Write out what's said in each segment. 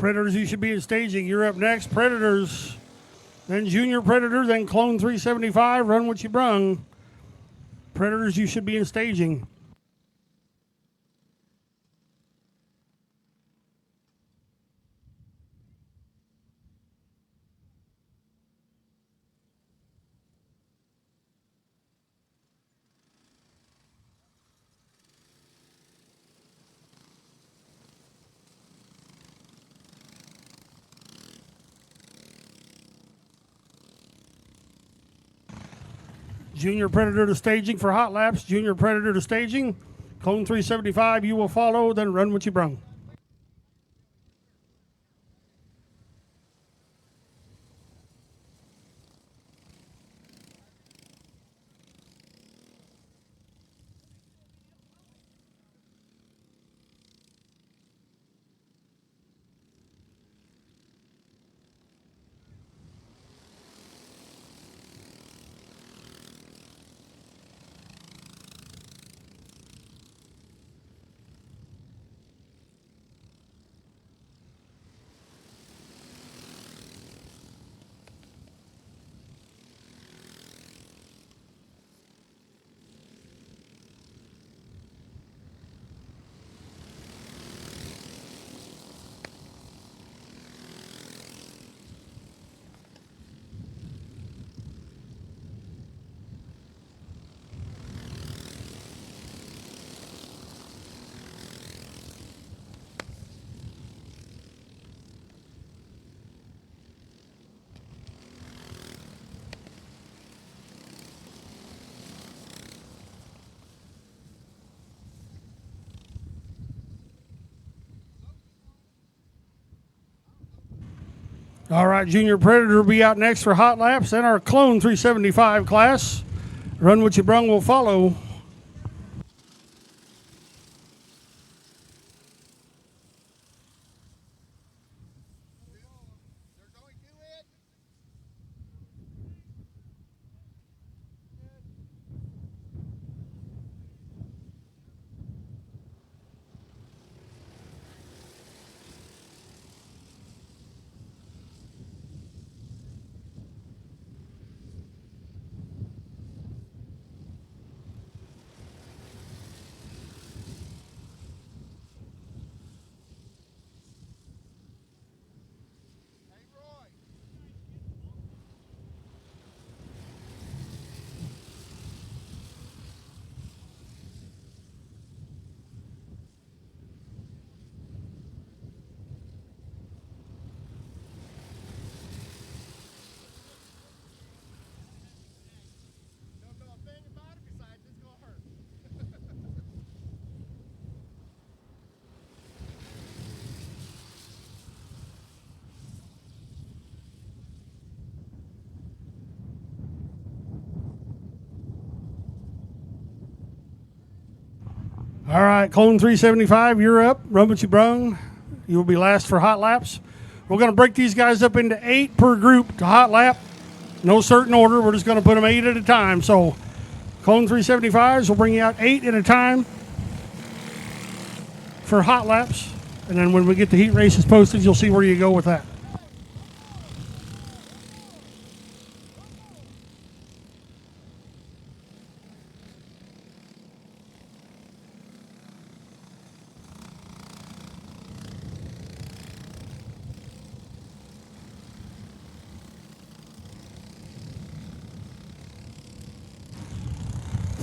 Predators, you should be in staging. You're up next. Predators, then Junior Predator, then Clone 375. Run what you brung. Predators, you should be in staging. Junior Predator to staging for hot laps. Junior Predator to staging. Clone 375, you will follow, then run what you brung. All right, Junior Predator will be out next for hot laps. Then our Clone 375 class. Run what you brung will follow. All right, Clone 375, you're up. Run what you brung. You will be last for hot laps. We're going to break these guys up into 8 per group to hot lap. No certain order. We're just going to put them 8 at a time. So Clone 375s will bring you out 8 at a time for hot laps. And then when we get the heat races posted, you'll see where you go with that.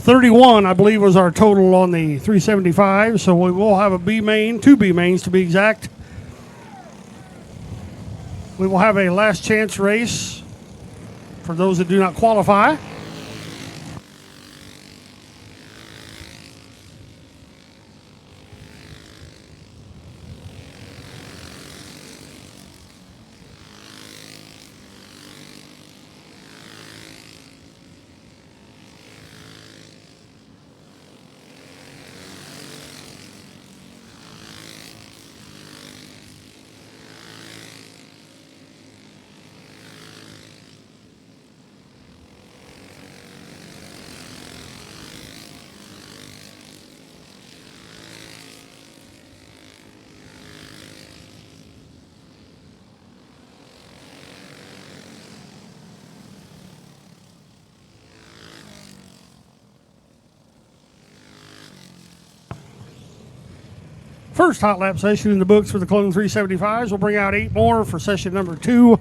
$31, I believe, was our total on the 375. So we will have a B main, 2 B mains to be exact. We will have a last chance race for those that do not qualify. first hot lap session in the books for the Clone 375s. We'll bring out 8 more for session number 2.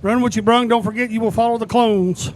Run what you brung. Don't forget you will follow the clones.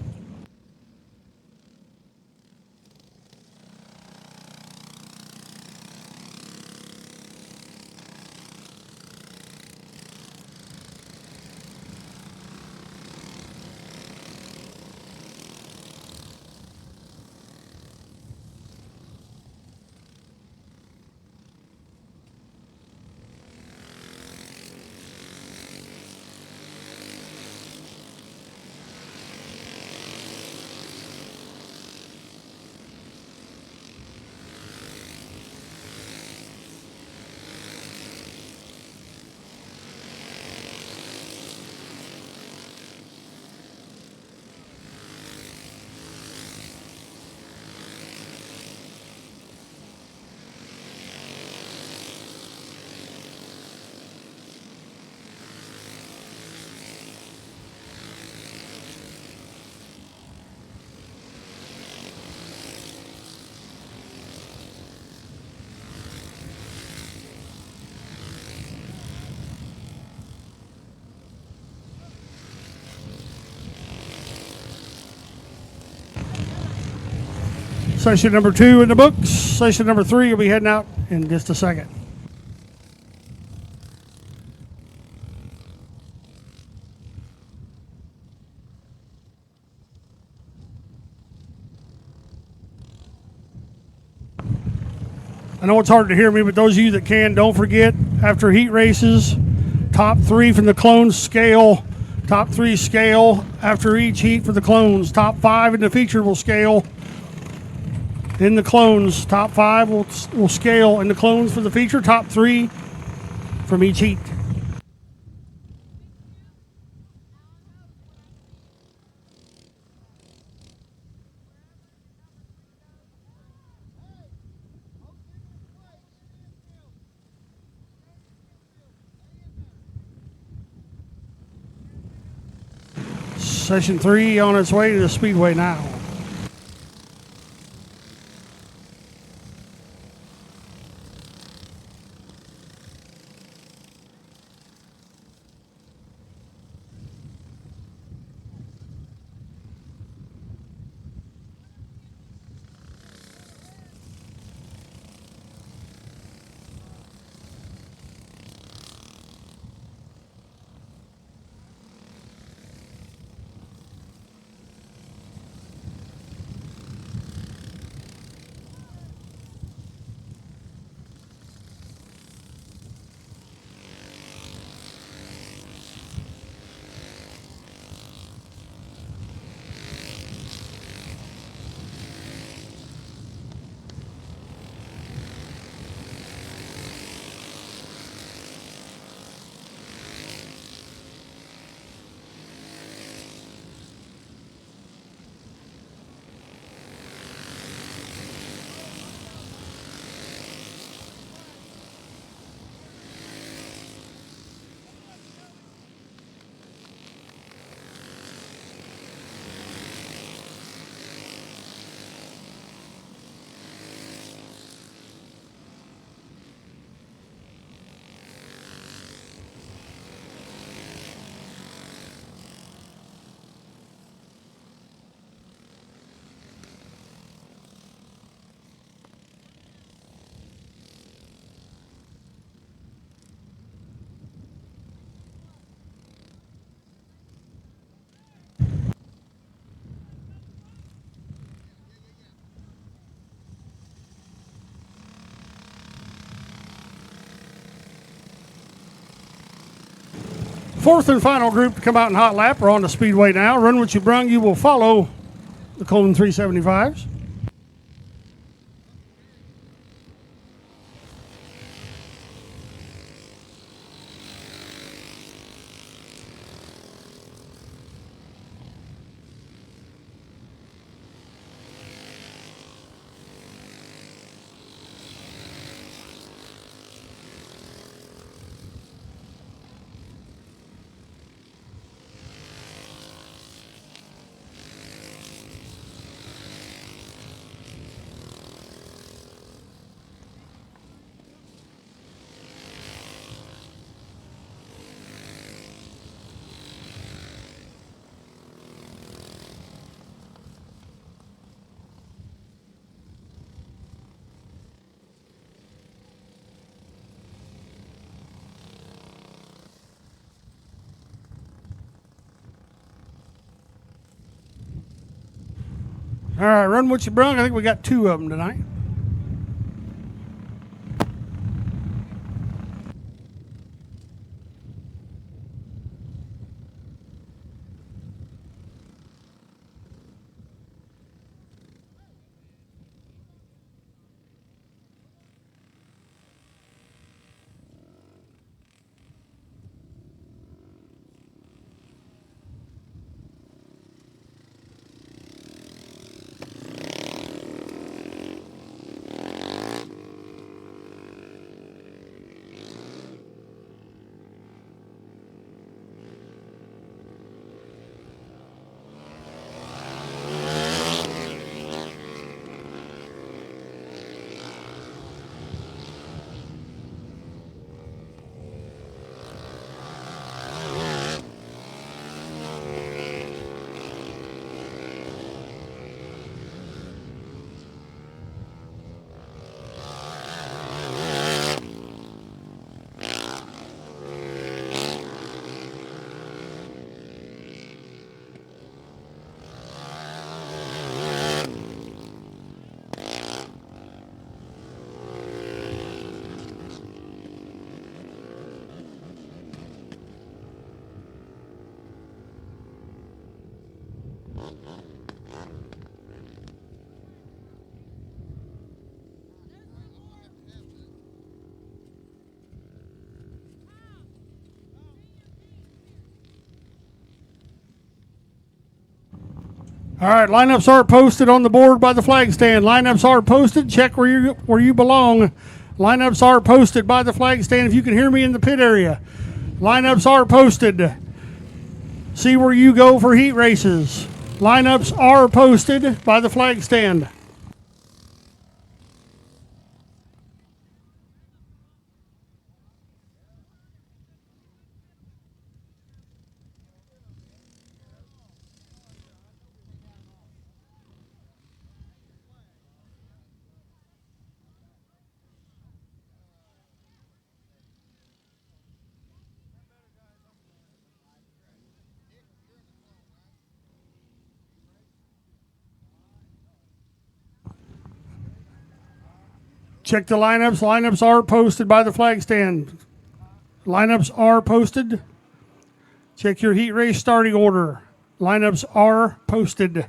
Session number 2 in the books. Session number 3 will be heading out in just a second. I know it's hard to hear me, but those of you that can, don't forget, after heat races, top 3 from the clones scale. Top 3 scale after each heat for the clones. Top 5 in the feature will scale. In the clones, top 5 will scale in the clones for the feature. Top 3 from each heat. Session 3 on its way to the speedway now. Fourth and final group to come out in hot lap. We're on the speedway now. Run what you brung. You will follow the Clone 375s. All right, run what you brung. I think we got 2 of them tonight. All right, lineups are posted on the board by the flag stand. Lineups are posted. Check where you belong. Lineups are posted by the flag stand. If you can hear me in the pit area, lineups are posted. See where you go for heat races. Lineups are posted by the flag stand. Check the lineups. Lineups are posted by the flag stand. Lineups are posted. Check your heat race starting order. Lineups are posted.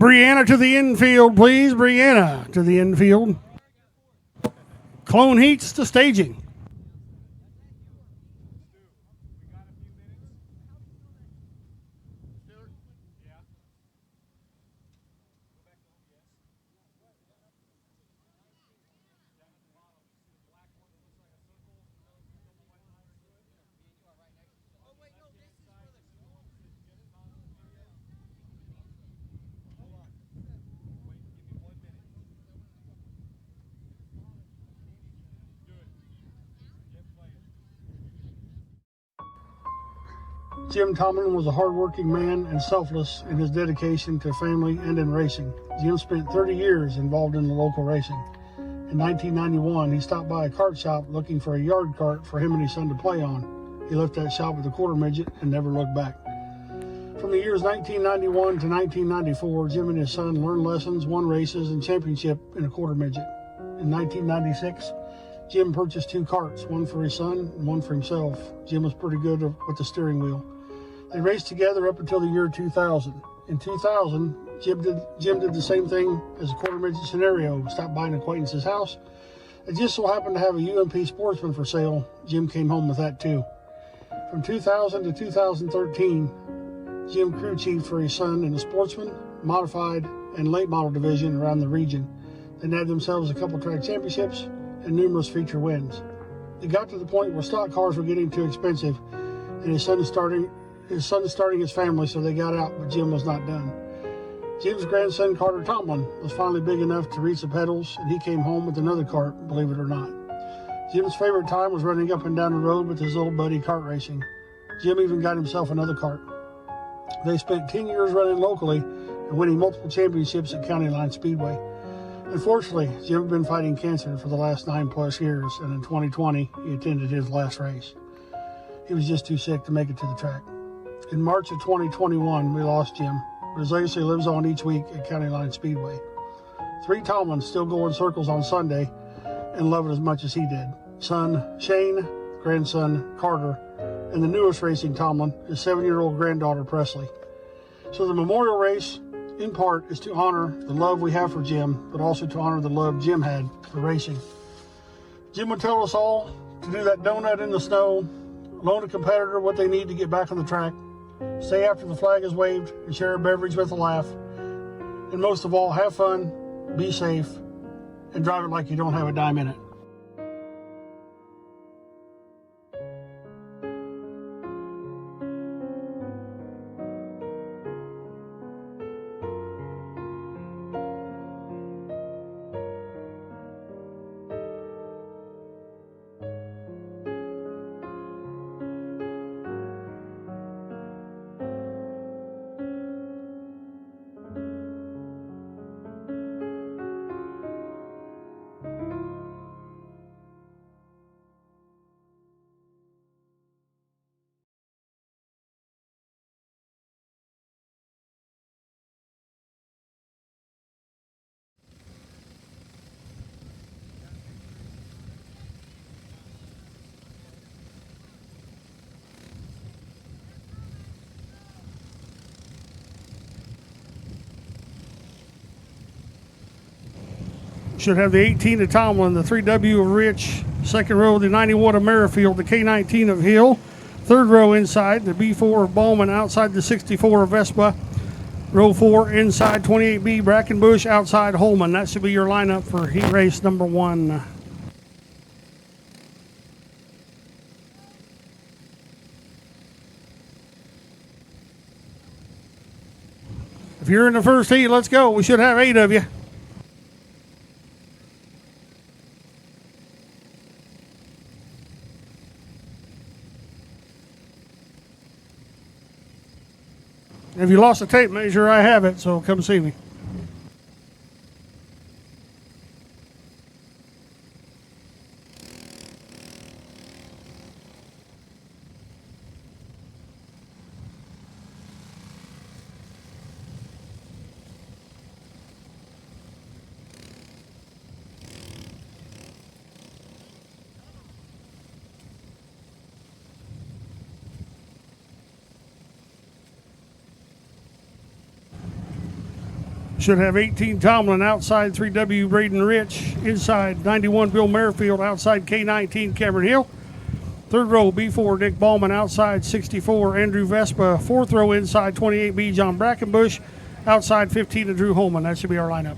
Brianna to the infield, please. Brianna to the infield. Clone Heats to staging. Jim Tomlin was a hardworking man and selfless in his dedication to family and in racing. Jim spent 30 years involved in the local racing. In 1991, he stopped by a kart shop looking for a yard cart for him and his son to play on. He left that shop with a quarter midget and never looked back. From the years 1991 to 1994, Jim and his son learned lessons, won races, and championship in a quarter midget. In 1996, Jim purchased 2 carts, one for his son and one for himself. Jim was pretty good with the steering wheel. They raced together up until the year 2000. In 2000, Jim did the same thing as a quarter midget scenario, stopped by an acquaintance's house. It just so happened to have a UMP Sportsman for sale. Jim came home with that too. From 2000 to 2013, Jim crew chiefed for his son in the Sportsman, Modified, and Late Model division around the region. They nabbed themselves a couple track championships and numerous feature wins. It got to the point where stock cars were getting too expensive, and his son is starting his family, so they got out, but Jim was not done. Jim's grandson, Carter Tomlin, was finally big enough to reach the pedals, and he came home with another cart, believe it or not. Jim's favorite time was running up and down the road with his little buddy kart racing. Jim even got himself another cart. They spent 10 years running locally and winning multiple championships at County Line Speedway. Unfortunately, Jim had been fighting cancer for the last 9+ years, and in 2020, he attended his last race. He was just too sick to make it to the track. In March of 2021, we lost Jim, but his legacy lives on each week at County Line Speedway. 3 Tomlins still go in circles on Sunday and love it as much as he did. Son Shane, grandson Carter, and the newest racing Tomlin, his 7-year-old granddaughter Presley. So the memorial race, in part, is to honor the love we have for Jim, but also to honor the love Jim had for racing. Jim would tell us all to do that donut in the snow, loan a competitor what they need to get back on the track, stay after the flag is waved, and share a beverage with a laugh. And most of all, have fun, be safe, and drive it like you don't have a dime in it. Should have the 18 of Tomlin, the 3W of Rich, second row the 91 of Merrifield, the K19 of Hill, third row inside the B4 of Bowman, outside the 64 of Vespa, row 4 inside 28B Brackenbush, outside Holman. That should be your lineup for heat race number 1. If you're in the first heat, let's go. We should have 8 of you. If you lost a tape measure, I have it, so come see me. Should have 18 Tomlin, outside 3W Braden Rich, inside 91 Bill Merrifield, outside K19 Cameron Hill. Third row B4 Nick Ballman, outside 64 Andrew Vespa. Fourth row inside 28B John Brackenbush, outside 15 to Drew Holman. That should be our lineup.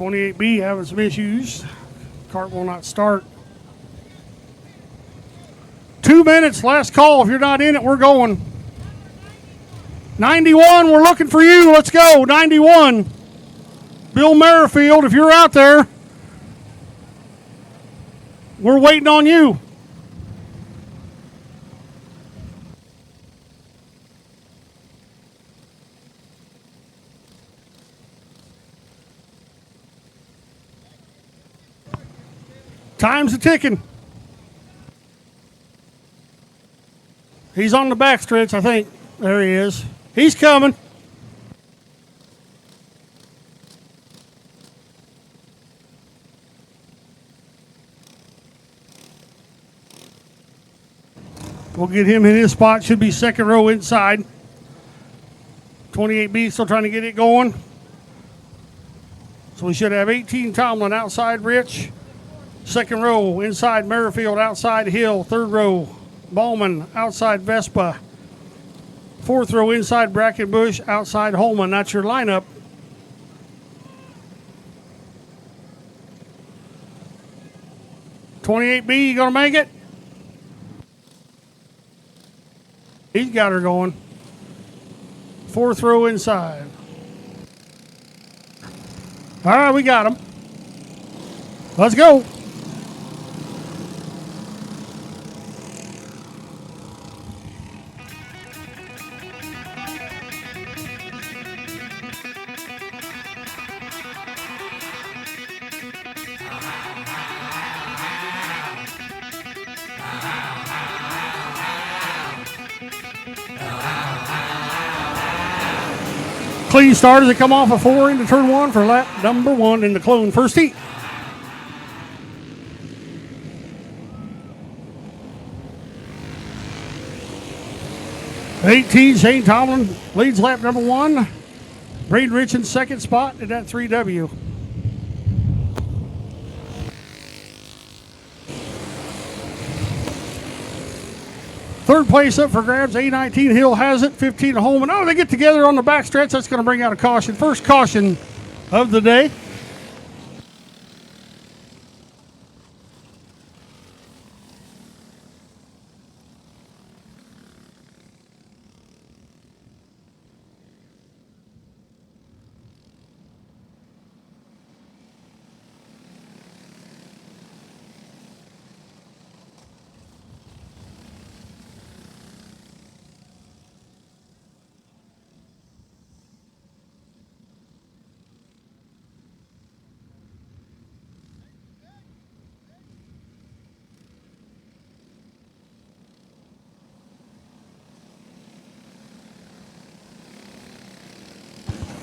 B having some issues. Cart will not start. 2 minutes, last call. If you're not in it, we're going. 91, we're looking for you. Let's go. 91. Bill Merrifield, if you're out there, we're waiting on you. Time's a ticking. He's on the back stretch, I think. There he is. He's coming. We'll get him in his spot. Should be second row inside. 28B still trying to get it going. So we should have 18 Tomlin, outside Rich. Second row inside Merrifield, outside Hill. Third row Ballman, outside Vespa. Fourth row inside Brackenbush, outside Holman. That's your lineup. $28B, you gonna make it? He's got her going. Fourth row inside. All right, we got him. Let's go. Clean start as they come off a 4 into turn 1 for lap number 1 in the Clone first heat. Shane Tomlin leads lap number 1. Braden Rich in second spot in that 3W. Third place up for grabs, A19 Hill has it, 15 to Holman. Oh, they get together on the back stretch. That's going to bring out a caution. First caution of the day.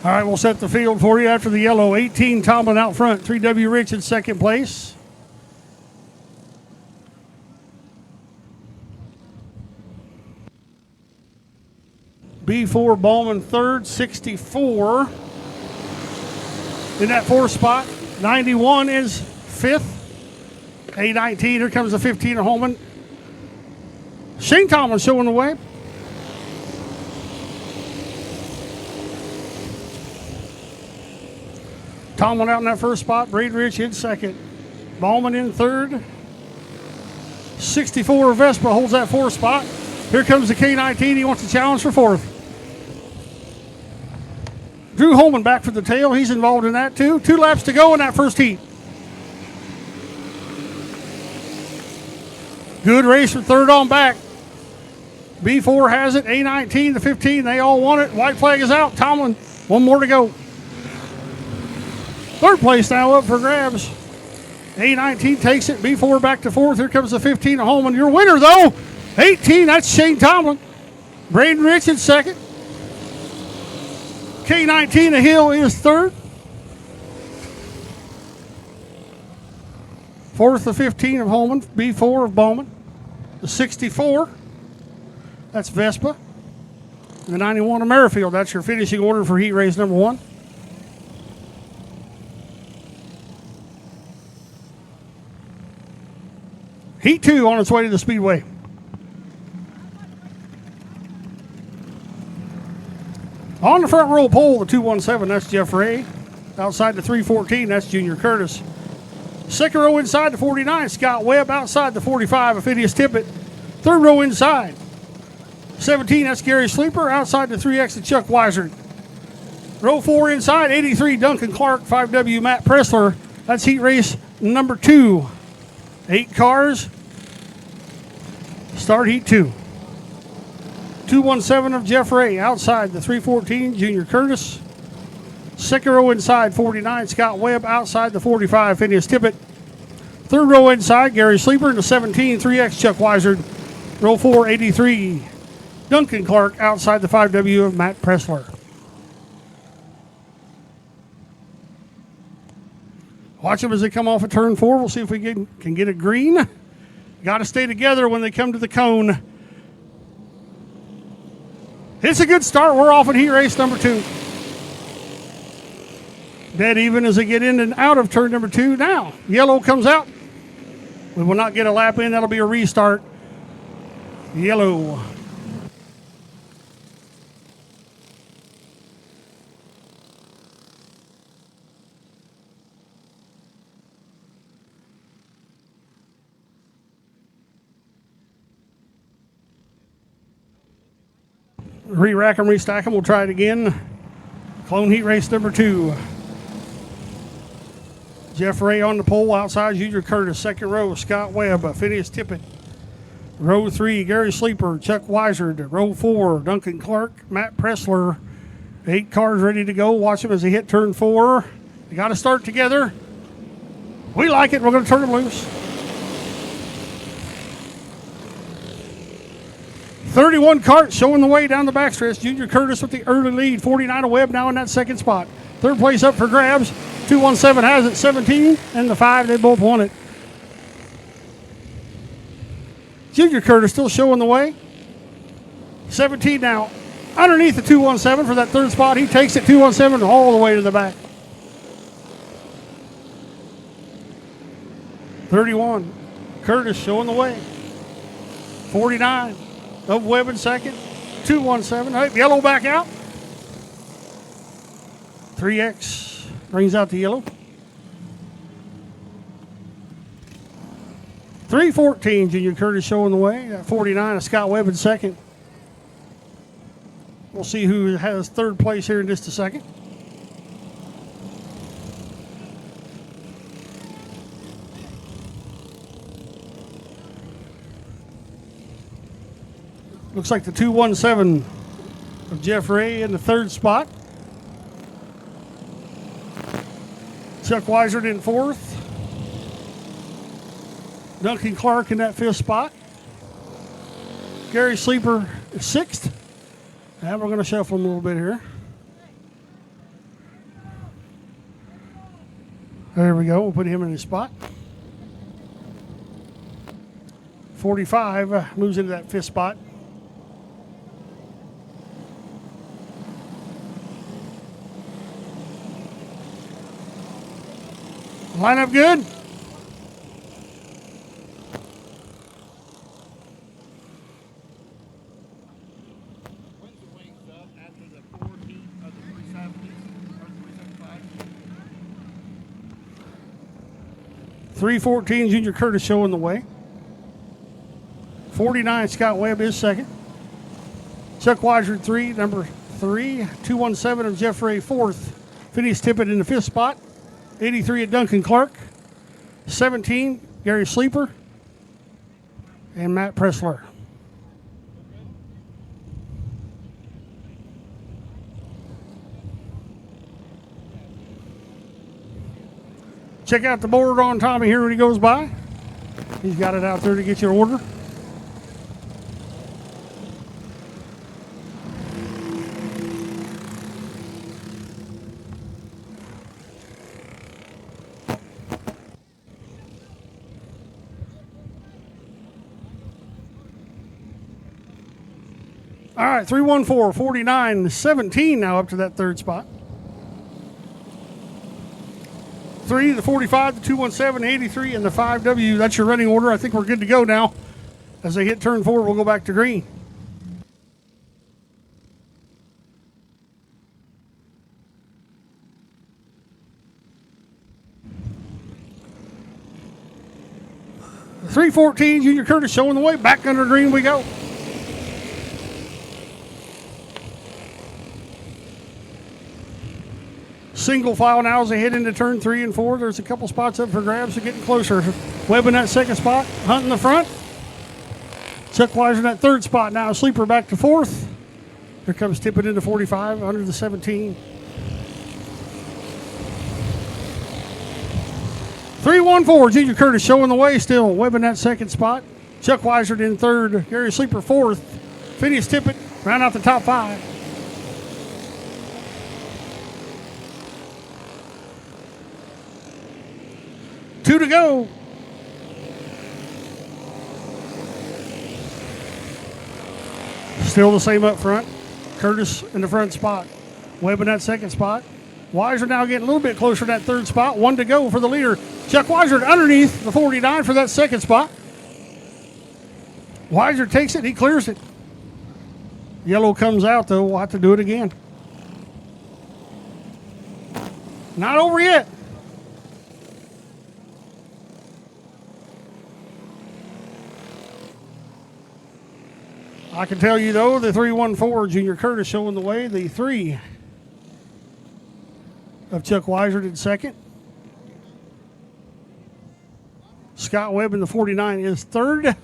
All right, we'll set the field for you after the yellow. 18 Tomlin out front, 3W Rich in second place. B4 Ballman third, 64 in that fourth spot. 91 is fifth. A19, here comes the 15 of Holman. Shane Tomlin showing the way. Tomlin out in that first spot. Braden Rich in second. Ballman in third. 64 Vespa holds that fourth spot. Here comes the K19. He wants a challenge for fourth. Drew Holman back for the tail. He's involved in that too. 2 laps to go in that first heat. Good race for third on back. B4 has it. A19 to 15. They all want it. White flag is out. Tomlin, 1 more to go. Third place now up for grabs. A19 takes it. B4 back to 4th. Here comes the 15 of Holman. Your winner, though, 18. That's Shane Tomlin. Braden Richards second. K19 of Hill is third. 4th, the 15 of Holman. B4 of Bowman. The 64, that's Vespa. And the 91 of Merrifield. That's your finishing order for heat race number 1. Heat 2 on its way to the Speedway. On the front row pole, the 217, that's Jeff Ray. Outside the 314, that's Junior Curtis. Second row inside the 49, Scott Webb. Outside the 45, Phineas Tippett. Third row inside, 17, that's Gary Sleeper. Outside the 3X, the Chuck Weiser. Row 4 inside, 83, Duncan Clark. 5W, Matt Pressler. That's heat race number 2. 8 cars. Start heat 2. 217 of Jeff Ray. Outside the 314, Junior Curtis. Second row inside, 49, Scott Webb. Outside the 45, Phineas Tippett. Third row inside, Gary Sleeper. And the 17, 3X, Chuck Weiser. Row 4, 83, Duncan Clark. Outside the 5W of Matt Pressler. Watch them as they come off of turn 4. We'll see if we can get a green. Got to stay together when they come to the cone. It's a good start. We're off at heat race number 2. Dead even as they get in and out of turn number 2. Now, yellow comes out. We will not get a lap in. That'll be a restart. Yellow. Re-rack them, restack them. We'll try it again. Clone heat race number 2. Jeff Ray on the pole. Outside, Junior Curtis. Second row, Scott Webb. Phineas Tippett. Row 3, Gary Sleeper. Chuck Weiser. Row 4, Duncan Clark. Matt Pressler. 8 cars ready to go. Watch them as they hit turn 4. They got to start together. We like it. We're going to turn them loose. 31 carts showing the way down the backstretch. Junior Curtis with the early lead. 49 of Webb now in that second spot. Third place up for grabs. 217 has it. 17 and the 5, they both won it. Junior Curtis still showing the way. 17 now underneath the 217 for that third spot. He takes it 217 all the way to the back. 31, Curtis showing the way. 49 of Webb in second. 217. Hey, yellow back out. 3X brings out the yellow. 314, Junior Curtis showing the way. 49 of Scott Webb in second. We'll see who has third place here in just a second. Looks like the 217 of Jeff Ray in the third spot. Chuck Weiser in fourth. Duncan Clark in that fifth spot. Gary Sleeper is sixth. And we're going to shuffle him a little bit here. There we go. We'll put him in his spot. 45 moves into that fifth spot. Line up good. When's the wings up after the 4 heat of the 370s or 375? 314, Junior Curtis showing the way. 49, Scott Webb is second. Chuck Weiser 3, number 3. 217 of Jeff Ray, 4th. Phineas Tippett in the 5th spot. 83 of Duncan Clark. 17, Gary Sleeper. And Matt Pressler. Check out the board on Tommy here when he goes by. He's got it out there to get your order. All right, 314, 49, 17 now up to that 3rd spot. 3, the 45, the 217, 83, and the 5W. That's your running order. I think we're good to go now. As they hit turn 4, we'll go back to green. The 314, Junior Curtis showing the way. Back under green we go. Single file now as they head into turn 3 and 4. There's a couple spots up for grabs. They're getting closer. Webb in that 2nd spot. Hunt in the front. Chuck Weiser in that 3rd spot now. Sleeper back to 4th. Here comes Tippett into 45 under the 17. 314, Junior Curtis showing the way still. Webb in that 2nd spot. Chuck Weiser in 3rd. Gary Sleeper 4th. Phineas Tippett round out the top 5. Two to go. Still the same up front. Curtis in the front spot. Webb in that 2nd spot. Weiser now getting a little bit closer to that 3rd spot. 1 to go for the leader. Chuck Weiser underneath the 49 for that 2nd spot. Weiser takes it. He clears it. Yellow comes out, though. We'll have to do it again. Not over yet. I can tell you, though, the 314, Junior Curtis showing the way. The 3 of Chuck Weiser in 2nd. Scott Webb in the 49 is 3rd.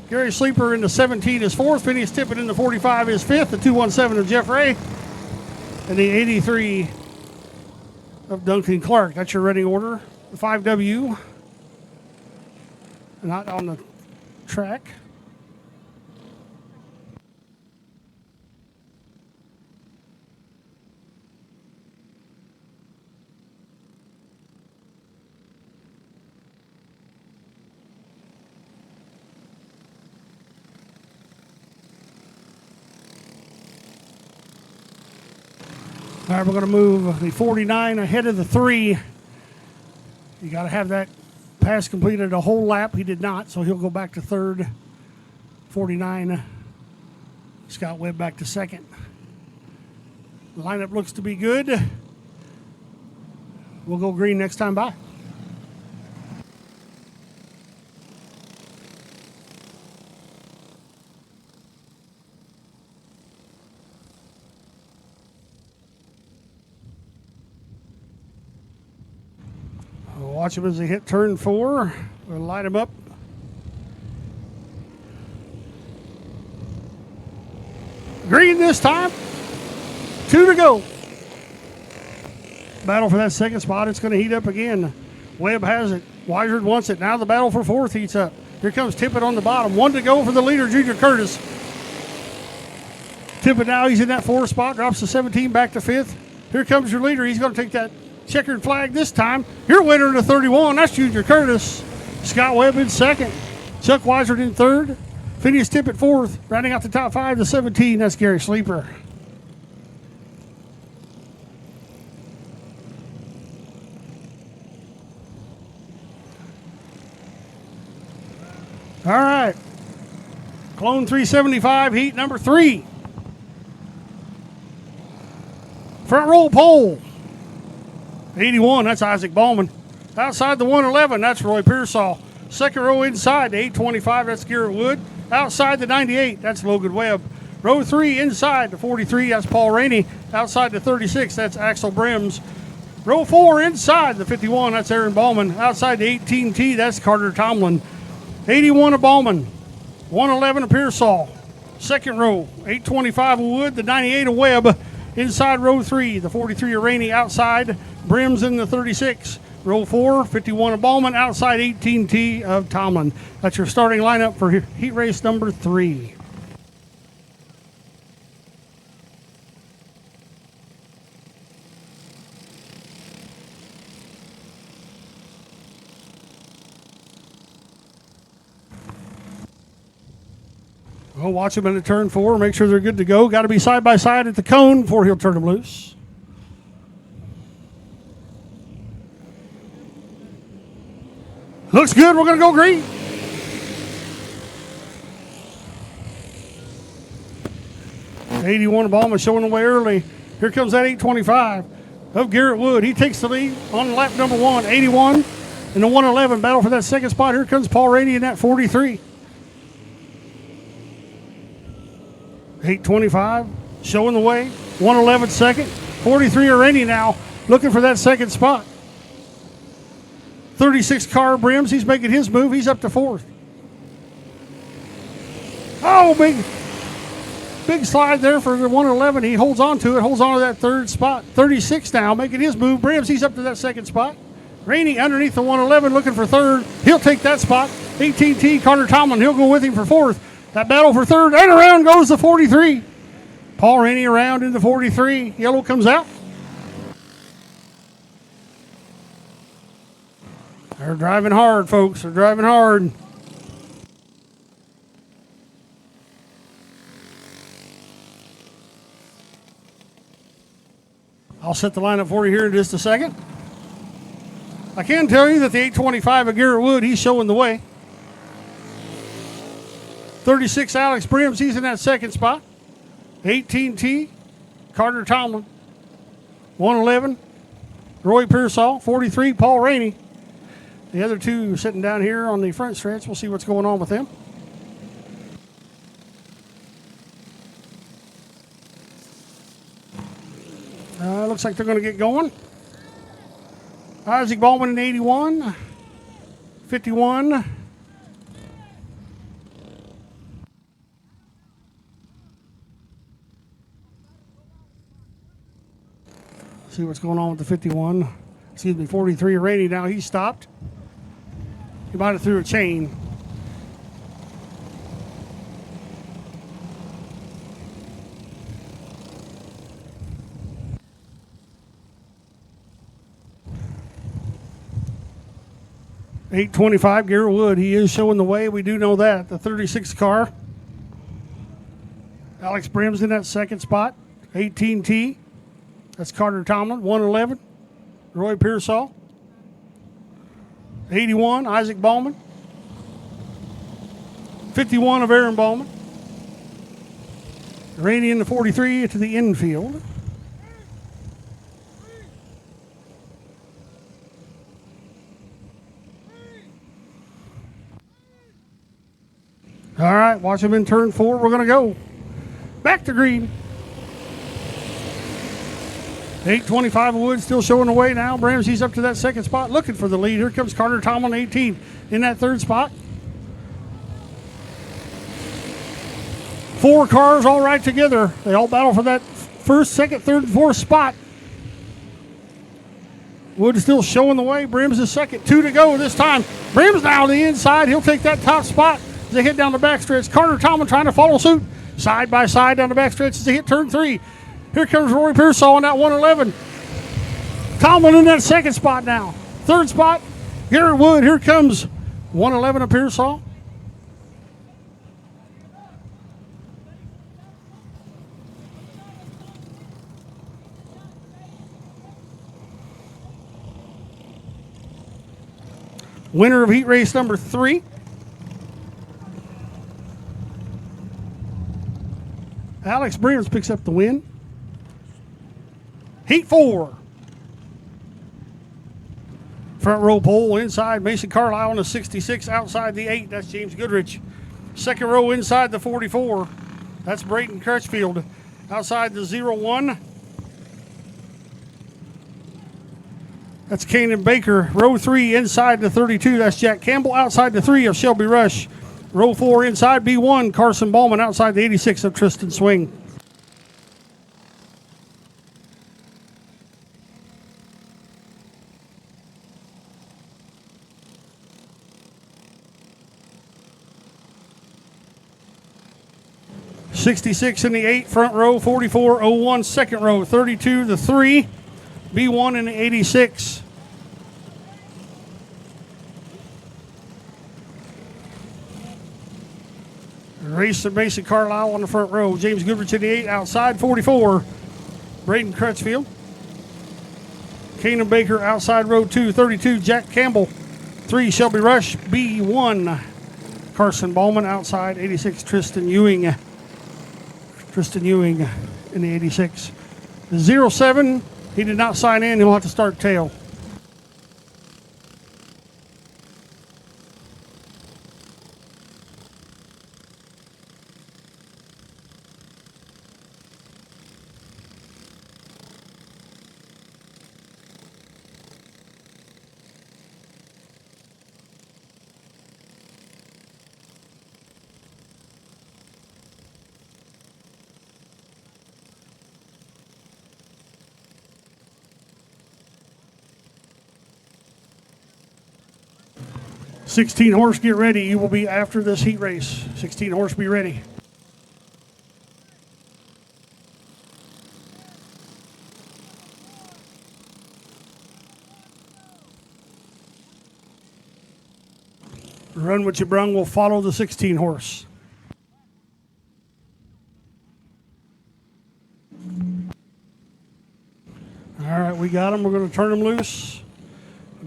Gary Sleeper in the 17 is 4th. Phineas Tippett in the 45 is 5th. The 217 of Jeff Ray. And the 83 of Duncan Clark. That's your running order. The 5W. Not on the track. All right, we're going to move the 49 ahead of the 3. You got to have that pass completed a whole lap. He did not, so he'll go back to 3rd. 49. Scott Webb back to 2nd. The lineup looks to be good. We'll go green next time by. Watch them as they hit turn 4. We'll light them up. Green this time. 2 to go. Battle for that 2nd spot. It's going to heat up again. Webb has it. Weiser wants it. Now the battle for 4th heats up. Here comes Tippett on the bottom. 1 to go for the leader, Junior Curtis. Tippett now, he's in that 4th spot. Drops the 17 back to 5th. Here comes your leader. He's going to take that checkered flag this time. Your winner to 31. That's Junior Curtis. Scott Webb in 2nd. Chuck Weiser in 3rd. Phineas Tippett 4th. Rounding out the top 5 to 17. That's Gary Sleeper. All right. Clone 375, heat number 3. Front row pole. 81, that's Isaac Ballman. Outside the 111, that's Roy Pearsall. Second row inside, the 825, that's Garrett Wood. Outside the 98, that's Logan Webb. Row 3 inside the 43, that's Paul Rainey. Outside the 36, that's Axel Brims. Row 4 inside the 51, that's Aaron Ballman. Outside the 18T, that's Carter Tomlin. 81 of Ballman. 111 of Pearsall. Second row, 825 of Wood, the 98 of Webb. Inside row 3, the 43 of Rainey. Outside, Brims in the 36. Row 4, 51 of Ballman. Outside 18T of Tomlin. That's your starting lineup for heat race number 3. We'll watch them in the turn 4, make sure they're good to go. Got to be side by side at the cone before he'll turn them loose. Looks good. We're going to go green. $81 Ballman showing the way early. Here comes that 825 of Garrett Wood. He takes the lead on lap number 1. 81 and the 111 battle for that second spot. Here comes Paul Rainey in that 43. 825 showing the way. 111 second. 43 of Rainey now looking for that second spot. 36 car Brims, he's making his move. He's up to 4th. Oh, big slide there for the 111. He holds on to it, holds on to that third spot. 36 now making his move. Brims, he's up to that second spot. Rainey underneath the 111 looking for third. He'll take that spot. 18T, Carter Tomlin, he'll go with him for 4th. That battle for third, and around goes the 43. Paul Rainey around into 43. Yellow comes out. They're driving hard, folks. They're driving hard. I'll set the lineup for you here in just a second. I can tell you that the 825 of Garrett Wood, he's showing the way. 36 Alex Brims, he's in that second spot. 18T, Carter Tomlin. 111, Roy Pearsall. 43, Paul Rainey. The other two sitting down here on the front stretch. We'll see what's going on with them. Looks like they're going to get going. Isaac Ballman in 81. 51. See what's going on with the 51. Excuse me, 43 Rainey now. He's stopped. He might have threw a chain. $825 Garrett Wood. He is showing the way. We do know that. The 36 car. Alex Brims in that second spot. 18T. That's Carter Tomlin. 111. Roy Pearsall. 81, Isaac Ballman. 51 of Aaron Ballman. Rainey in the 43 to the infield. All right, watch him in turn 4. We're going to go back to green. 825 of Wood still showing the way now. Brims, he's up to that second spot looking for the lead. Here comes Carter Tomlin, 18 in that third spot. 4 cars all right together. They all battle for that first, second, third, and fourth spot. Wood is still showing the way. Brims is second. 2 to go this time. Brims now on the inside. He'll take that top spot as they hit down the backstretch. Carter Tomlin trying to follow suit. Side by side down the backstretch as they hit turn 3. Here comes Roy Pearsall in that 111. Tomlin in that second spot now. Third spot, Garrett Wood. Here comes 111 of Pearsall. Winner of heat race number 3. Alex Brims picks up the win. Heat 4. Front row pole inside, Mason Carlisle on the 66. Outside the 8, that's James Goodrich. Second row inside the 44. That's Brayton Crutchfield. Outside the 0-1. That's Kanan Baker. Row 3 inside the 32. That's Jack Campbell. Outside the 3 of Shelby Rush. Row 4 inside B1. Carson Ballman. Outside the 86 of Tristan Swing. '66 in the 8 front row. 44-01 second row. 32 the 3. B1 in the 86. Racer Mason Carlisle on the front row. James Goodrich in the 8. Outside 44. Brayton Crutchfield. Kanan Baker outside row 2. 32 Jack Campbell. 3 Shelby Rush. B1 Carson Ballman. Outside 86 Tristan Ewing. Tristan Ewing in the 86. The 07, he did not sign in. He'll have to start tail. '16 horse, get ready. You will be after this heat race. 16 horse, be ready. Run What You Brung will follow the 16 horse. All right, we got them. We're going to turn them loose.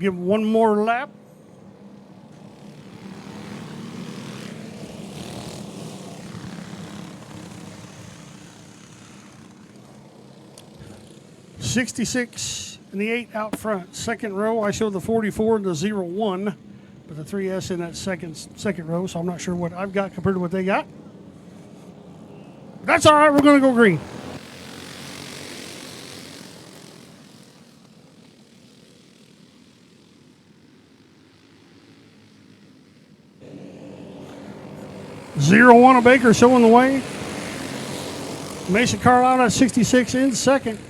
Give one more lap. '66 in the 8 out front. Second row, I show the 44 and the 01, but the 3S in that second row, so I'm not sure what I've got compared to what they got. That's all right, we're going to go green. Zero 1 of Baker showing the way. Mason Carlisle at 66 in second.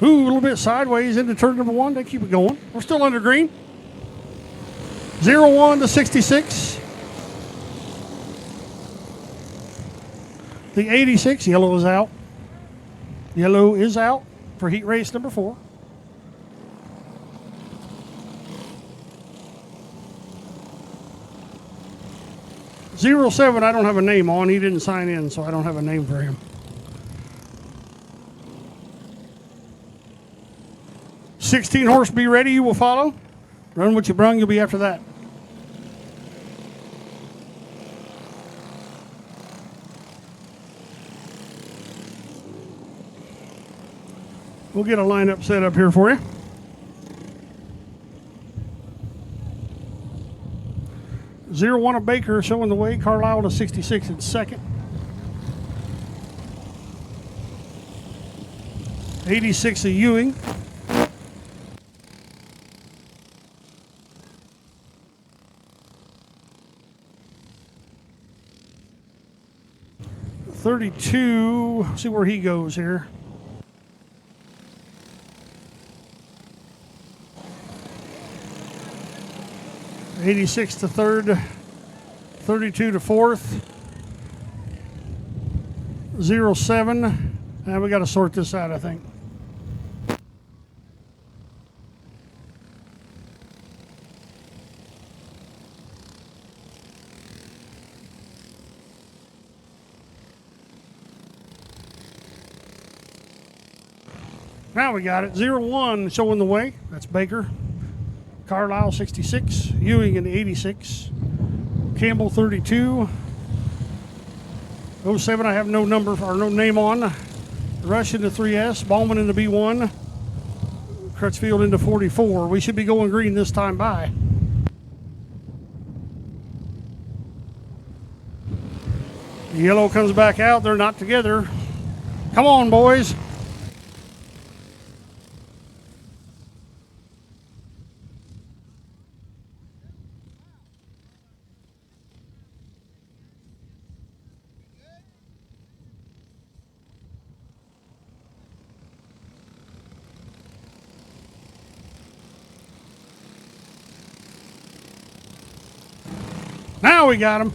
Ooh, a little bit sideways into turn number 1. They keep it going. We're still under green. 0-1 to 66. The 86, yellow is out. Yellow is out for heat race number 4. '07, I don't have a name on. He didn't sign in, so I don't have a name for him. 16 horse, be ready. You will follow. Run What You Brung. You'll be after that. We'll get a lineup set up here for you. Zero 1 of Baker showing the way. Carlisle to 66 in second. 86 of Ewing. '32, see where he goes here. '86 to third, 32 to fourth, 07. And we got to sort this out, I think. Now we got it. 01 showing the way. That's Baker. Carlisle 66. Ewing in the 86. Campbell 32. 07 I have no number or no name on. Rush into 3S. Ballman into B1. Crutchfield into 44. We should be going green this time by. The yellow comes back out. They're not together. Come on, boys. Now we got him.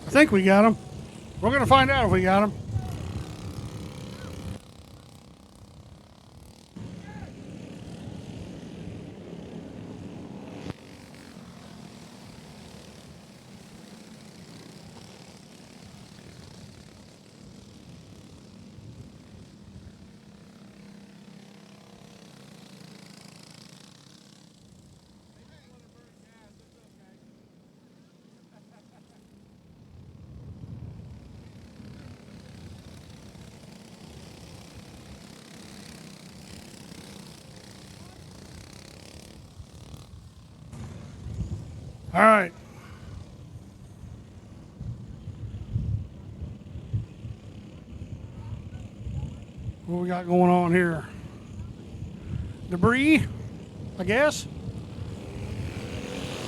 I think we got him. We're going to find out if we got him. All right. What we got going on here? Debris, I guess.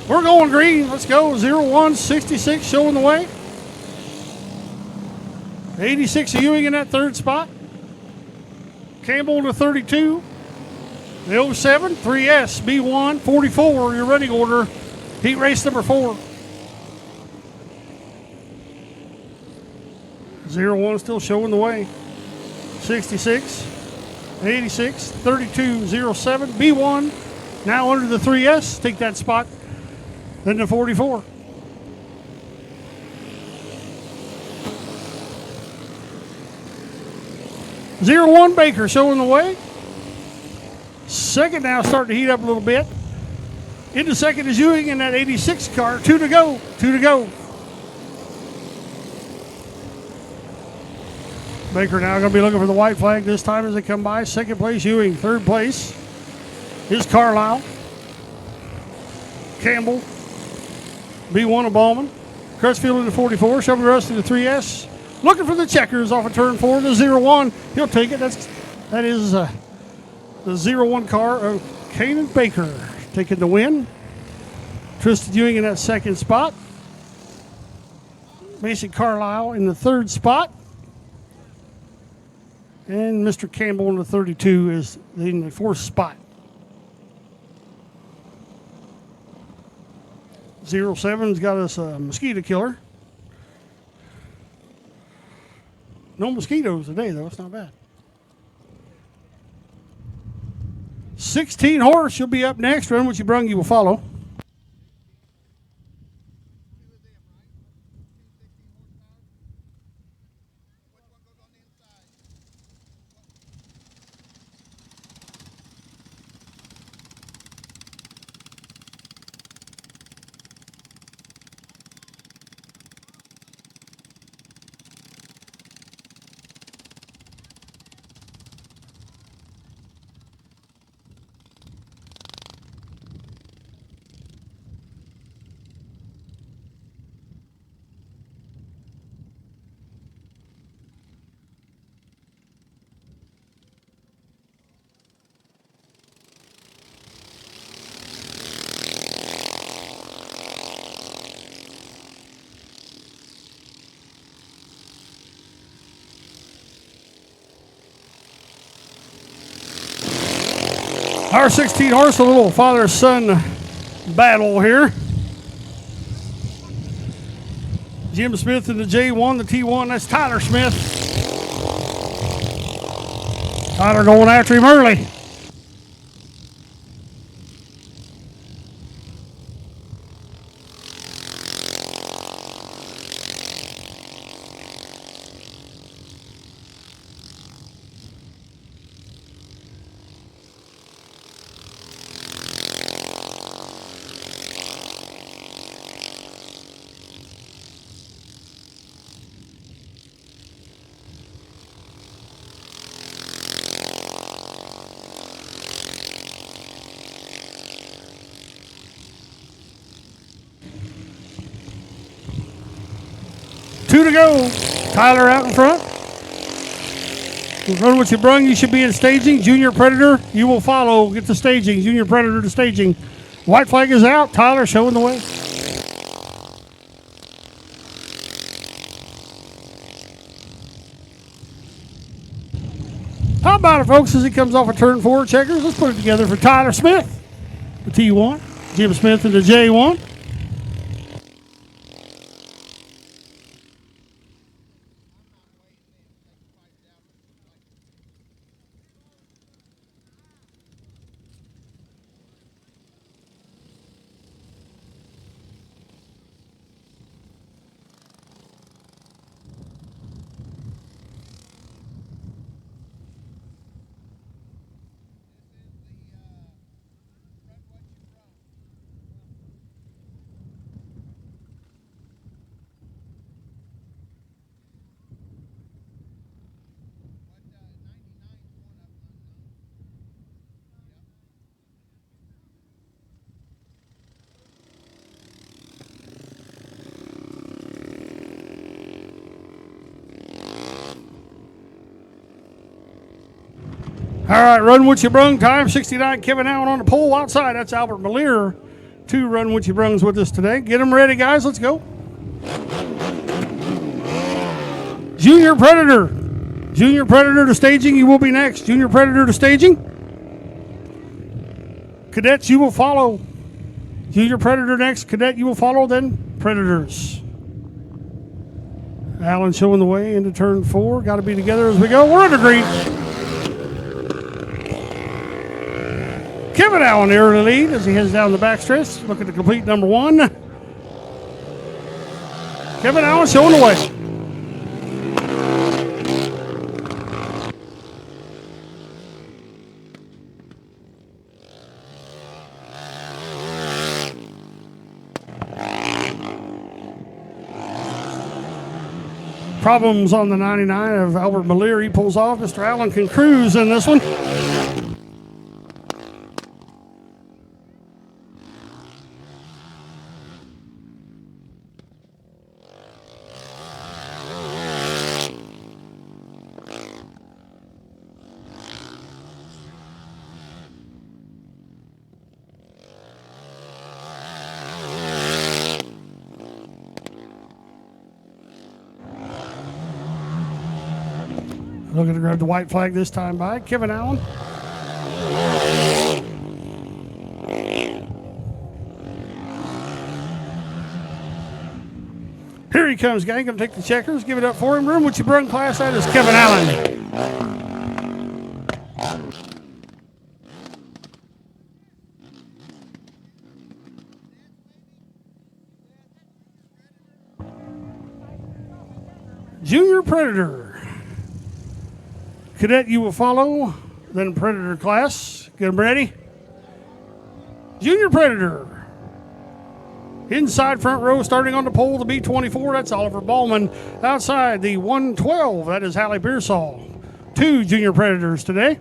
We're going green. Let's go. 0166 showing the way. 86 Ewing in that third spot. Campbell to 32. The 07, 3S, B1, 44, your running order. Heat race number 4. 01 still showing the way. 66, 86, 32, 07, B1. Now under the 3S. Take that spot. Then the 44. Zero 01 Baker showing the way. Second now starting to heat up a little bit. Into second is Ewing in that 86 car. 2 to go. 2 to go. Baker now going to be looking for the white flag this time as they come by. Second place Ewing. Third place is Carlisle. Campbell. B1 of Ballman. Crutchfield in the 44. Shelby Rust in the 3S. Looking for the checkers off of turn 4. The 01. He'll take it. That is the 01 car of Kanan Baker. Taking the win. Tristan Ewing in that second spot. Mason Carlisle in the third spot. And Mr. Campbell in the 32 is in the fourth spot. 07's got us a mosquito killer. No mosquitoes today, though. It's not bad. 16 horse, you'll be up next. Run what you brung, you will follow. Our 16 horse, a little father-son battle here. Jim Smith in the J1, the T1, that's Tyler Smith. Tyler going after him early. 2 to go. Tyler out in front. Run what you brung. You should be in staging. Junior Predator, you will follow. Get to staging. Junior Predator to staging. White flag is out. Tyler showing the way. How about it, folks, as he comes off a turn 4 checkers? Let's put it together for Tyler Smith, the T1, Jim Smith in the J1. All right, run what you brung. Time 69. Kevin Allen on the pole outside. That's Albert Malier. 2 run what you brungs with us today. Get them ready, guys. Let's go. Junior Predator. Junior Predator to staging. You will be next. Junior Predator to staging. Cadets, you will follow. Junior Predator next. Cadet, you will follow. Then Predators. Allen showing the way into turn 4. Got to be together as we go. We're under green. Kevin Allen the early lead as he heads down the backstretch. Look at the complete number 1. Kevin Allen showing the way. Problems on the 99 of Albert Malier. He pulls off. Mr. Allen can cruise in this one. Looking to grab the white flag this time by Kevin Allen. Here he comes, gang. Going to take the checkers. Give it up for him. Room what you brung class. That is Kevin Allen. Junior Predator. Cadet, you will follow. Then Predator class. Get them ready. Junior Predator. Inside front row, starting on the pole, the B24. That's Oliver Ballman. Outside, the 112. That is Hallie Pearsall. 2 Junior Predators today.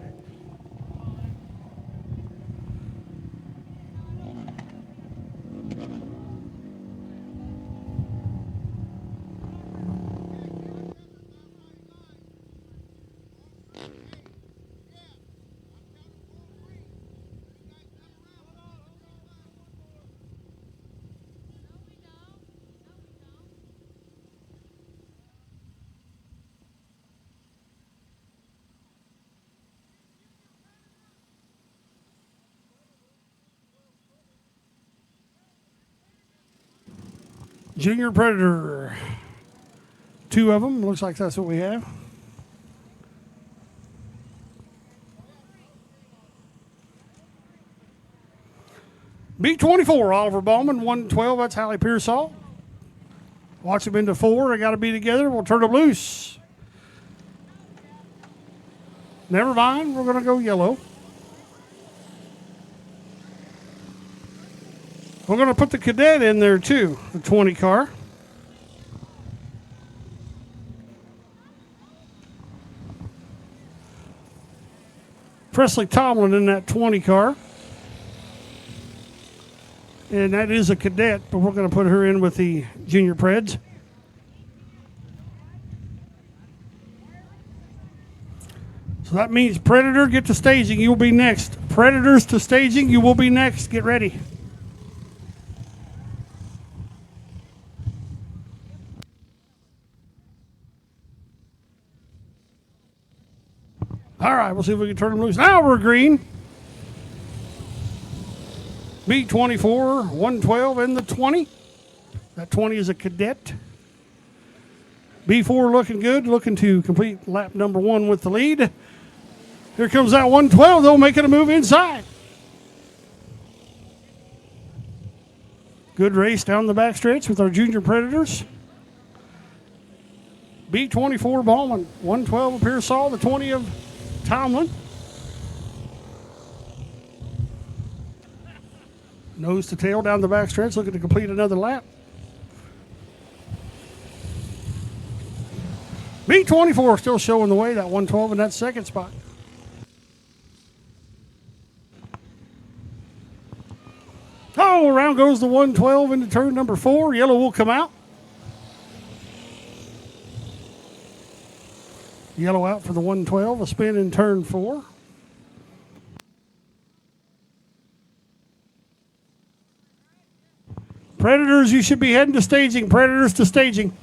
Junior Predator. 2 of them. Looks like that's what we have. B24, Oliver Ballman. 112, that's Hallie Pearsall. Watch them into 4. They got to be together. We'll turn them loose. Never mind. We're going to go yellow. We're going to put the cadet in there too, the 20 car. Presley Tomlin in that 20 car. And that is a cadet, but we're going to put her in with the junior Preds. So that means Predator, get to staging. You'll be next. Predators to staging. You will be next. Get ready. All right, we'll see if we can turn them loose. Now we're green. B24, 112, and the 20. That 20 is a cadet. B4 looking good, looking to complete lap number 1 with the lead. Here comes that 112, though, making a move inside. Good race down the backstretch with our junior Predators. B24 Ballman, 112 of Pearsall, the 20 of Tomlin. Nose to tail down the backstretch, looking to complete another lap. B24 still showing the way, that 112 in that second spot. Oh, around goes the 112 into turn number 4. Yellow will come out. Yellow out for the 112, a spin in turn 4. Predators, you should be heading to staging. Predators to staging.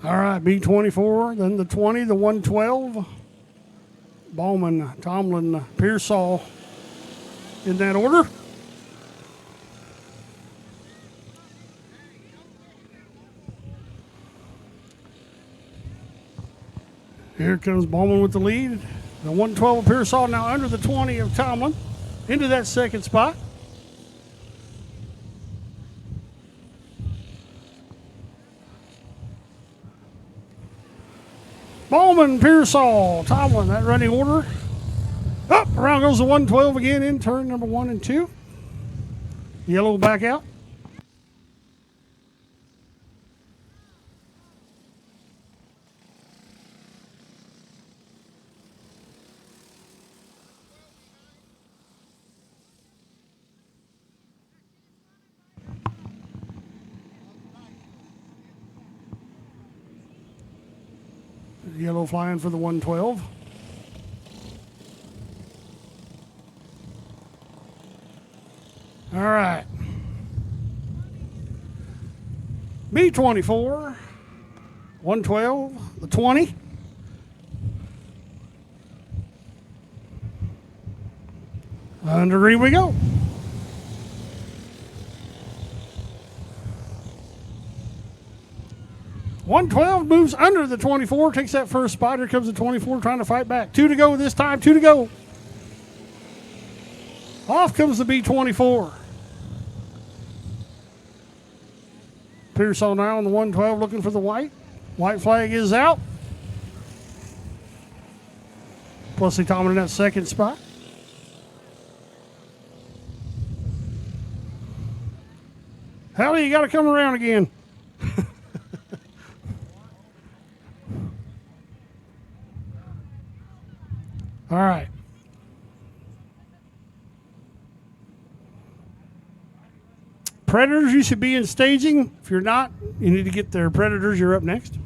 All right, B24, then the 20, the 112. Ballman, Tomlin, Pearsall in that order. Here comes Ballman with the lead. The 112 of Pearsall now under the 20 of Tomlin into that second spot. Ballman, Pearsall, Tomlin, that running order. Up, around goes the 112 again in turn number 1 and 2. Yellow back out. Yellow flying for the 112. All right. B24, 112, the 20. Under green we go. $112 moves under the 24, takes that first spot. Here comes the 24 trying to fight back. 2 to go this time, 2 to go. Off comes the B24. Pearsall now on the 112 looking for the white. White flag is out. Plessy Tomlin in that second spot. Howdy, you got to come around again. All right. Predators, you should be in staging. If you're not, you need to get there. Predators, you're up next.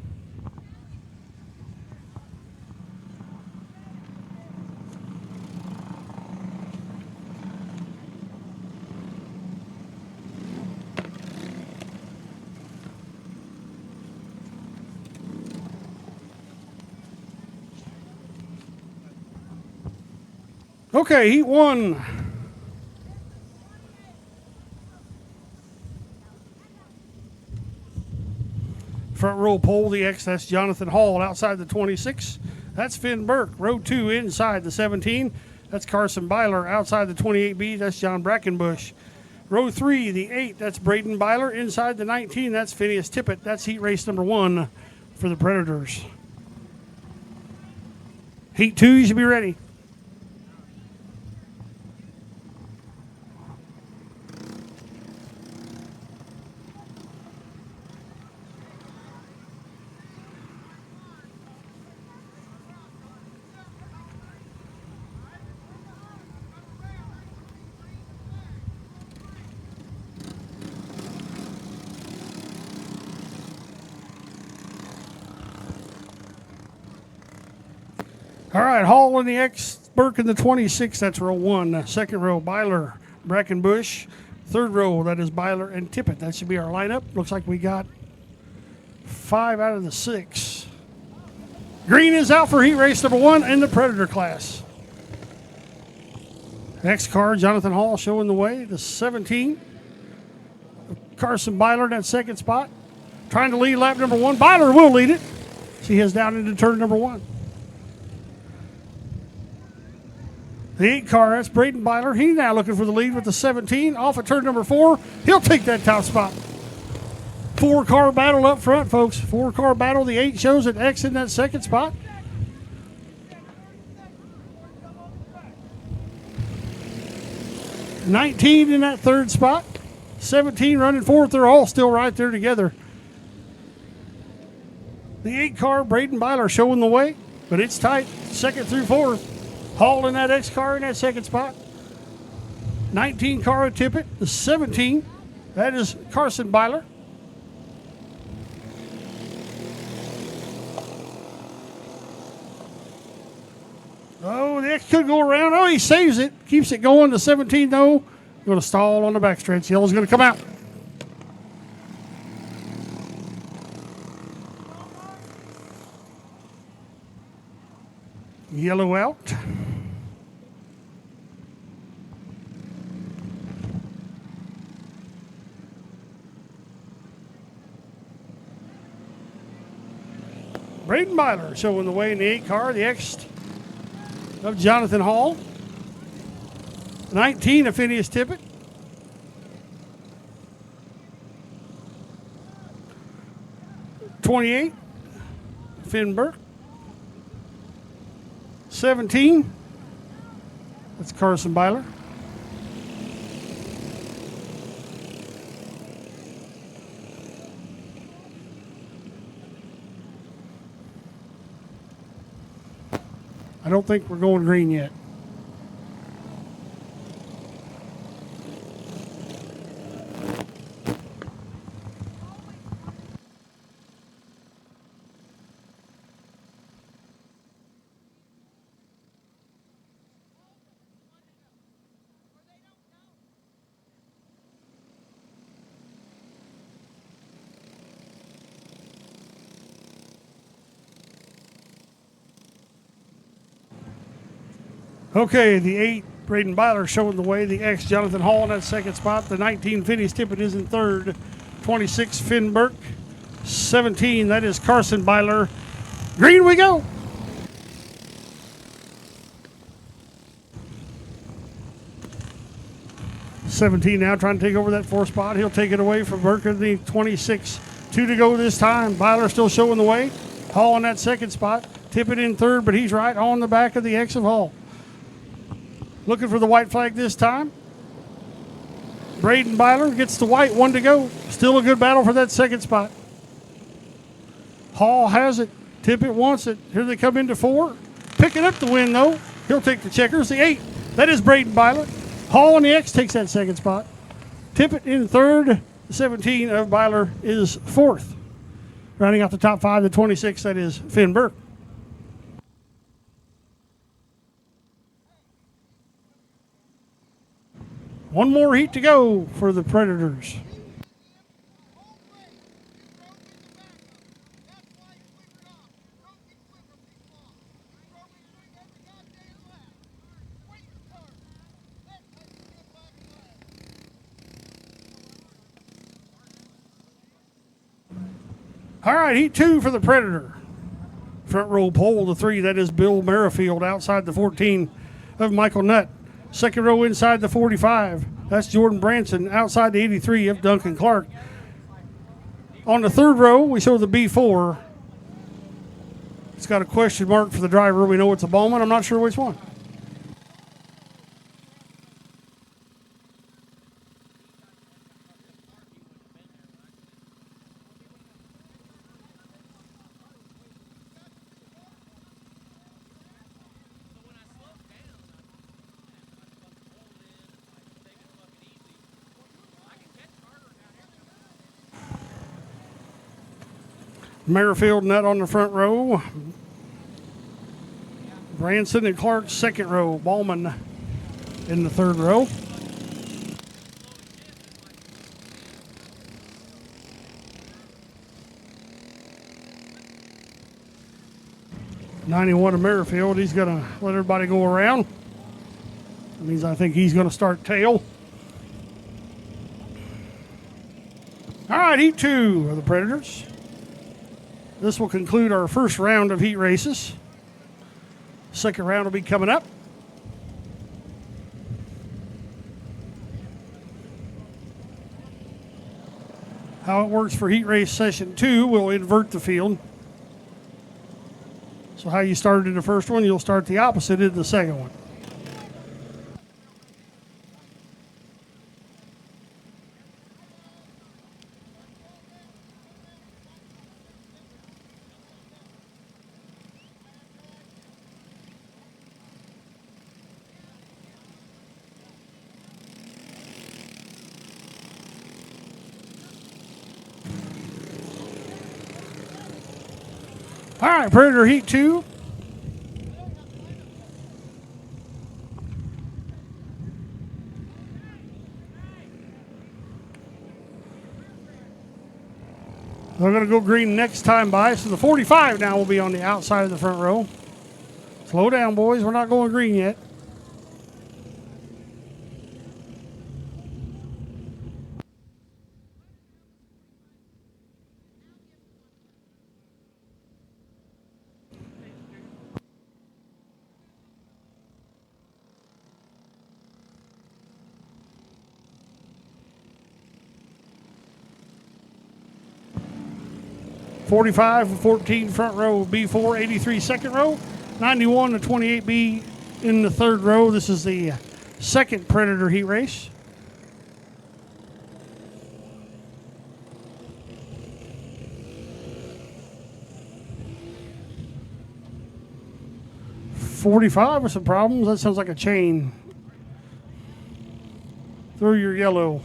Okay, heat 1. Front row pole, the X, that's Jonathan Hall outside the 26. That's Finn Burke. Row 2 inside the 17. That's Carson Byler outside the 28B. That's John Brackenbush. Row 3, the 8. That's Braden Byler inside the 19. That's Phineas Tippett. That's heat race number 1 for the Predators. Heat 2, you should be ready. All right, Hall in the X, Burke in the 26. That's row 1. Second row, Byler, Brackenbush. Third row, that is Byler and Tippett. That should be our lineup. Looks like we got 5 out of the 6. Green is out for heat race number 1 in the Predator class. Next car, Jonathan Hall showing the way, the 17. Carson Byler in that second spot. Trying to lead lap number 1. Byler will lead it. She heads down into turn number 1. The 8 car, that's Braden Byler. He's now looking for the lead with the 17. Off at turn number 4. He'll take that top spot. 4-car battle up front, folks. 4-car battle. The 8 shows at X in that second spot. $19 in that third spot. 17 running fourth. They're all still right there together. The 8-car, Braden Byler showing the way, but it's tight. Second through fourth. Hall in that X car in that second spot. 19 car of Tippett. The 17, that is Carson Byler. Oh, the X could go around. Oh, he saves it. Keeps it going. The 17, though, going to stall on the backstretch. Yellow's going to come out. Yellow out. Braden Byler showing the way in the 8 car. The X of Jonathan Hall. 19 of Phineas Tippett. $28, Finn Burke. 17, that's Carson Byler. I don't think we're going green yet. Okay, the 8, Braden Byler showing the way. The X, Jonathan Hall in that second spot. The 19, Phineas Tippett is in third. 26, Finn Burke. 17, that is Carson Byler. Green we go. $17 now trying to take over that 4th spot. He'll take it away from Burke in the 26. 2 to go this time. Byler still showing the way. Hall in that second spot. Tippett in third, but he's right on the back of the X of Hall. Looking for the white flag this time. Braden Byler gets the white, 1 to go. Still a good battle for that second spot. Hall has it. Tippett wants it. Here they come into 4. Picking up the win, though. He'll take the checkers. The 8, that is Braden Byler. Hall in the X takes that second spot. Tippett in third. The 17 of Byler is fourth. Rounding out the top 5, the 26, that is Finn Burke. One more heat to go for the Predators. All right, heat 2 for the Predator. Front row pole, the 3, that is Bill Merrifield outside the 14 of Michael Nutt. Second row inside the 45, that's Jordan Branson outside the 83 of Duncan Clark. On the third row, we show the B4. It's got a question mark for the driver. We know it's a Bowman. I'm not sure which one. Merrifield Nutt on the front row. Branson and Clark, second row. Ballman in the third row. '91 of Merrifield. He's going to let everybody go around. That means I think he's going to start tail. All right, heat 2 of the Predators. This will conclude our first round of heat races. Second round will be coming up. How it works for heat race session 2, we'll invert the field. So how you started in the first one, you'll start the opposite in the second one. All right, Predator Heat 2. They're going to go green next time by, so the 45 now will be on the outside of the front row. Slow down, boys. We're not going green yet. '45 14 front row, B4, '83 second row, '91 to '28B in the third row. This is the second Predator heat race. '45 with some problems. That sounds like a chain. Throw your yellow.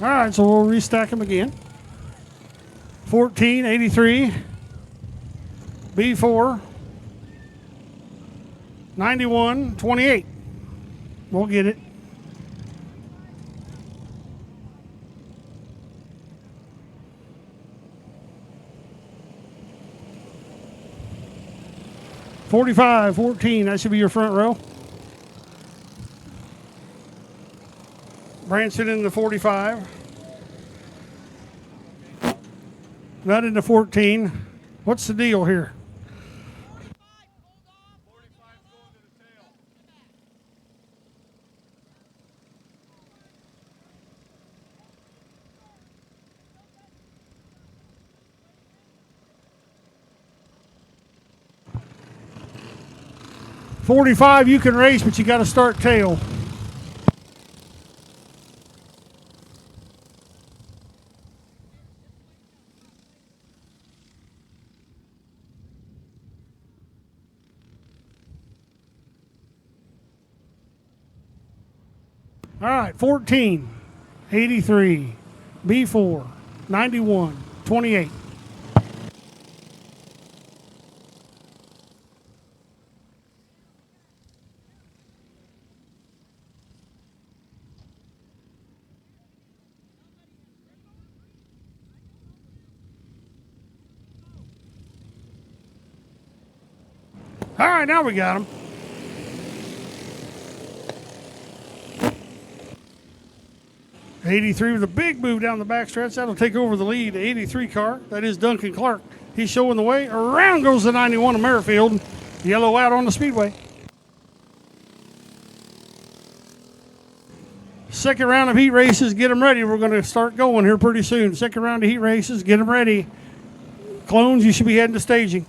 All right, so we'll restack them again. 14, 83, B4, 91, 28. We'll get it. '45, 14, that should be your front row. Branson in the 45. Not in the 14. What's the deal here? 45's going to the tail. '45, you can race, but you got to start tail. All right, 14, 83, B4, 91, 28. All right, now we got them. '83 with a big move down the backstretch. That'll take over the lead. The '83 car. That is Duncan Clark. He's showing the way. Around goes the 91 of Merrifield. Yellow out on the speedway. Second round of heat races. Get them ready. We're going to start going here pretty soon. Second round of heat races. Get them ready. Clones, you should be heading to staging.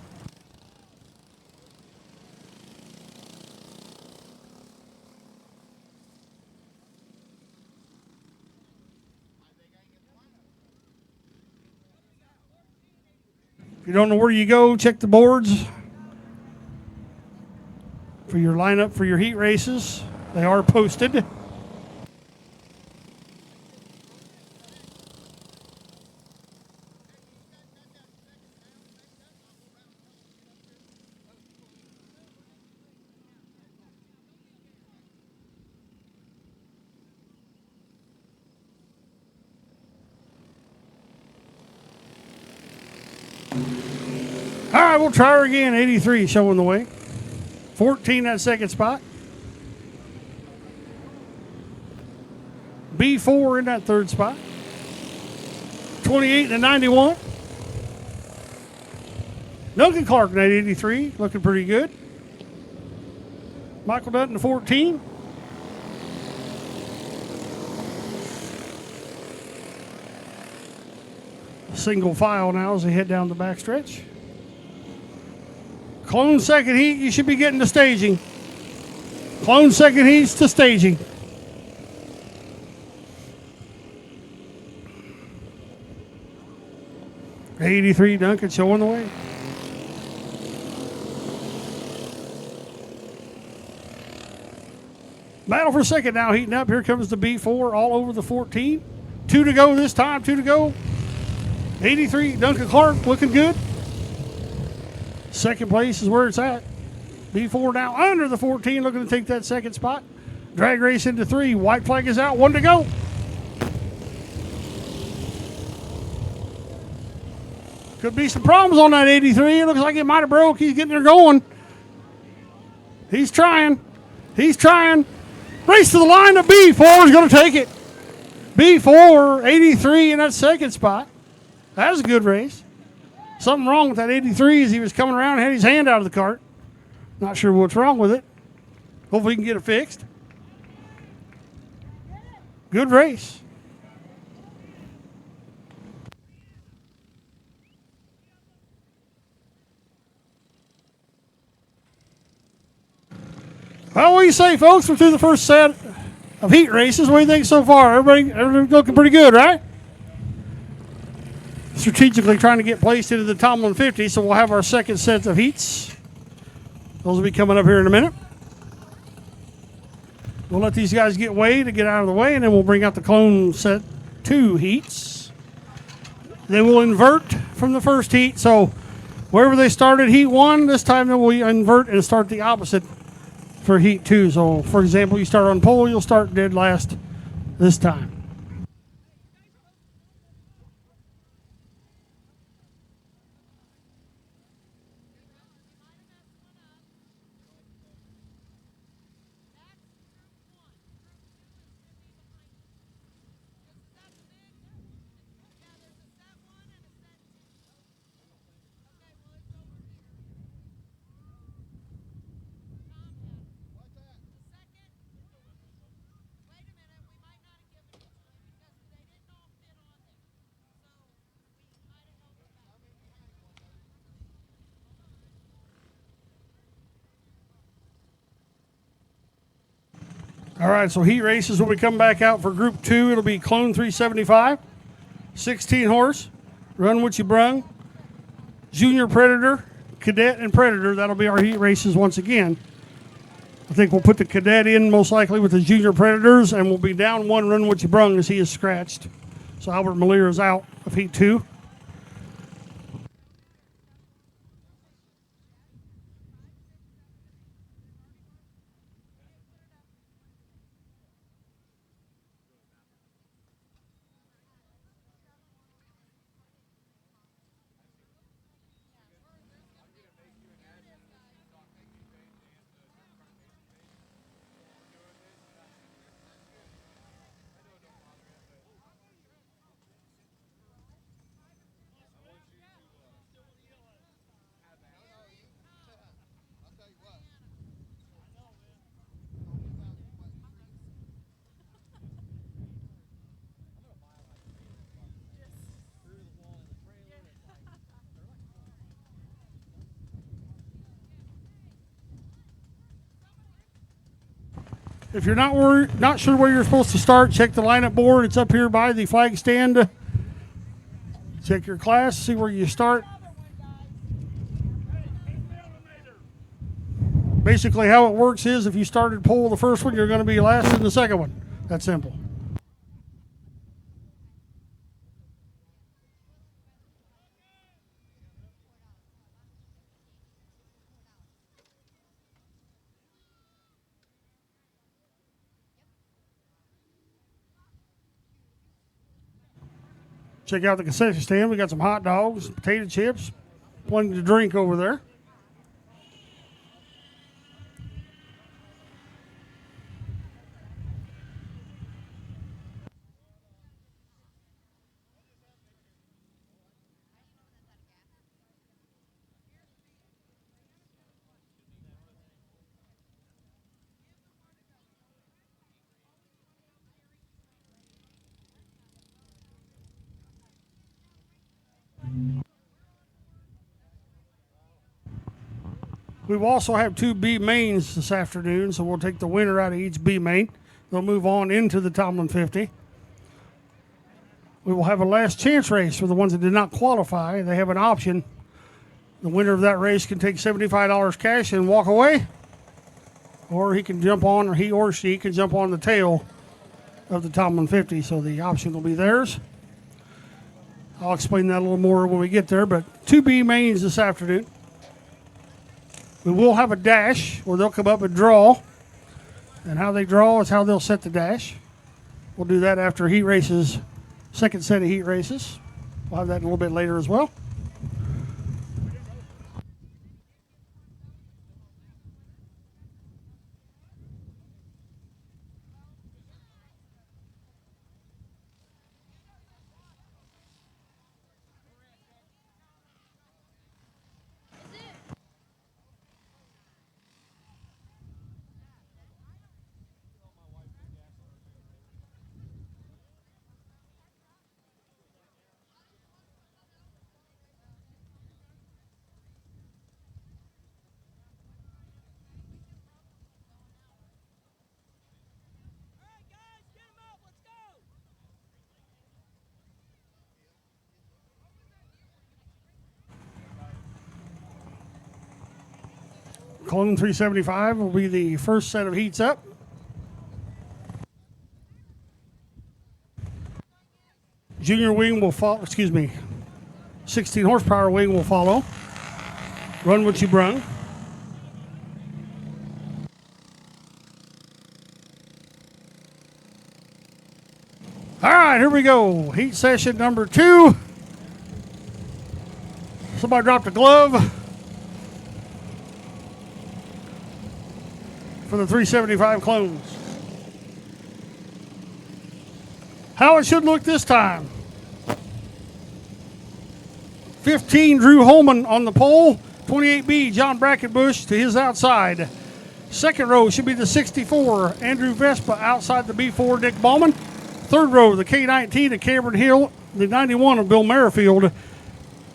If you don't know where you go, check the boards for your lineup for your heat races. They are posted. right, we'll try her again. 83 showing the way. 14 that second spot. B4 in that third spot. 28 and 91. Duncan Clark in that 83, looking pretty good. Michael Dutton, 14. Single file now as they head down the backstretch. Clone second heat, you should be getting to staging. Clone second heats to staging. '83 Duncan showing the way. Battle for second now heating up. Here comes the B4 all over the 14. 2 to go this time, 2 to go. 83 Duncan Clark looking good. Second place is where it's at. B4 now under the 14, looking to take that second spot. Drag race into 3. White flag is out, 1 to go. Could be some problems on that 83. It looks like it might have broke. He's getting there going. He's trying. He's trying. Race to the line. The B4 is going to take it. B4, 83 in that second spot. That was a good race. Something wrong with that 83 as he was coming around and had his hand out of the cart. Not sure what's wrong with it. Hopefully he can get it fixed. Good race. Well, what do you say, folks? We're through the first set of heat races. What do you think so far? Everybody's looking pretty good, right? Strategically trying to get placed into the Tomlin 50, so we'll have our second set of heats. Those will be coming up here in a minute. We'll let these guys get weighed to get out of the way, and then we'll bring out the clone set 2 heats. They will invert from the first heat, so wherever they started heat 1, this time they will invert and start the opposite for heat 2. So, for example, you start on pole, you'll start dead last this time. All right, so heat races will be coming back out for Group 2. It'll be Clone 375, 16 horse, Run What You Brung, Junior Predator, Cadet, and Predator. That'll be our heat races once again. I think we'll put the Cadet in most likely with the Junior Predators, and we'll be down 1 Run What You Brung as he is scratched. So Albert Malier is out of heat 2. If you're not sure where you're supposed to start, check the lineup board. It's up here by the flag stand. Check your class, see where you start. Basically, how it works is if you started pole the first one, you're going to be last in the second one. That's simple. Check out the concession stand. We got some hot dogs, potato chips, plenty to drink over there. We will also have two B mains this afternoon, so we'll take the winner out of each B main. They'll move on into the Tomlin 50. We will have a last chance race for the ones that did not qualify. They have an option. The winner of that race can take $75 cash and walk away, or he can jump on, or he or she can jump on the tail of the Tomlin 50. So the option will be theirs. I'll explain that a little more when we get there, but two B mains this afternoon. We will have a dash where they'll come up and draw. And how they draw is how they'll set the dash. We'll do that after heat races, second set of heat races. We'll have that a little bit later as well. Clone 375 will be the first set of heats up. Junior wing will follow, 16 horsepower wing will follow. Run what you brung. All right, here we go. Heat session number 2. Somebody dropped a glove for the 375 clones. How it should look this time. 15, Drew Holman on the pole. 28B, John Brackenbush to his outside. Second row should be the 64, Andrew Vespa outside the B4, Dick Ballman. Third row, the K19 of Cameron Hill, the 91 of Bill Merrifield.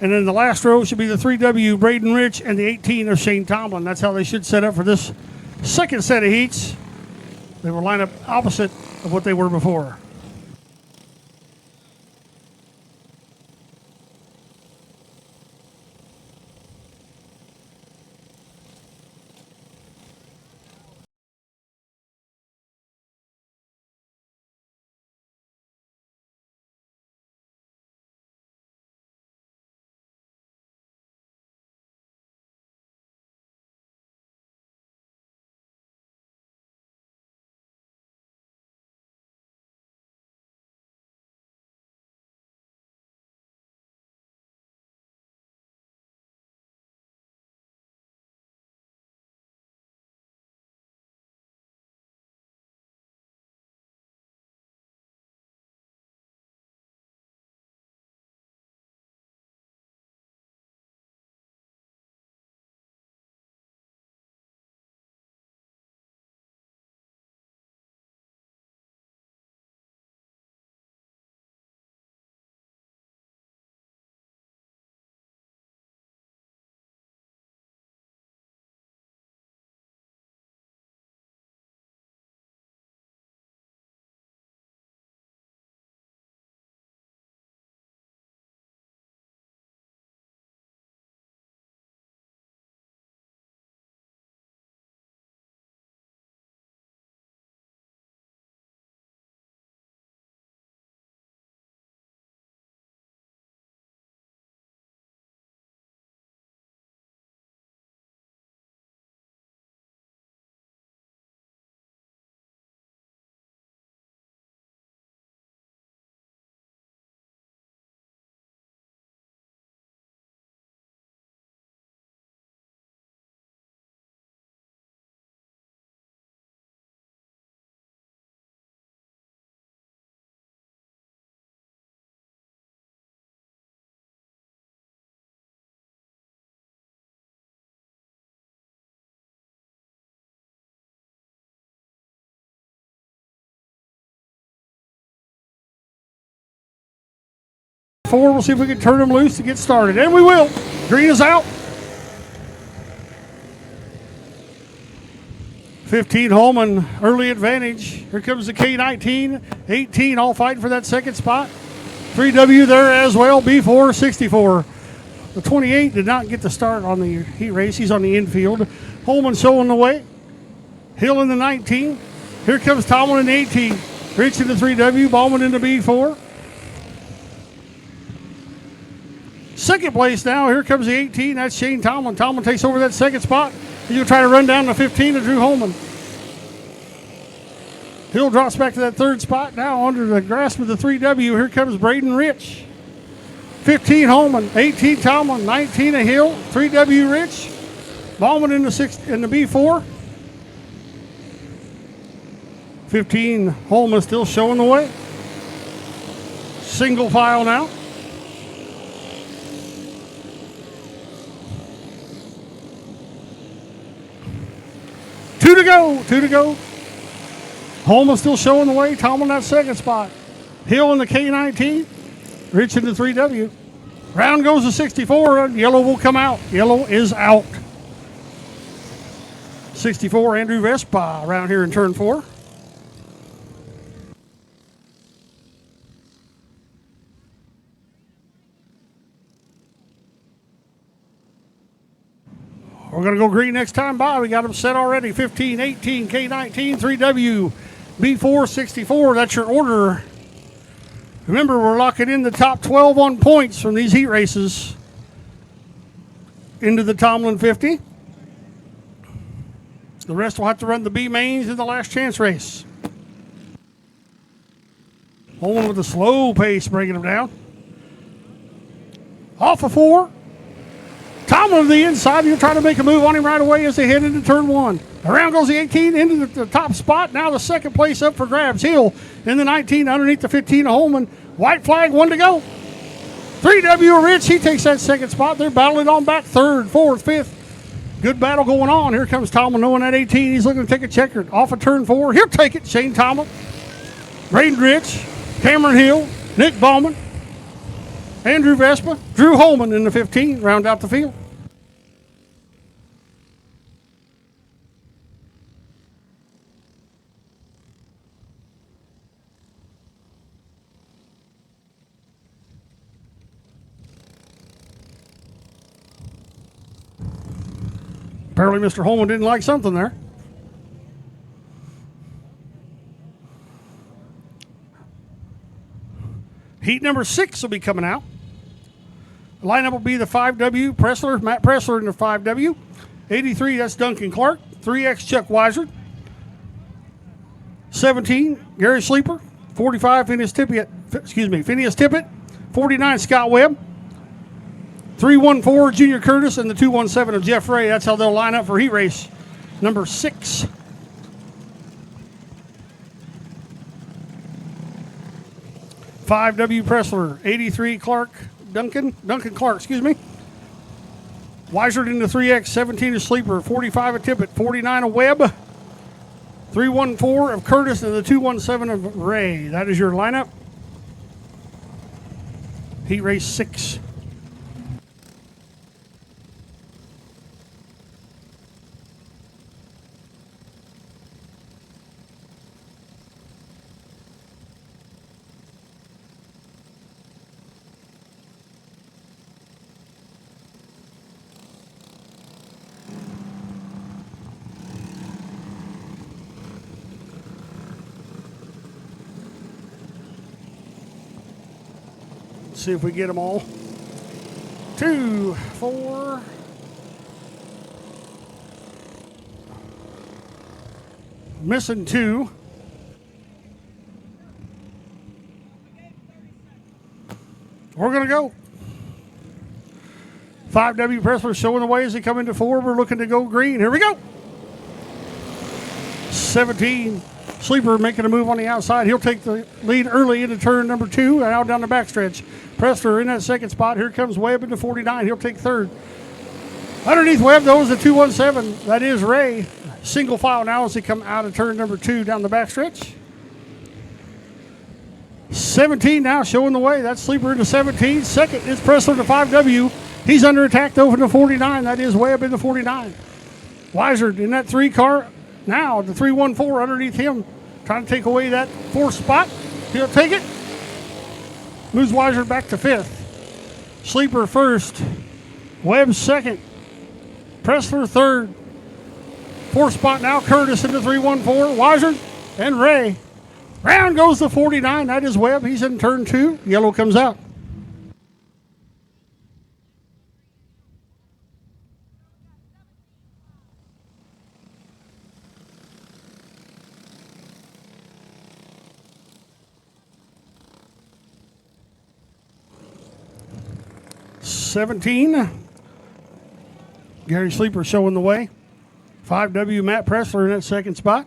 And then the last row should be the 3W, Braden Rich, and the 18 of Shane Tomlin. That's how they should set up for this second set of heats. They will line up opposite of what they were before. 4. We'll see if we can turn them loose to get started. And we will. Green is out. 15 Holman, early advantage. Here comes the K19. 18 all fighting for that second spot. 3W there as well. B4, 64. The 28 did not get the start on the heat race. He's on the infield. Holman showing the way. Hill in the 19. Here comes Tomlin in the 18. Rich in the 3W. Ballman in the B4. Second place now. Here comes the 18. That's Shane Tomlin. Tomlin takes over that second spot. He's going to try to run down the 15 to Drew Holman. Hill drops back to that third spot now under the grasp of the 3W. Here comes Braden Rich. 15 Holman, 18 Tomlin, 19 a Hill, 3W Rich. Ballman in the B4. 15 Holman still showing the way. Single file now. Two to go. Holman still showing the way. Tomlin that second spot. Hill in the K19. Rich in the 3W. Round goes to 64. Yellow will come out. Yellow is out. 64, Andrew Vespa around here in turn 4. We're going to go green next time by. We got them set already. 15, 18, K19, 3W, B4, 64. That's your order. Remember, we're locking in the top 12 on points from these heat races into the Tomlin 50. The rest will have to run the B mains in the last chance race. Holman with a slow pace, breaking them down. Off of 4. Tomlin to the inside. He'll try to make a move on him right away as they head into turn 1. Around goes the 18 into the top spot. Now the second place up for grabs. Hill in the 19 underneath the 15 of Holman. White flag, 1 to go. 3W Rich, he takes that second spot. They're battling on back. 3rd, 4th, 5th. Good battle going on. Here comes Tomlin knowing that 18. He's looking to take a checker. Off of turn 4. He'll take it. Shane Tomlin. Braden Rich. Cameron Hill. Nick Ballman. Andrew Vespa. Drew Holman in the 15. Round out the field. Apparently Mr. Holman didn't like something there. Heat number 6 will be coming out. The lineup will be the 5W Pressler, Matt Pressler in the 5W. 83, that's Duncan Clark. 3X Chuck Weiser. 17, Gary Sleeper. 45, Phineas Tippett. 49, Scott Webb. 314, Junior Curtis, and the 217 of Jeff Ray. That's how they'll line up for heat race number 6. $5W Pressler, 83 Duncan Clark, Weiser in the 3X, 17 of Sleeper, 45 of Tippett, 49 of Webb, 314 of Curtis, and the 217 of Ray. That is your lineup. Heat race 6. See if we get them all. 2, 4. Missing 2. We're going to go. 5W Pressler showing the way as they come into 4. We're looking to go green. Here we go. 17. Sleeper making a move on the outside. He'll take the lead early into turn number 2 and out down the backstretch. Pressler in that second spot. Here comes Webb into 49. He'll take 3rd. Underneath Webb, though, is the 217. That is Ray. Single file now as they come out of turn number 2 down the backstretch. 17 now showing the way. That's Sleeper into 17. Second is Pressler to 5W. He's under attack though from the 49. That is way up in the 49. Weiser in that 3 car. Now the 314 underneath him, trying to take away that 4th spot. He'll take it. Moves Weiser back to 5th. Sleeper first. Webb second. Pressler 3rd. 4th spot now. Curtis in the 314. Weiser and Ray. Round goes the 49. That is Webb. He's in turn 2. Yellow comes out. $17. Gary Sleeper showing the way. 5W Matt Pressler in that 2nd spot.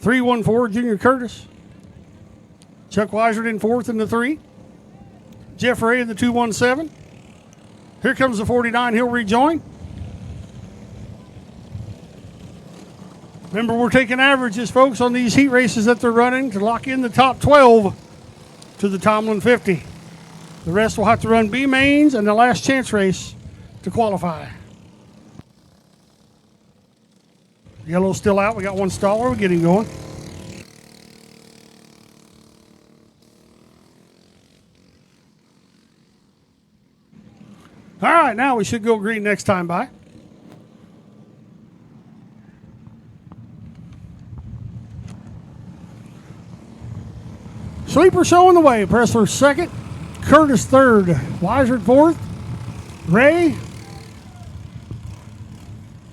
314 Junior Curtis. Chuck Weiser in 4th in the 3. Jeff Ray in the 217. Here comes the 49. He'll rejoin. Remember, we're taking averages, folks, on these heat races that they're running to lock in the top 12 to the Tomlin 50. The rest will have to run B mains and the last chance race to qualify. Yellow's still out. We got 1 staller. We're getting going. All right, now we should go green next time by. Sleeper showing the way. Pressler 2nd. Curtis 3rd. Weiser 4th. Ray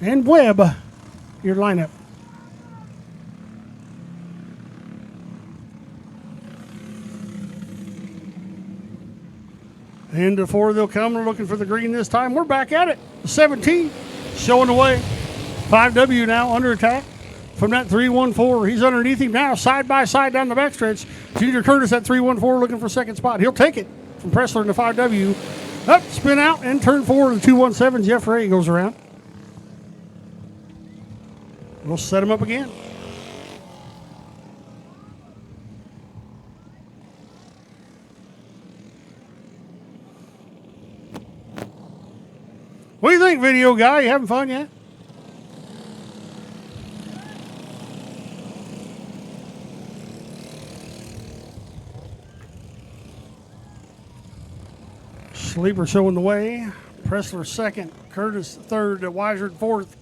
and Webb, your lineup. Into 4 they'll come. We're looking for the green this time. We're back at it. 17 showing the way. 5W now under attack from that 314. He's underneath him now, side by side down the backstretch. Junior Curtis at 314 looking for 2nd spot. He'll take it from Pressler into 5W. Up, spin out, and turn 4 to the 217. Jeff Ray goes around. We'll set him up again. What do you think, video guy? You having fun yet? Sleeper showing the way. Pressler 2nd. Curtis 3rd. Weiser 4th.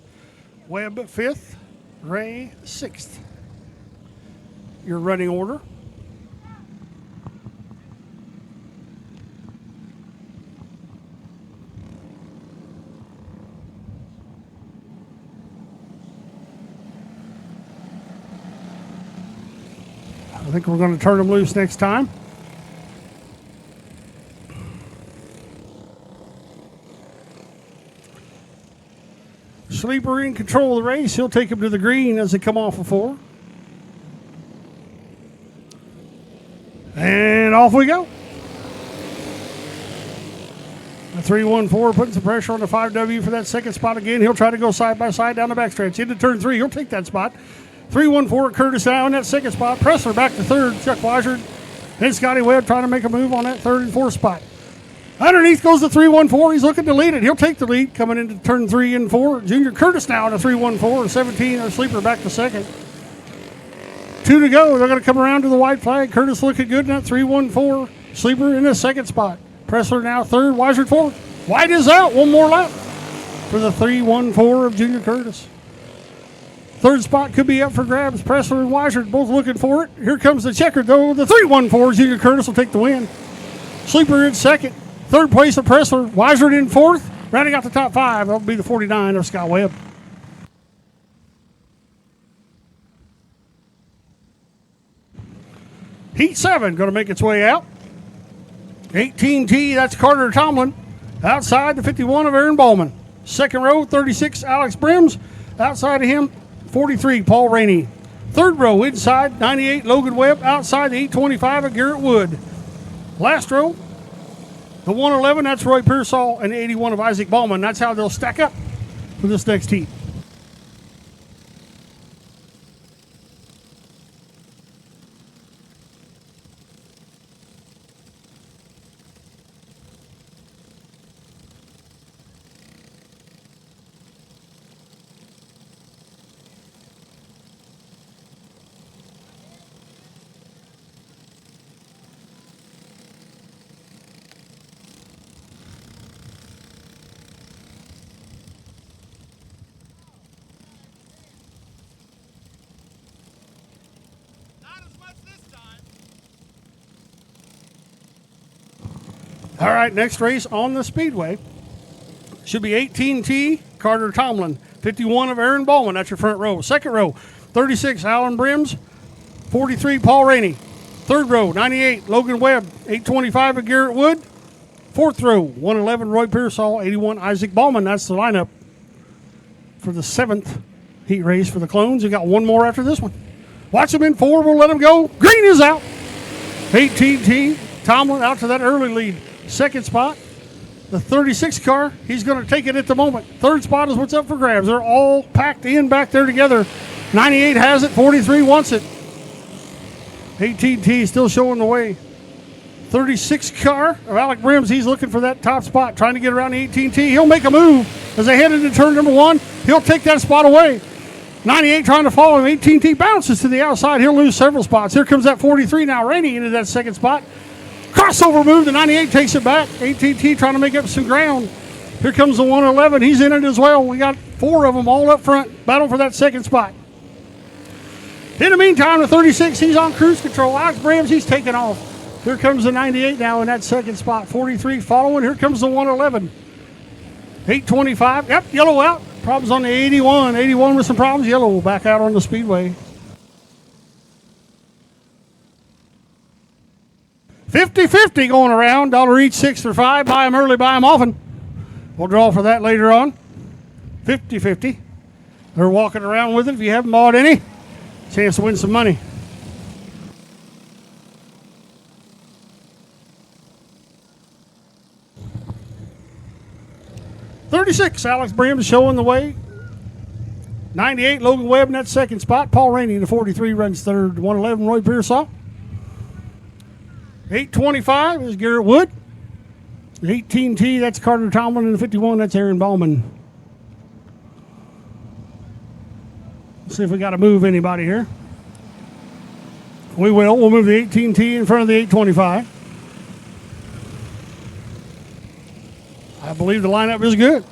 Webb 5th. Ray 6th. Your running order. I think we're going to turn them loose next time. Sleeper in control of the race. He'll take him to the green as they come off of 4. And off we go. The 314 putting some pressure on the 5W for that 2nd spot again. He'll try to go side by side down the backstretch. Into turn 3. He'll take that spot. 314 Curtis now in that 2nd spot. Pressler back to 3rd. Chuck Weiser and Scotty Webb trying to make a move on that 3rd and 4th spot. Underneath goes the 314. He's looking to lead it. He'll take the lead coming into turn 3 and 4. Junior Curtis now in the 314. 17 or Sleeper back to 2nd. 2 to go. They're going to come around to the white flag. Curtis looking good in that 314. Sleeper in the 2nd spot. Pressler now 3rd. Weiser 4th. White is out. 1 more lap for the 314 of Junior Curtis. 3rd spot could be up for grabs. Pressler and Weiser both looking for it. Here comes the checker, though. The 314, Junior Curtis will take the win. Sleeper in 2nd. 3rd place of Pressler. Weiser in 4th. Rounding out the top 5. That'll be the 49 of Scott Webb. Heat 7 going to make its way out. 18T, that's Carter Tomlin. Outside, the 51 of Aaron Ballman. 2nd row, 36, Alex Brims. Outside of him, 43, Paul Rainey. 3rd row, inside, 98, Logan Webb. Outside, the 825 of Garrett Wood. Last row, the 111, that's Roy Pearsall, and the 81 of Isaac Ballman. That's how they'll stack up for this next heat. All right, next race on the Speedway should be 18T, Carter Tomlin. 51 of Aaron Bowman, that's your front row. Second row, 36, Alan Brims. 43, Paul Rainey. Third row, 98, Logan Webb. 825 of Garrett Wood. Fourth row, 111, Roy Pearsall. 81, Isaac Ballman. That's the lineup for the 7th heat race for the Clones. We got one more after this one. Watch them in 4, we'll let them go. Green is out. 18T, Tomlin out to that early lead. Second spot, the 36 car, he's going to take it at the moment. Third spot is what's up for grabs. They're all packed in back there together. 98 has it, 43 wants it. 18T still showing the way. 36 car of Alec Brims, he's looking for that top spot, trying to get around the 18T. He'll make a move as they head into turn number 1. He'll take that spot away. 98 trying to follow him. 18T bounces to the outside. He'll lose several spots. Here comes that 43 now. Rainey into that second spot. Crossover move. The 98 takes it back. 18T trying to make up some ground. Here comes the 111. He's in it as well. We got 4 of them all up front. Battle for that second spot. In the meantime, the 36, he's on cruise control. Alex Brims, he's taking off. Here comes the 98 now in that second spot. 43 following. Here comes the 111. 825. Yep, yellow out. Problems on the 81. 81 with some problems. Yellow back out on the Speedway. 50-50 going around. $1 each, 6 for 5. Buy them early, buy them often. We'll draw for that later on. 50-50. They're walking around with it. If you haven't bought any, chance to win some money. $36, Alex Brims showing the way. 98, Logan Webb in that second spot. Paul Rainey in the 43 runs third. 111, Roy Pearsall. 825 is Garrett Wood. 18T, that's Carter Tomlin. In the 51, that's Aaron Ballman. Let's see if we got to move anybody here. We will. We'll move the 18T in front of the 825. I believe the lineup is good.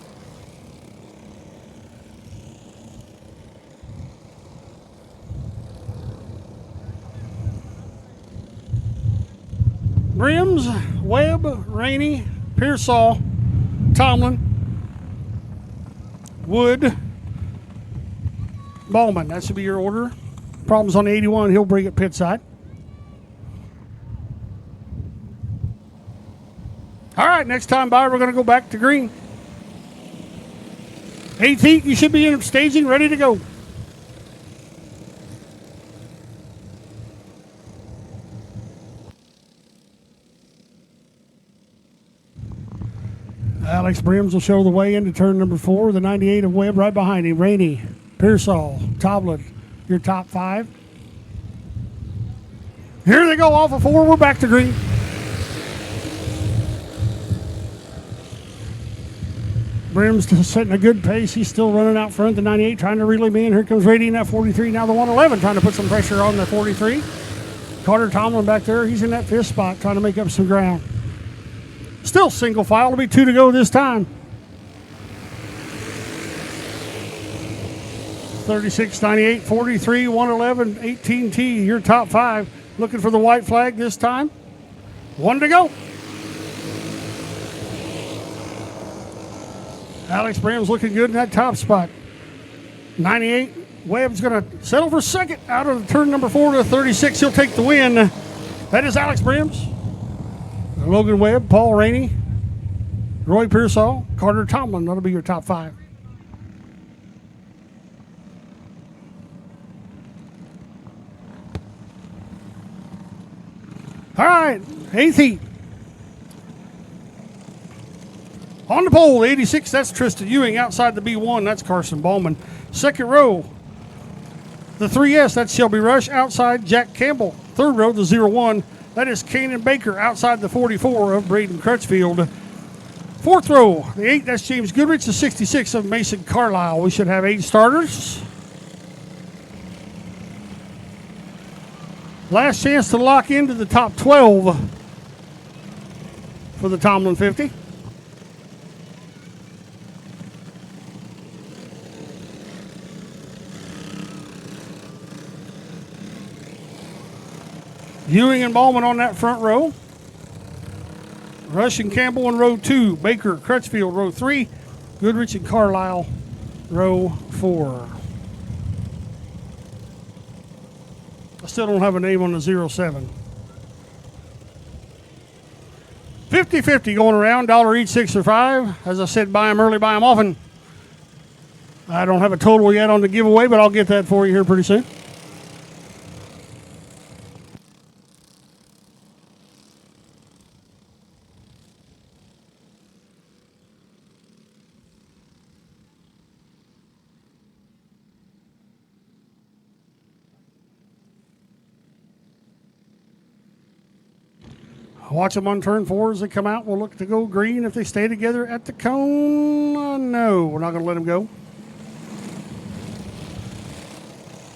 Brims, Webb, Rainey, Pearsall, Tomlin, Wood, Ballman. That should be your order. Problems on the 81. He'll bring it pit side. All right, next time by, we're going to go back to green. 8th heat, you should be in staging, ready to go. Alex Brims will show the way into turn number 4. The 98 of Webb right behind him. Rainey, Pearsall, Tomlin, your top 5. Here they go off of 4. We're back to green. Brims setting a good pace. He's still running out front. The 98 trying to reel him in. Here comes Rady in that 43. Now the 111 trying to put some pressure on the 43. Carter Tomlin back there. He's in that 5th spot trying to make up some ground. Still single file. It'll be 2 to go this time. 36, 98, 43, 111, 18T. Your top 5. Looking for the white flag this time. 1 to go. Alex Brims looking good in that top spot. 98, Webb's going to settle for second out of turn number 4 to 36. He'll take the win. That is Alex Brims, Logan Webb, Paul Rainey, Roy Pearsall, Carter Tomlin. That'll be your top 5. All right, 8th heat. On the pole, 86, that's Tristan Ewing. Outside the B1, that's Carson Ballman. Second row, the 3S, that's Shelby Rush. Outside, Jack Campbell. Third row, the 01, that is Kanan Baker. Outside the 44 of Braden Crutchfield. Fourth row, the 8, that's James Goodrich. The 66 of Mason Carlisle. We should have 8 starters. Last chance to lock into the top 12 for the Tomlin 50. Ewing and Ballman on that front row. Rush and Campbell in row 2. Baker, Crutchfield, row 3. Goodrich and Carlisle, row 4. I still don't have a name on the 07. 50-50 going around, $1 each, 6 or 5. As I said, buy them early, buy them often. I don't have a total yet on the giveaway, but I'll get that for you here pretty soon. Watch them on turn 4 as they come out. We'll look to go green if they stay together at the cone. No, we're not going to let them go.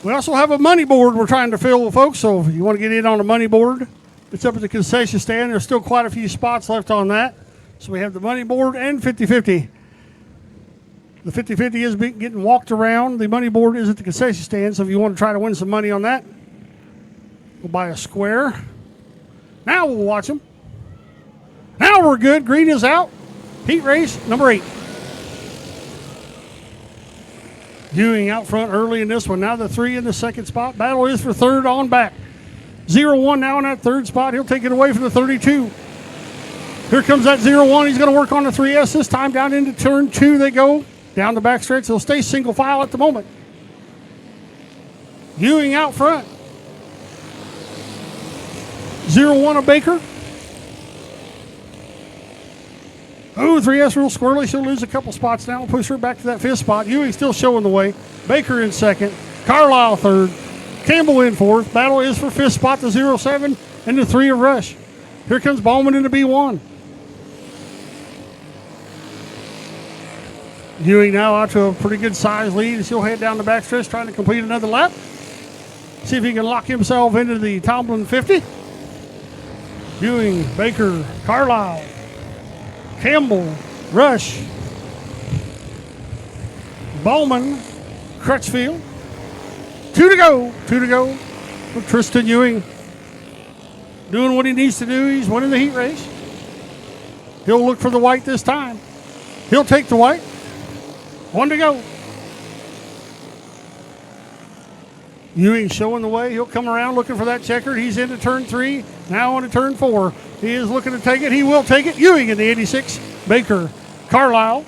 We also have a money board we're trying to fill, folks, so if you want to get in on the money board, it's up at the concession stand. There's still quite a few spots left on that. So we have the money board and 50-50. The 50-50 is getting walked around. The money board is at the concession stand, so if you want to try to win some money on that, we'll buy a square. Now we'll watch them. Now we're good. Green is out. Heat race number 8. Ewing out front early in this one. Now the 3 in the second spot. Battle is for third on back. 0-1 now in that third spot. He'll take it away from the 32. Here comes that 0-1. He's going to work on the 3S this time. Down into turn 2 they go. Down the back stretch. They'll stay single file at the moment. Ewing out front. 0-1 of Baker. Oh, 3S real squirrely. She'll lose a couple spots now. We'll push her back to that 5th spot. Ewing still showing the way. Baker in 2nd. Carlisle 3rd. Campbell in 4th. Battle is for 5th spot, the 0-7 and the 3 of Rush. Here comes Bowman in the B1. Ewing now out to a pretty good size lead. She'll head down the backstretch trying to complete another lap. See if he can lock himself into the Tomlin 50. Ewing, Baker, Carlisle, Campbell, Rush, Bowman, Crutchfield. 2 to go. 2 to go. For Tristan Ewing doing what he needs to do. He's winning the heat race. He'll look for the white this time. He'll take the white. 1 to go. Ewing showing the way. He'll come around looking for that checkered. He's into turn 3. Now on to turn 4. He is looking to take it. He will take it. Ewing in the 86. Baker, Carlisle,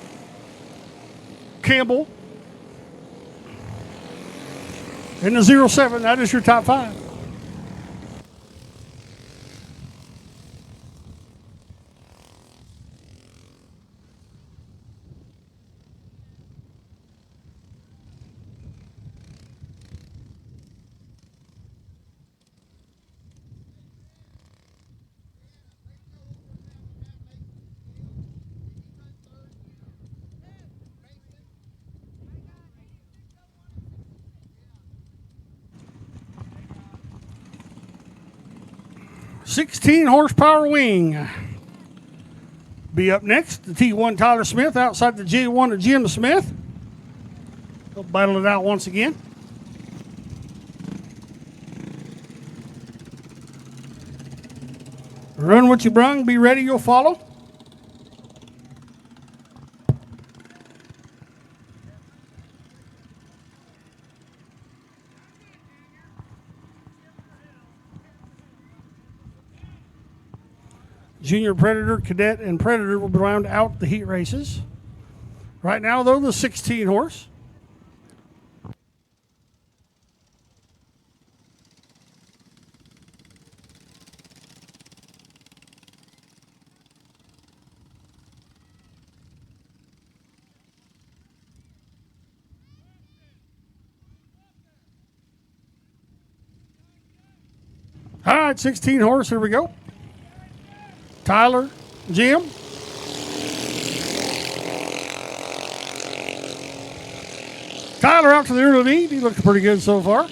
Campbell. In the 0-7. That is your top 5. $16 horsepower wing. Be up next, the T1 Tyler Smith outside the J1 of Jim Smith. They'll battle it out once again. Run what you brung, be ready, you'll follow. Junior Predator, Cadet, and Predator will round out the heat races. Right now, though, the 16 horse. All right, 16 horse, here we go. Tyler, Jim. Tyler out to the early lead. He looks pretty good so far.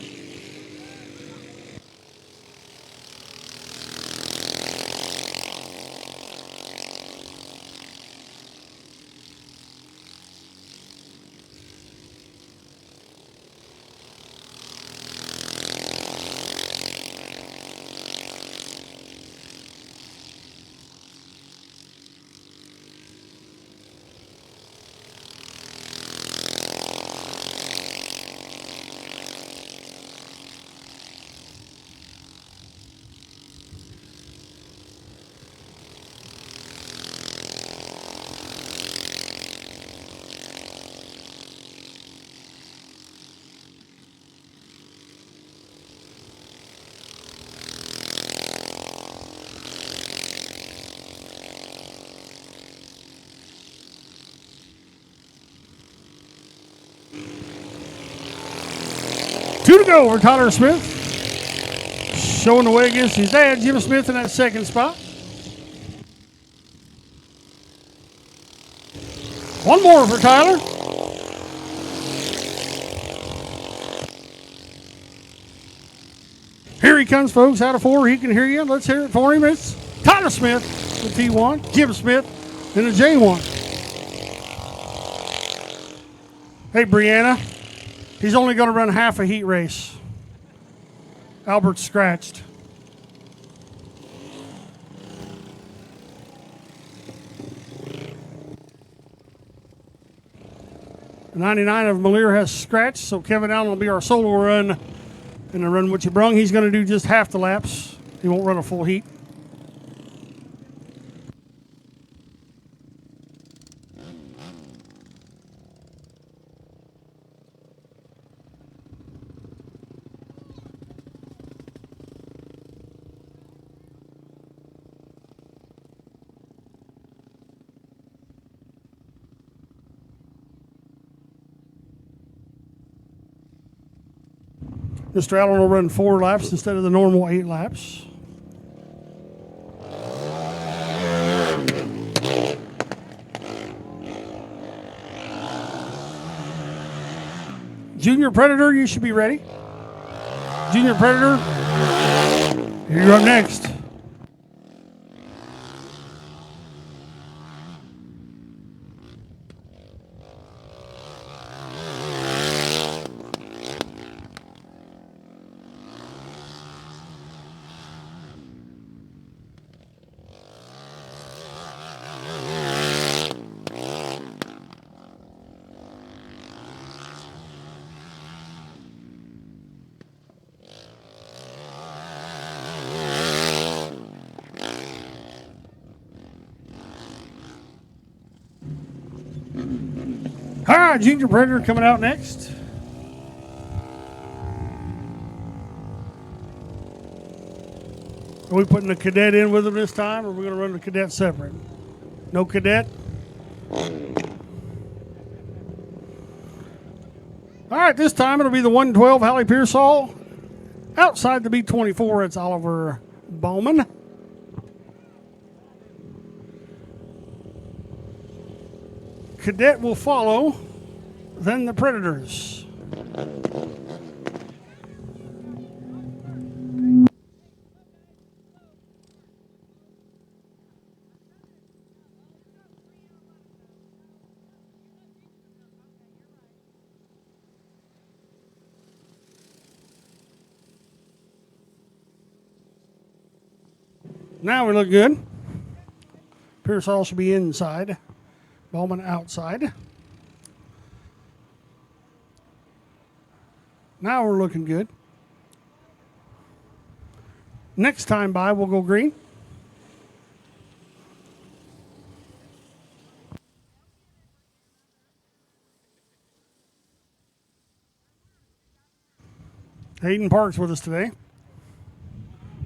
2 to go for Tyler Smith. Showing the way against his dad, Jim Smith, in that second spot. 1 more for Tyler. Here he comes, folks, out of 4. He can hear you. Let's hear it for him. It's Tyler Smith, the T1, Jim Smith, and the J1. Hey, Brianna, he's only going to run half a heat race. Albert's scratched. The 99 of Malier has scratched, so Kevin Allen will be our solo run in the run what you brung. He's going to do just half the laps. He won't run a full heat. Mr. Allen will run 4 laps instead of the normal 8 laps. Junior Predator, you should be ready. Junior Predator, you're up next. All right, Junior Predator coming out next. Are we putting the cadet in with him this time, or are we going to run the cadet separate? No cadet? All right, this time it'll be the 112 Hallie Pearsall. Outside the B24, it's Oliver Bowman. Cadet will follow, then the Predators. Now we look good. Pearsall should be inside. Bowman outside. Now we're looking good. Next time by, we'll go green. Hayden Park's with us today.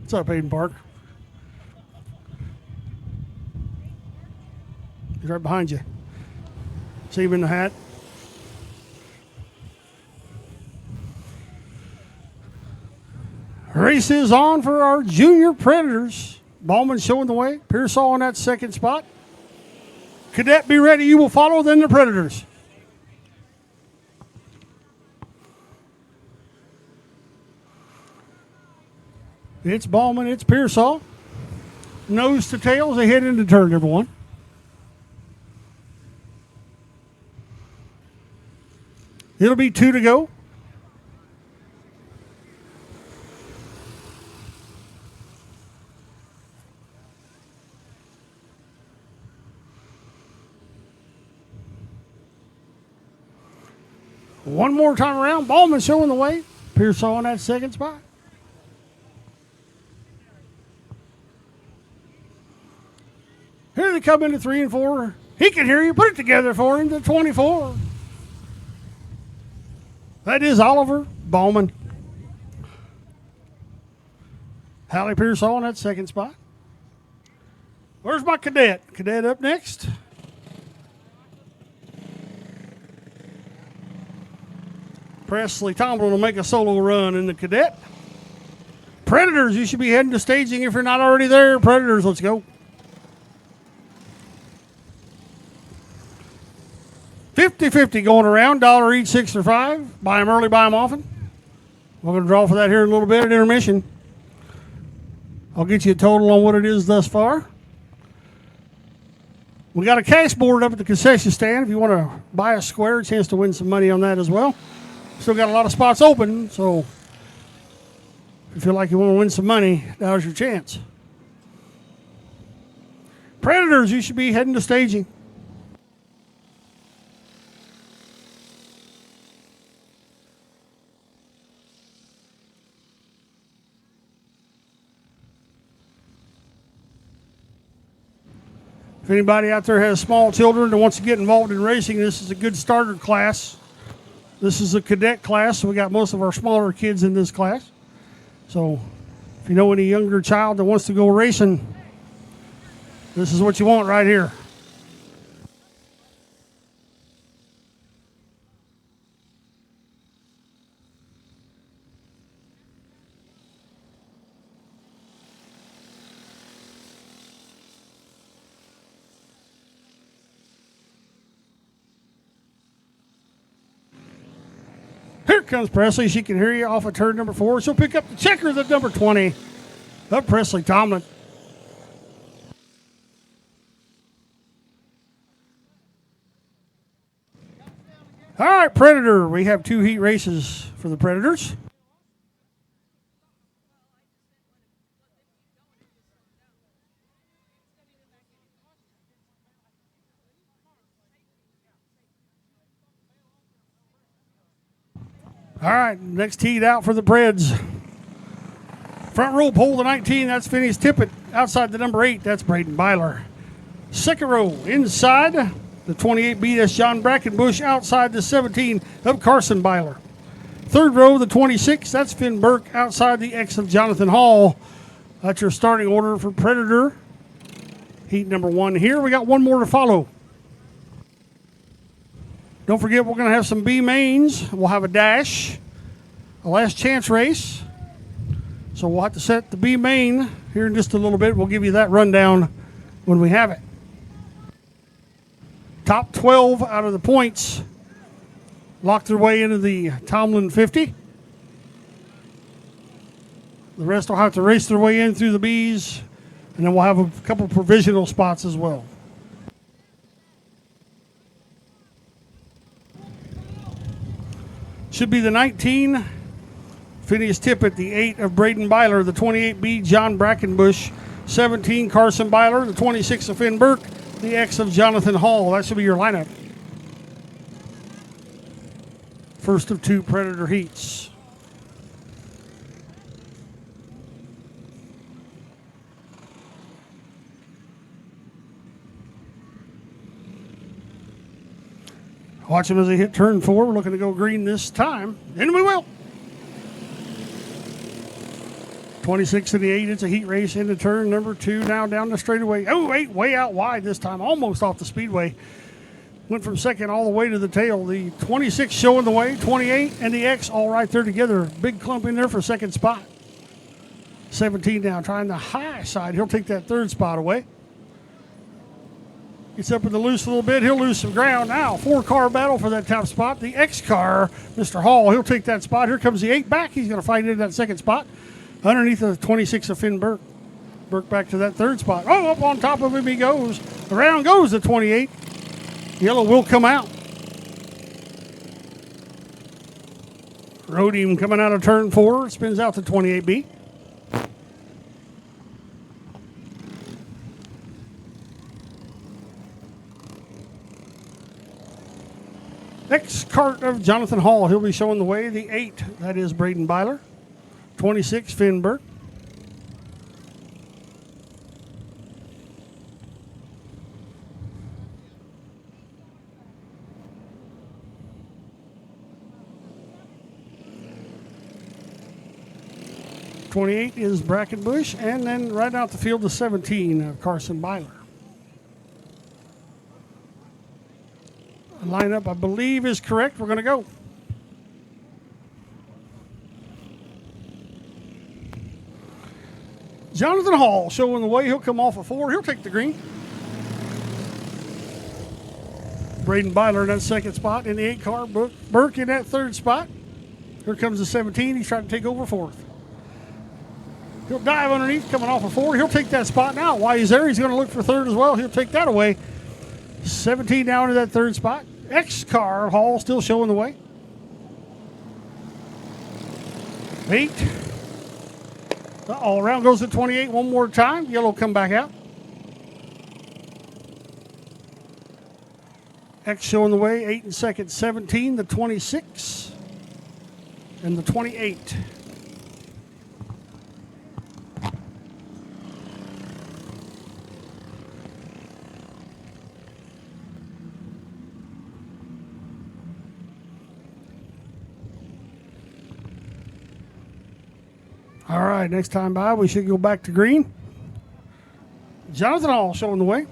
What's up, Hayden Park? He's right behind you. See him in the hat? Race is on for our Junior Predators. Bowman showing the way. Pearsall in that second spot. Cadet, be ready. You will follow, then the Predators. It's Bowman, it's Pearsall. Nose to tail as they head into turn number 1. It'll be 2 to go. One more time around. Bowman showing the way. Pearsall in that second spot. Here they come into 3 and 4. He can hear you. Put it together for him. The 24. That is Oliver Bowman. Hallie Pearsall in that second spot. Where's my cadet? Cadet up next. Presley Tomlin will make a solo run in the cadet. Predators, you should be heading to staging if you're not already there. Predators, let's go. 50-50 going around, dollar each, 6 or 5. Buy them early, buy them often. We're going to draw for that here in a little bit at intermission. I'll get you a total on what it is thus far. We got a cash board up at the concession stand. If you want to buy a square, a chance to win some money on that as well. Still got a lot of spots open, so if you feel like you want to win some money, now's your chance. Predators, you should be heading to staging. If anybody out there has small children that wants to get involved in racing, this is a good starter class. This is a cadet class, so we got most of our smaller kids in this class. So if you know any younger child that wants to go racing, this is what you want right here. Here comes Presley. She can hear you off of turn number 4. She'll pick up the checker at number 20 of Presley Tomlin. All right, Predator. We have 2 heat races for the Predators. All right, next heat out for the Preds. Front row pole, the 19, that's Phineas Tippett. Outside the number 8, that's Braden Byler. Second row, inside the 28B, that's John Brackenbush. Outside the 17 of Carson Byler. Third row, the 26, that's Finn Burke. Outside the X of Jonathan Hall. That's your starting order for Predator. Heat number 1 here. We got one more to follow. Don't forget, we're going to have some B mains. We'll have a dash, a last chance race. So we'll have to set the B main here in just a little bit. We'll give you that rundown when we have it. Top 12 out of the points locked their way into the Tomlin 50. The rest will have to race their way in through the Bs, and then we'll have a couple provisional spots as well. Should be the 19, Phineas Tippett, the 8 of Braden Byler, the 28B, John Brackenbush, 17, Carson Byler, the 26 of Finn Burke, the X of Jonathan Hall. That should be your lineup. First of 2 Predator heats. Watch them as they hit turn 4. We're looking to go green this time, and we will. 26 of the 8. It's a heat race into turn number 2. Now down the straightaway. Oh, 8 way out wide this time, almost off the speedway. Went from second all the way to the tail. The 26 showing the way, 28 and the X all right there together. Big clump in there for second spot. 17 now trying the high side. He'll take that third spot away. Gets up in the loose a little bit. He'll lose some ground now. 4-car battle for that top spot. The X car, Mr. Hall, he'll take that spot. Here comes the 8 back. He's going to fight into that second spot. Underneath the 26 of Finn Burke. Burke back to that third spot. Oh, up on top of him he goes. Around goes the 28. Yellow will come out. Rode him coming out of turn 4. Spins out the 28B. Next cart of Jonathan Hall. He'll be showing the way. The 8, that is Braden Byler. 26, Finn Burke. '28 is Brackenbush, and then right out the field, the 17 of Carson Byler. Lineup, I believe, is correct. We're going to go. Jonathan Hall showing the way. He'll come off a 4. He'll take the green. Braden Byler in that second spot in the 8 car. Burke in that third spot. Here comes the 17. He's trying to take over 4th. He'll dive underneath, coming off a 4. He'll take that spot now. While he's there, he's going to look for 3rd as well. He'll take that away. 17 down to that 3rd spot. X car, Hall still showing the way. 8. Uh-oh, around goes to 28 one more time. Yellow come back out. X showing the way, 8 in second, 17, the 26, and the 28. All right, next time by, we should go back to green. Jonathan Hall showing the way.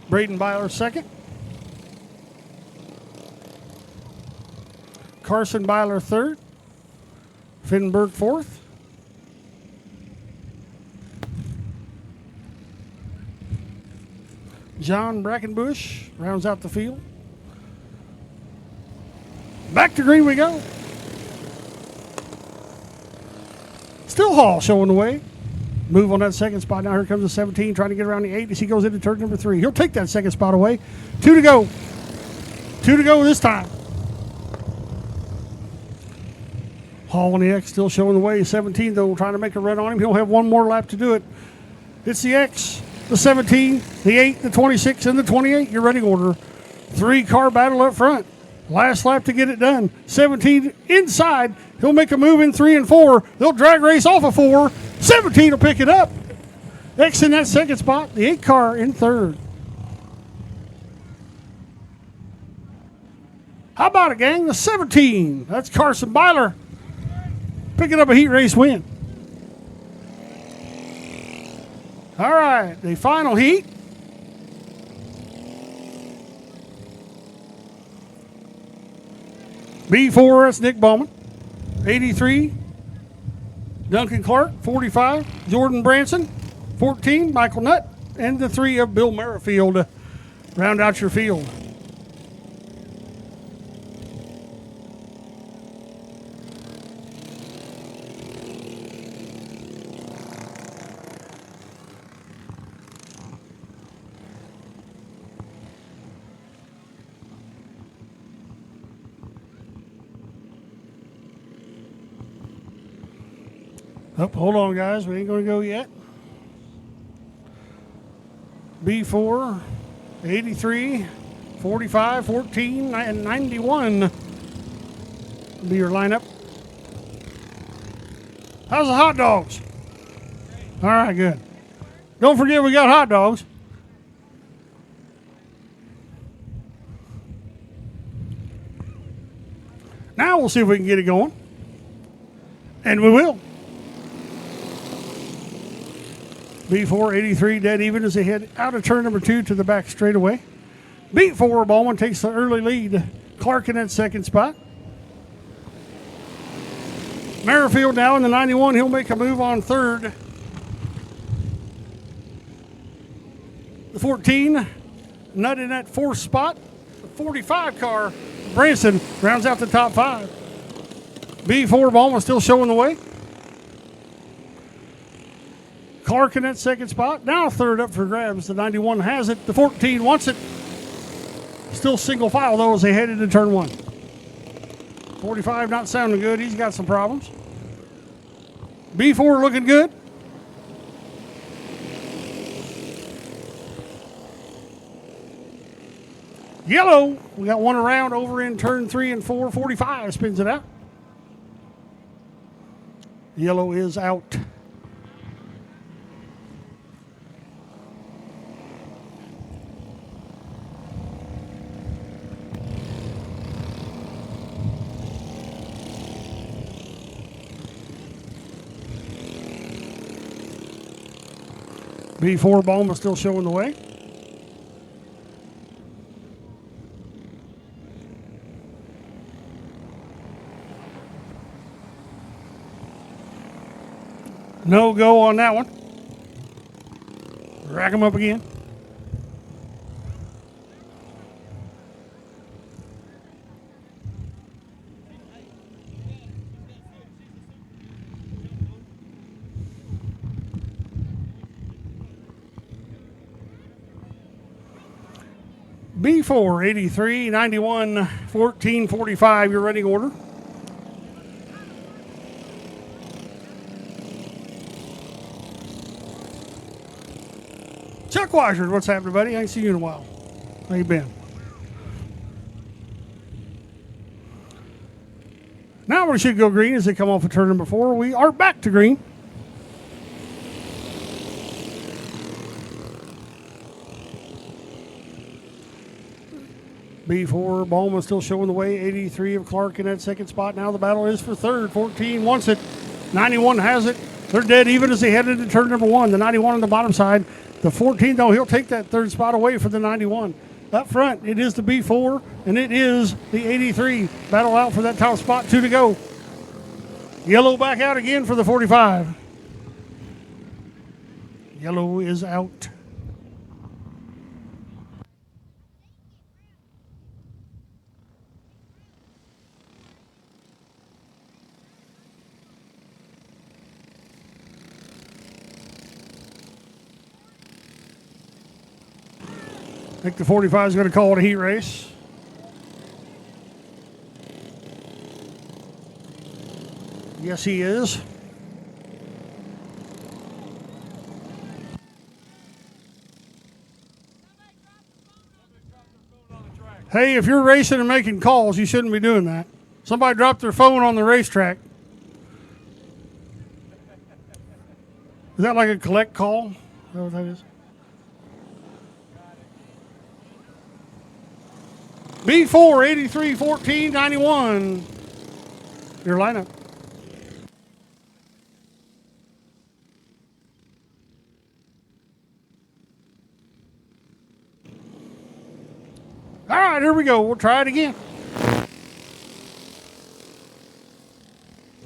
Braden Byler second. Carson Byler third. Finn Burke fourth. John Brackenbush rounds out the field. Back to green we go. Still Hall showing the way. Move on that second spot. Now here comes the 17 trying to get around the 8 as he goes into turn number 3. He'll take that second spot away. 2 to go. 2 to go this time. Hall on the X still showing the way. 17 though trying to make a run on him. He'll have one more lap to do it. It's the X, the 17, the 8, the 26, and the 28. Your running order. 3-car battle up front. Last lap to get it done. 17 inside. He'll make a move in 3 and 4. They'll drag race off of 4. 17 will pick it up. X in that second spot. The 8-car in third. How about it, gang? The 17. That's Carson Byler picking up a heat race win. All right, the final heat. B4, that's Nick Bowman. 83, Duncan Clark. 45, Jordan Branson. 14, Michael Nutt. And the 3 of Bill Merrifield round out your field. Oh, hold on, guys. We ain't going to go yet. B4, 83, 45, 14, and 91 will be your lineup. How's the hot dogs? All right, good. Don't forget we got hot dogs. Now we'll see if we can get it going. And we will. B4, 83, dead even as they head out of turn number 2 to the back straightaway. B4, Bowman takes the early lead. Clark in that second spot. Merrifield now in the 91. He'll make a move on third. The 14, Nutt in that 4th spot. The 45 car, Branson, rounds out the top 5. B4, Bowman still showing the way. Clark in that second spot. Now third up for grabs. The 91 has it. The 14 wants it. Still single file, though, as they head into turn 1. 45 not sounding good. He's got some problems. B4 looking good. Yellow. We got one around over in turn 3 and 4. 45 spins it out. Yellow is out. B4 Bowman still showing the way. No go on that one. Rack them up again. B4, 83, 91, 14, 45, your running order. Chuck Washers, what's happening, buddy? I ain't seen you in a while. How you been? Now we should go green as they come off of turn number 4. We are back to green. B4, Bowman still showing the way. 83 of Clark in that second spot. Now the battle is for third. 14 wants it. 91 has it. They're dead even as they head into turn number 1. The 91 on the bottom side. The 14, though, he'll take that third spot away for the 91. Up front, it is the B4, and it is the 83. Battle out for that top spot. 2 to go. Yellow back out again for the 45. Yellow is out. I think the 45 is going to call it a heat race. Yes, he is. Hey, if you're racing and making calls, you shouldn't be doing that. Somebody dropped their phone on the racetrack. Is that like a collect call? Is that what that is? B4, 83, 14, 91. Your lineup. All right, here we go. We'll try it again.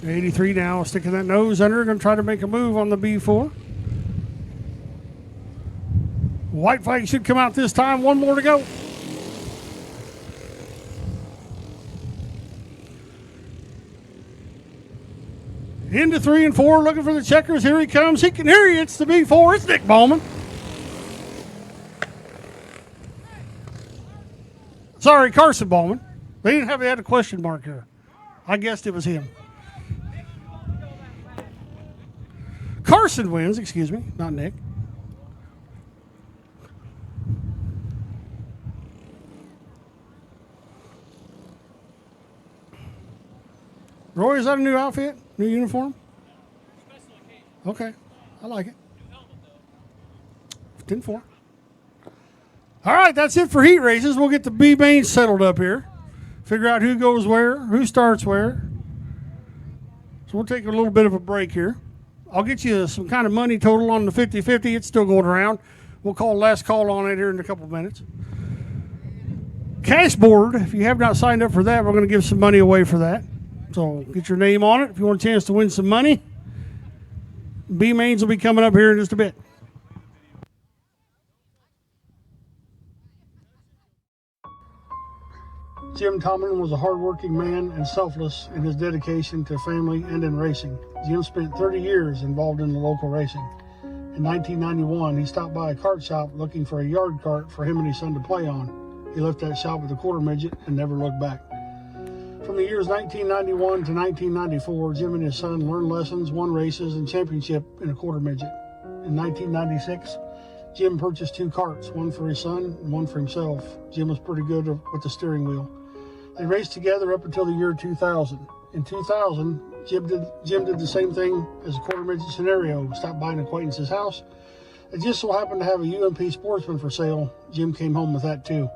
83 now, sticking that nose under. Going to try to make a move on the B4. White flag should come out this time. One more to go. Into 3 and 4, looking for the checkers. Here he comes. He can hear you. It's the B4. It's Nick Bowman. Sorry, Carson Bowman. They didn't have, they had a question mark here. I guessed it was him. Carson wins, excuse me, not Nick. Roy, is that a new outfit? New uniform? Okay, I like it. 10-4. All right, that's it for heat races. We'll get the B mains settled up here. Figure out who goes where, who starts where. So we'll take a little bit of a break here. I'll get you some kind of money total on the 50-50. It's still going around. We'll call last call on it here in a couple of minutes. Cash board, if you have not signed up for that, we're going to give some money away for that. So get your name on it if you want a chance to win some money. B mains will be coming up here in just a bit. Jim Tomlin was a hardworking man and selfless in his dedication to family and in racing. Jim spent 30 years involved in the local racing. In 1991, he stopped by a kart shop looking for a yard cart for him and his son to play on. He left that shop with a quarter midget and never looked back. From the years 1991 to 1994, Jim and his son learned lessons, won races, and championship in a quarter midget. In 1996, Jim purchased 2 carts, one for his son and one for himself. Jim was pretty good with the steering wheel. They raced together up until the year 2000. In 2000, Jim did the same thing as a quarter midget scenario, stopped by an acquaintance's house. It just so happened to have a UMP Sportsman for sale. Jim came home with that too.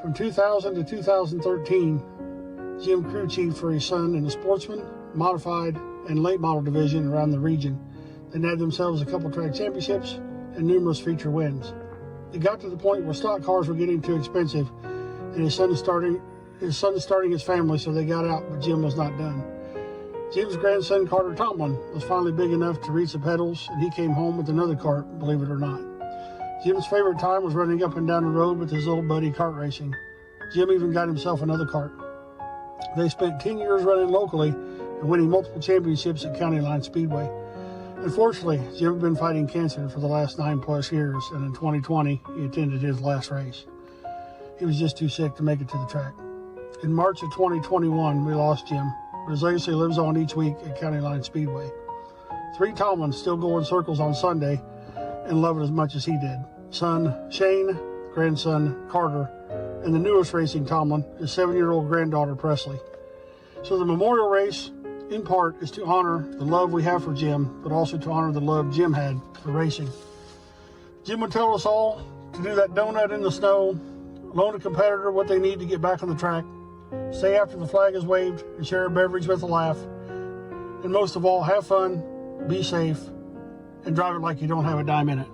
From 2000 to 2013, Jim crew chief for his son in the Sportsman, Modified, and Late Model division around the region. They nabbed themselves a couple track championships and numerous feature wins. It got to the point where stock cars were getting too expensive, and his son is starting his family, so they got out, but Jim was not done. Jim's grandson, Carter Tomlin, was finally big enough to reach the pedals, and he came home with another cart, believe it or not. Jim's favorite time was running up and down the road with his little buddy kart racing. Jim even got himself another cart. They spent 10 years running locally and winning multiple championships at County Line Speedway. Unfortunately, Jim had been fighting cancer for the last 9+ years, and in 2020, he attended his last race. He was just too sick to make it to the track. In March of 2021, we lost Jim, but his legacy lives on each week at County Line Speedway. 3 Tomlins still go in circles on Sunday and love it as much as he did. Son Shane, grandson Carter, and the newest racing Tomlin, his 7-year-old granddaughter Presley. So the memorial race, in part, is to honor the love we have for Jim, but also to honor the love Jim had for racing. Jim would tell us all to do that donut in the snow, loan a competitor what they need to get back on the track, stay after the flag is waved, and share a beverage with a laugh. And most of all, have fun, be safe, and drive it like you don't have a dime in it.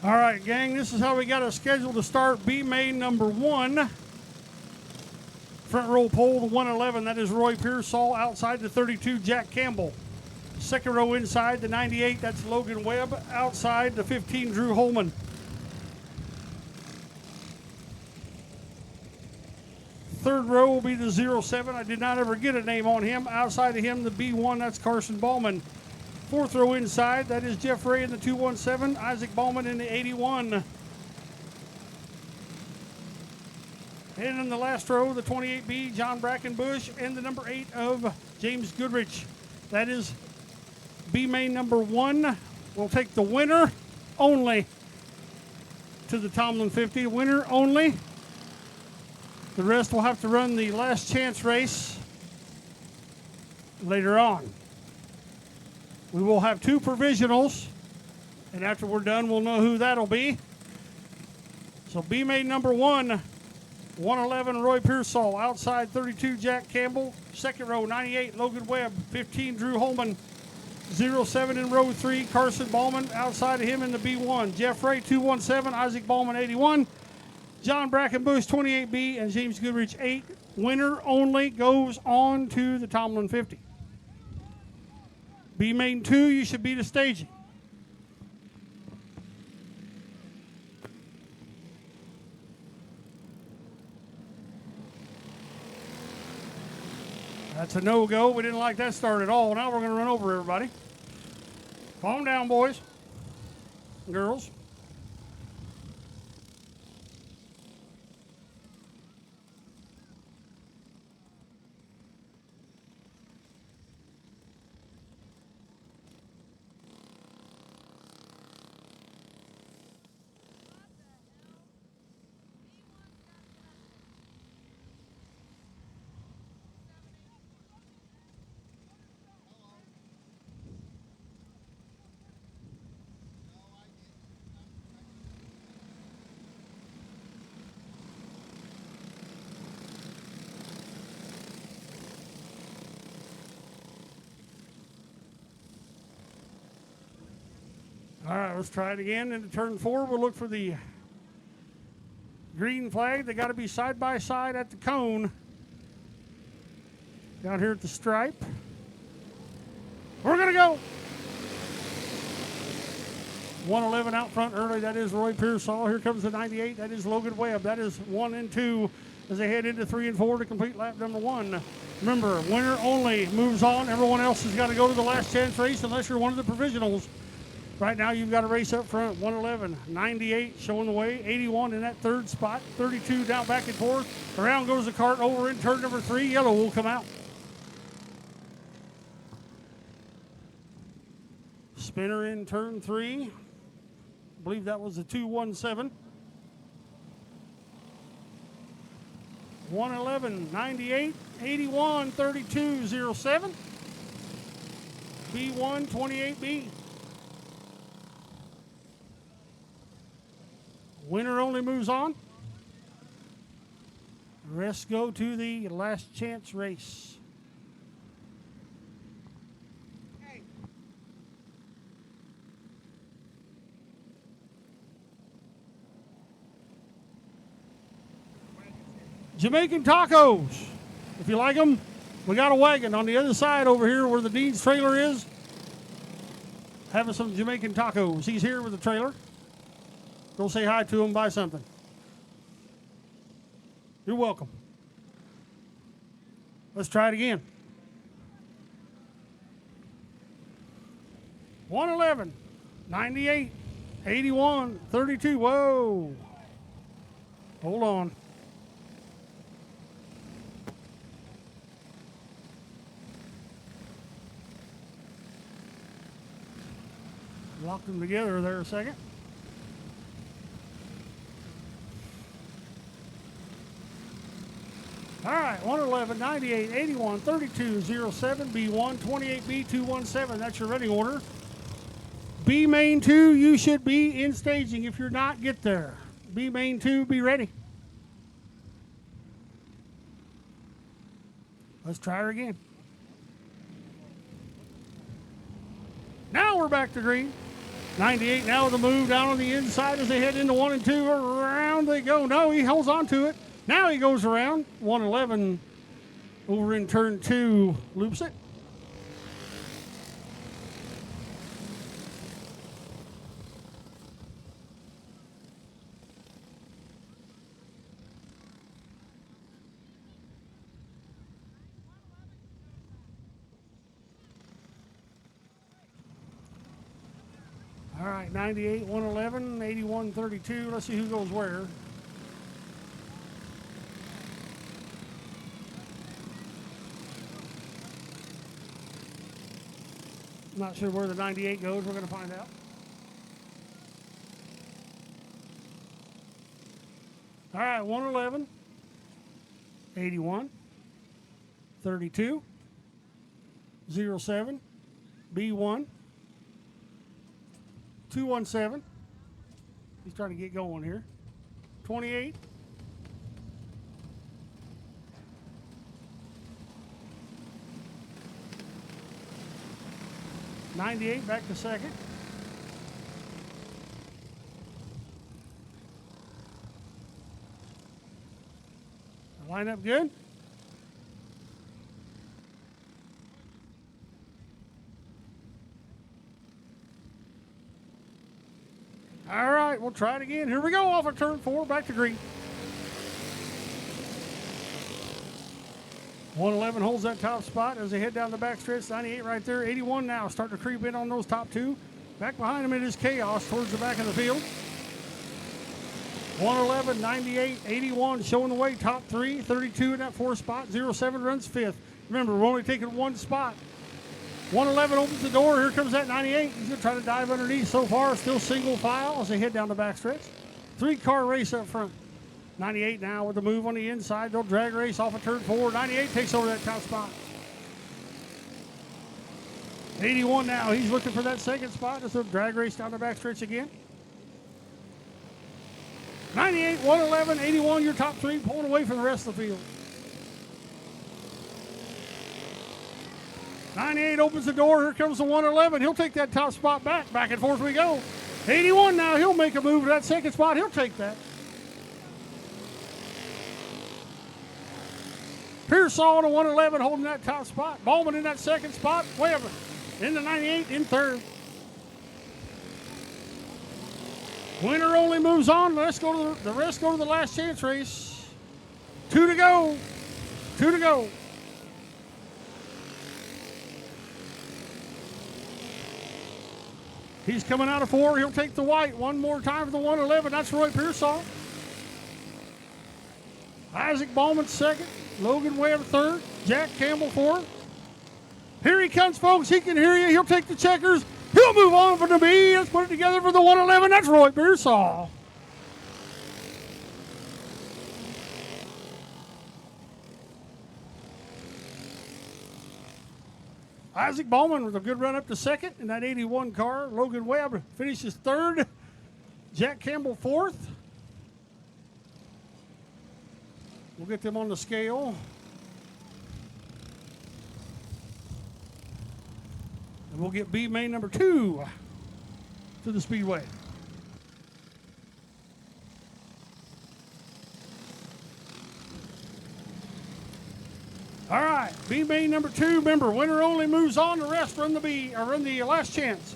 All right, gang, this is how we got a schedule to start B main number 1. Front row pole, the 111, that is Roy Pearsall. Outside, the 32, Jack Campbell. Second row inside, the 98, that's Logan Webb. Outside, the 15, Drew Holman. Third row will be the 07. I did not ever get a name on him. Outside of him, the B1, that's Carson Ballman. Fourth row inside, that is Jeff Ray in the 217, Isaac Ballman in the 81. And in the last row, the 28B, John Brackenbush, and the number 8 of James Goodrich. That is B main number 1. We'll take the winner only to the Tomlin 50. Winner only. The rest will have to run the last chance race later on. We will have 2 provisionals, and after we're done, we'll know who that'll be. So B main number 1, 111 Roy Pearsall. Outside, 32 Jack Campbell. Second row, 98 Logan Webb. 15 Drew Holman. 07 in row 3 Carson Ballman. Outside of him in the B1, Jeff Ray 217, Isaac Ballman 81, John Brackenbush 28B, and James Goodrich 8. Winner only goes on to the Tomlin 50. B main 2, you should be the staging. That's a no-go. We didn't like that start at all. Now we're going to run over everybody. Calm down, boys and girls. All right, let's try it again. Into turn 4, we'll look for the green flag. They got to be side by side at the cone. Down here at the stripe. We're going to go. 111 out front early. That is Roy Pearsall. Here comes the 98. That is Logan Webb. That is 1 and 2 as they head into 3 and 4 to complete lap number 1. Remember, winner only moves on. Everyone else has got to go to the last chance race unless you're one of the provisionals. Right now, you've got a race up front, 111, 98 showing the way, 81 in that third spot, 32 down back and forth. Around goes the cart over in turn number 3. Yellow will come out. Spinner in turn 3. I believe that was the 217. 111, 98, 81, 32, 07. B1, 28B. Winner only moves on. The rest go to the last chance race. Jamaican tacos. If you like them, we got a wagon on the other side over here where the Dean's trailer is. Having some Jamaican tacos. He's here with the trailer. Go say hi to him, buy something. You're welcome. Let's try it again. 111, 98, 81, 32. Whoa. Hold on. Locked them together there a second. All right, 111, 98, 81, 32, 07, B1, 28B, 217. That's your running order. B main 2, you should be in staging. If you're not, get there. B main 2, be ready. Let's try her again. Now we're back to green. 98 now with a move down on the inside as they head into 1 and 2. Around they go. No, he holds on to it. Now he goes around. 111 over in turn 2, loops it. All right, 98, 111, 81, 32. Let's see who goes where. Not sure where the 98 goes. We're going to find out. All right, 111, 81, 32, 07, B1, 217. He's trying to get going here. 28. 98 back to second. Line up good. All right, we'll try it again. Here we go off of turn 4, back to green. 111 holds that top spot as they head down the back stretch. 98 right there. 81 now starting to creep in on those top 2. Back behind him it is Chaos towards the back of the field. 111, 98, 81 showing the way. Top 3, 32 in that 4th spot. 07 runs 5th. Remember, we're only taking 1 spot. 111 opens the door. Here comes that 98. He's going to try to dive underneath. So far, still single file as they head down the back stretch. 3-car race up front. 98 now with the move on the inside. They'll drag race off of turn 4. 98 takes over that top spot. 81 now. He's looking for that 2nd spot. As they'll drag race down the back stretch again. 98, 111, 81, your top 3 pulling away from the rest of the field. 98 opens the door. Here comes the 111. He'll take that top spot back. Back and forth we go. 81 now. He'll make a move to that 2nd spot. He'll take that. Pearsall in the 111 holding that top spot. Bowman in that 2nd spot. Weber in the 98 in 3rd. Winner only moves on. Let's go to the rest go to the last chance race. 2 to go. 2 to go. He's coming out of 4. He'll take the white one more time for the 111. That's Roy Pearsall. Isaac Bowman 2nd. Logan Webb 3rd. Jack Campbell 4th. Here he comes, folks. He can hear you. He'll take the checkers. He'll move on for the B. Let's put it together for the 111. That's Roy Pearsall. Isaac Ballman with a good run up to second in that 81 car. Logan Webb finishes third. Jack Campbell fourth. We'll get them on the scale. And we'll get B main number 2 to the speedway. All right, B main number 2. Remember, winner only moves on. The rest run the last chance.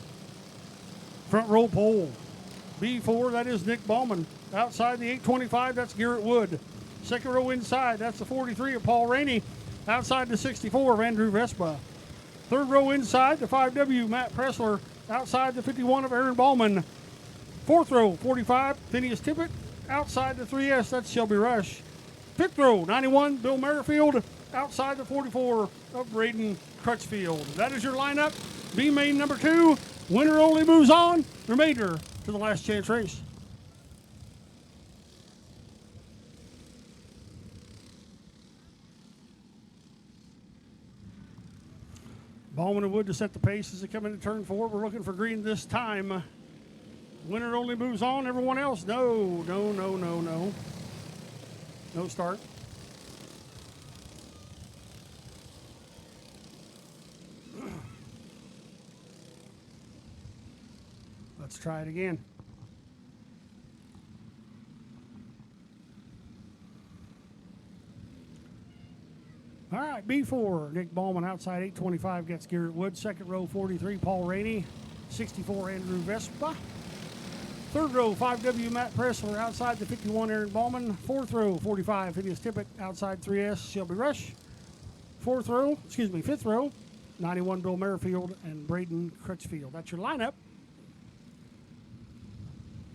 Front row pole. B4, that is Nick Ballman. Outside the 825, that's Garrett Wood. Second row inside, that's the 43 of Paul Rainey. Outside the 64 of Andrew Vespa. Third row inside, the 5W, Matt Pressler. Outside the 51 of Aaron Ballman. Fourth row, 45, Phineas Tippett. Outside the 3S, that's Shelby Rush. Fifth row, 91, Bill Merrifield. Outside the 44 of Braden Crutchfield. That is your lineup. B main number 2. Winner only moves on. Remainder to the last chance race. Ballman and Wood to set the pace as they come into turn 4. We're looking for green this time. Winner only moves on. Everyone else, no. No start. Let's try it again. All right, B4, Nick Ballman outside 825 gets Garrett Wood. Second row, 43, Paul Rainey. 64, Andrew Vespa. Third row, 5W, Matt Pressler. Outside the 51, Aaron Ballman. Fourth row, 45, Phineas Tippett. Outside 3S, Shelby Rush. Fifth row, 91, Bill Merrifield and Braden Crutchfield. That's your lineup.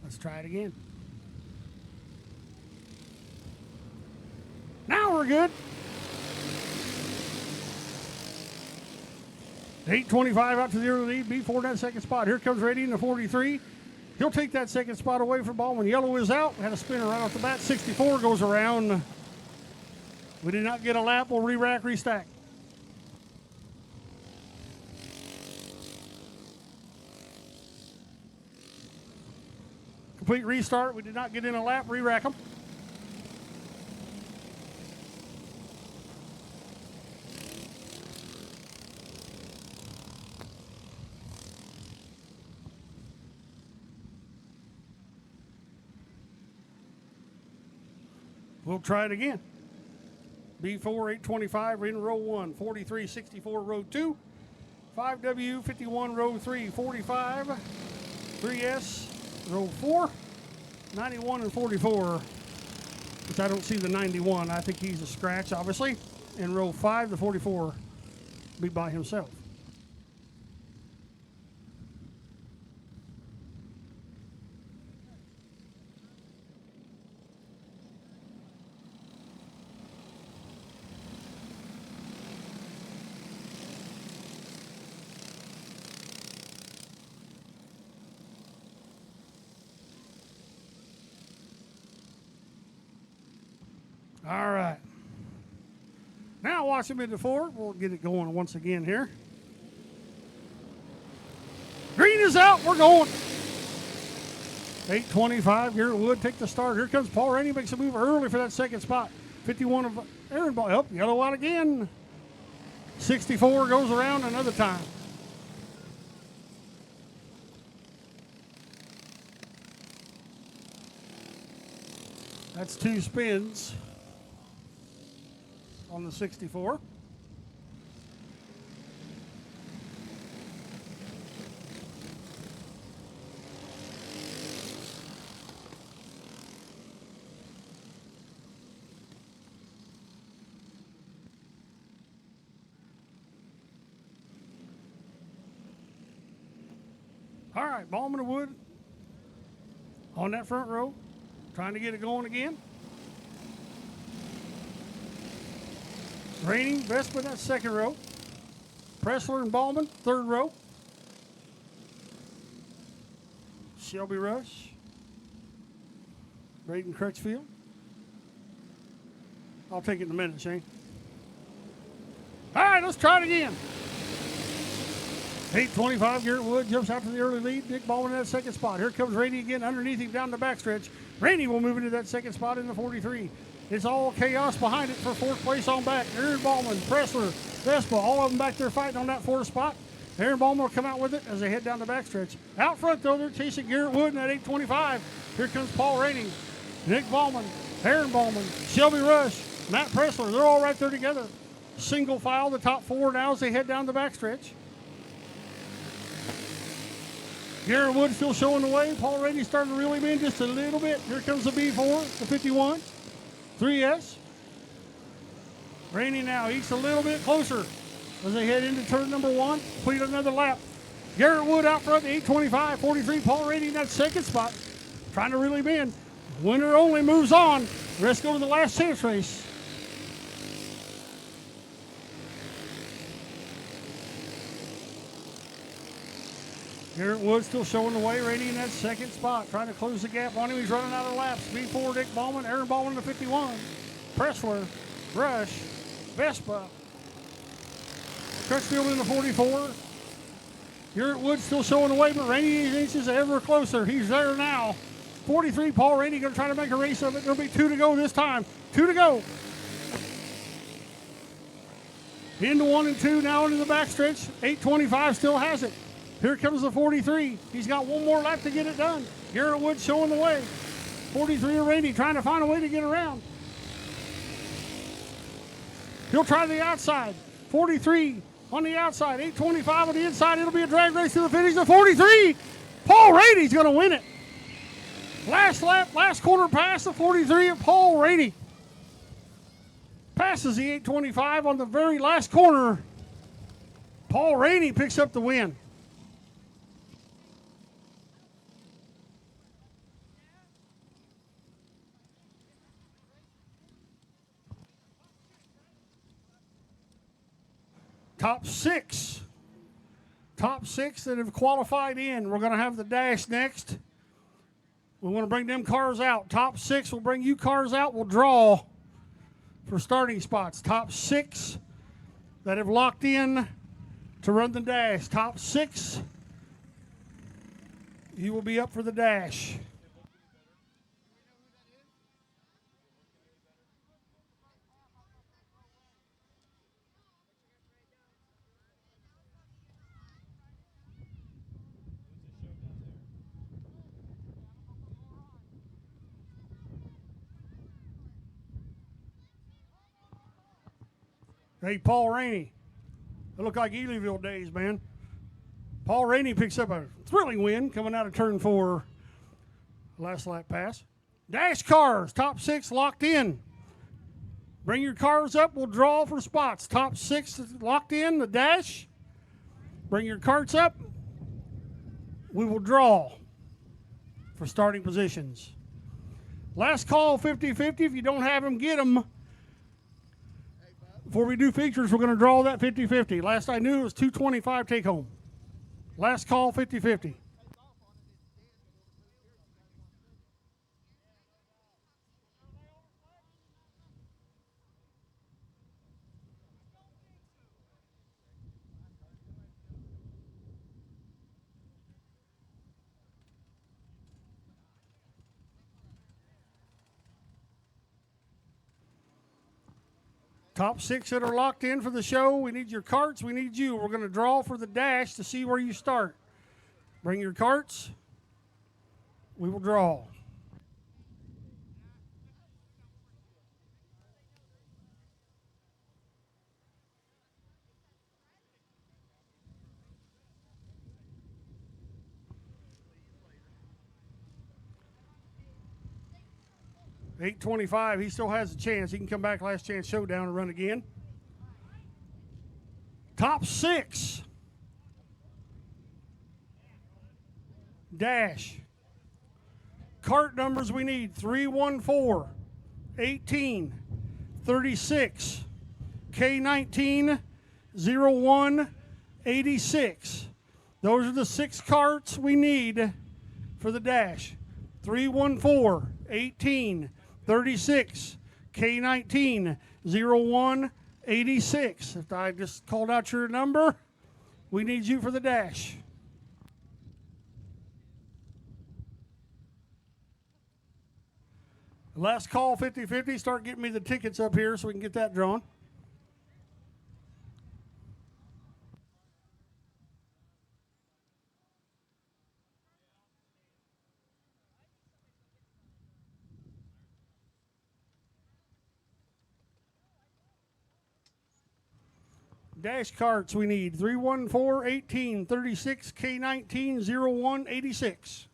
Let's try it again. Now we're good. 825 out to the early lead. B4 in that second spot. Here comes Rainey in the 43. He'll take that second spot away from Ballman. Yellow is out. Had a spinner right off the bat. 64 goes around. We did not get a lap. We'll re-rack, restack. Complete restart. We did not get in a lap. Re-rack them. We'll try it again. B4, 825, in row 1, 43, 64, row 2. 5W, 51, row 3, 45. 3S, row 4. 91 and 44, which I don't see the 91. I think he's a scratch, obviously. In row 5, the 44 be by himself. All right. Now watch him into 4. We'll get it going once again here. Green is out. We're going. 825. Garrett Wood take the start. Here comes Paul Rainey. Makes a move early for that second spot. 51 of Aaron Ball. Oh, yellow out again. 64 goes around another time. That's 2 spins on the 64. All right, Ballman and Wood on that front row, trying to get it going again. Rainey, Vespa, that second row. Pressler and Ballman, third row. Shelby Rush. Braden Crutchfield. I'll take it in a minute, Shane. All right, let's try it again. 825, Garrett Wood jumps out to the early lead. Nick Ballman in that second spot. Here comes Rainey again underneath him down the backstretch. Rainey will move into that second spot in the 43. It's all chaos behind it for fourth place on back. Aaron Ballman, Pressler, Vespa, all of them back there fighting on that fourth spot. Aaron Ballman will come out with it as they head down the backstretch. Out front, though, they're chasing Garrett Wood in that 825. Here comes Paul Rainey, Nick Ballman, Aaron Ballman, Shelby Rush, Matt Pressler. They're all right there together. Single file, the top four now as they head down the backstretch. Garrett Wood still showing the way. Paul Rainey starting to reel him in just a little bit. Here comes the B4, the 51, 3S. Rainey now eats a little bit closer as they head into turn number one. Complete another lap. Garrett Wood out front, the 825, 43. Paul Rainey in that second spot, trying to reel him in. Winner only moves on. The rest go to the last chance race. Garrett Wood still showing the way. Rainey in that second spot, trying to close the gap on him. He's running out of laps. B4, Nick Ballman, Aaron Ballman in the 51. Pressler, Rush, Vespa. Crutchfield in the 44. Garrett Wood still showing the way, but Rainey inches ever closer. He's there now. 43, Paul Rainey going to try to make a race of it. There'll be 2 to go this time. 2 to go. Into 1 and 2, now into the backstretch. 825 still has it. Here comes the 43. He's got one more lap to get it done. Garrett Wood showing the way. 43 Rainey trying to find a way to get around. He'll try the outside. 43 on the outside. 825 on the inside. It'll be a drag race to the finish. The 43. Paul Rainey's going to win it. Last lap, last corner pass, the 43 of Paul Rainey. Passes the 825 on the very last corner. Paul Rainey picks up the win. Top six that have qualified in. We're going to have the dash next. We want to bring them cars out. Top 6 will bring you cars out. We'll draw for starting spots. Top 6 that have locked in to run the dash. Top 6, you will be up for the dash. Hey, Paul Rainey. It looked like Elyville days, man. Paul Rainey picks up a thrilling win coming out of turn 4. Last lap pass. Dash cars, top 6 locked in. Bring your cars up. We'll draw for spots. Top 6 locked in, the dash. Bring your carts up. We will draw for starting positions. Last call, 50-50. If you don't have them, get them. Before we do features, we're going to draw that 50-50. Last I knew, it was 225 take home. Last call, 50-50. Top 6 that are locked in for the show. We need your carts. We need you. We're going to draw for the dash to see where you start. Bring your carts. We will draw. $825, he still has a chance. He can come back last chance showdown and run again. Top 6. Dash. Cart numbers we need 314, 18, 36, K19, 01, 86. Those are the 6 carts we need for the dash. 314, 18, 36, K19, 01, 86. If I just called out your number, We need you for the dash. Last call, 50-50. Start getting me the tickets up here so we can get that drawn. Dash carts we need 314 18 36 K19 01 86.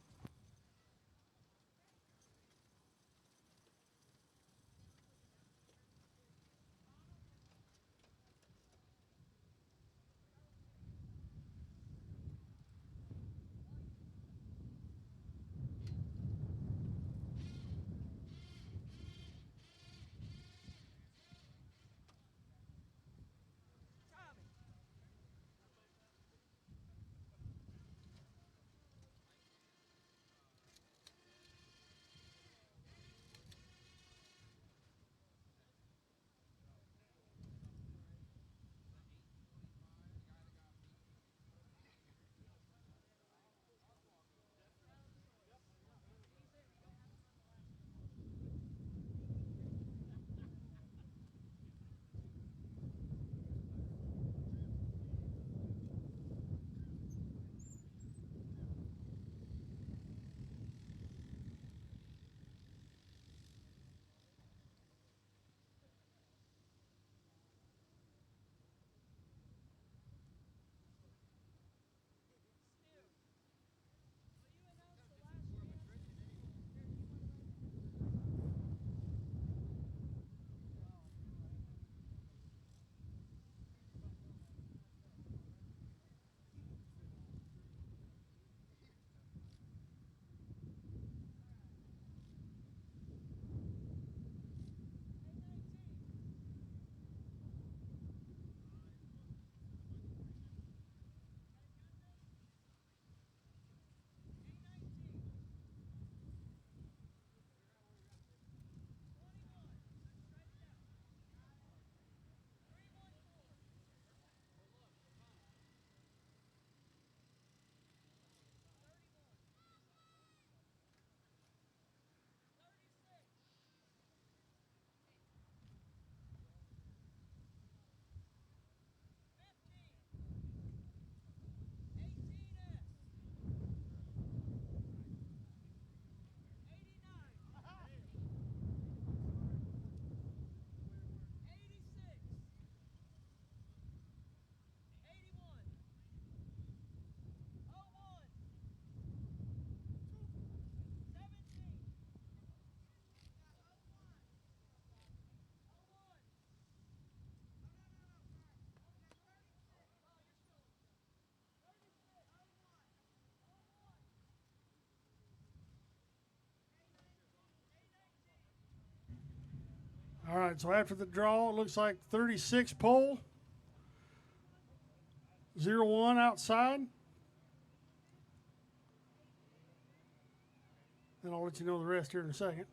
All right, so after the draw, it looks like 36 pole, 01 outside. Then I'll let you know the rest here in a second.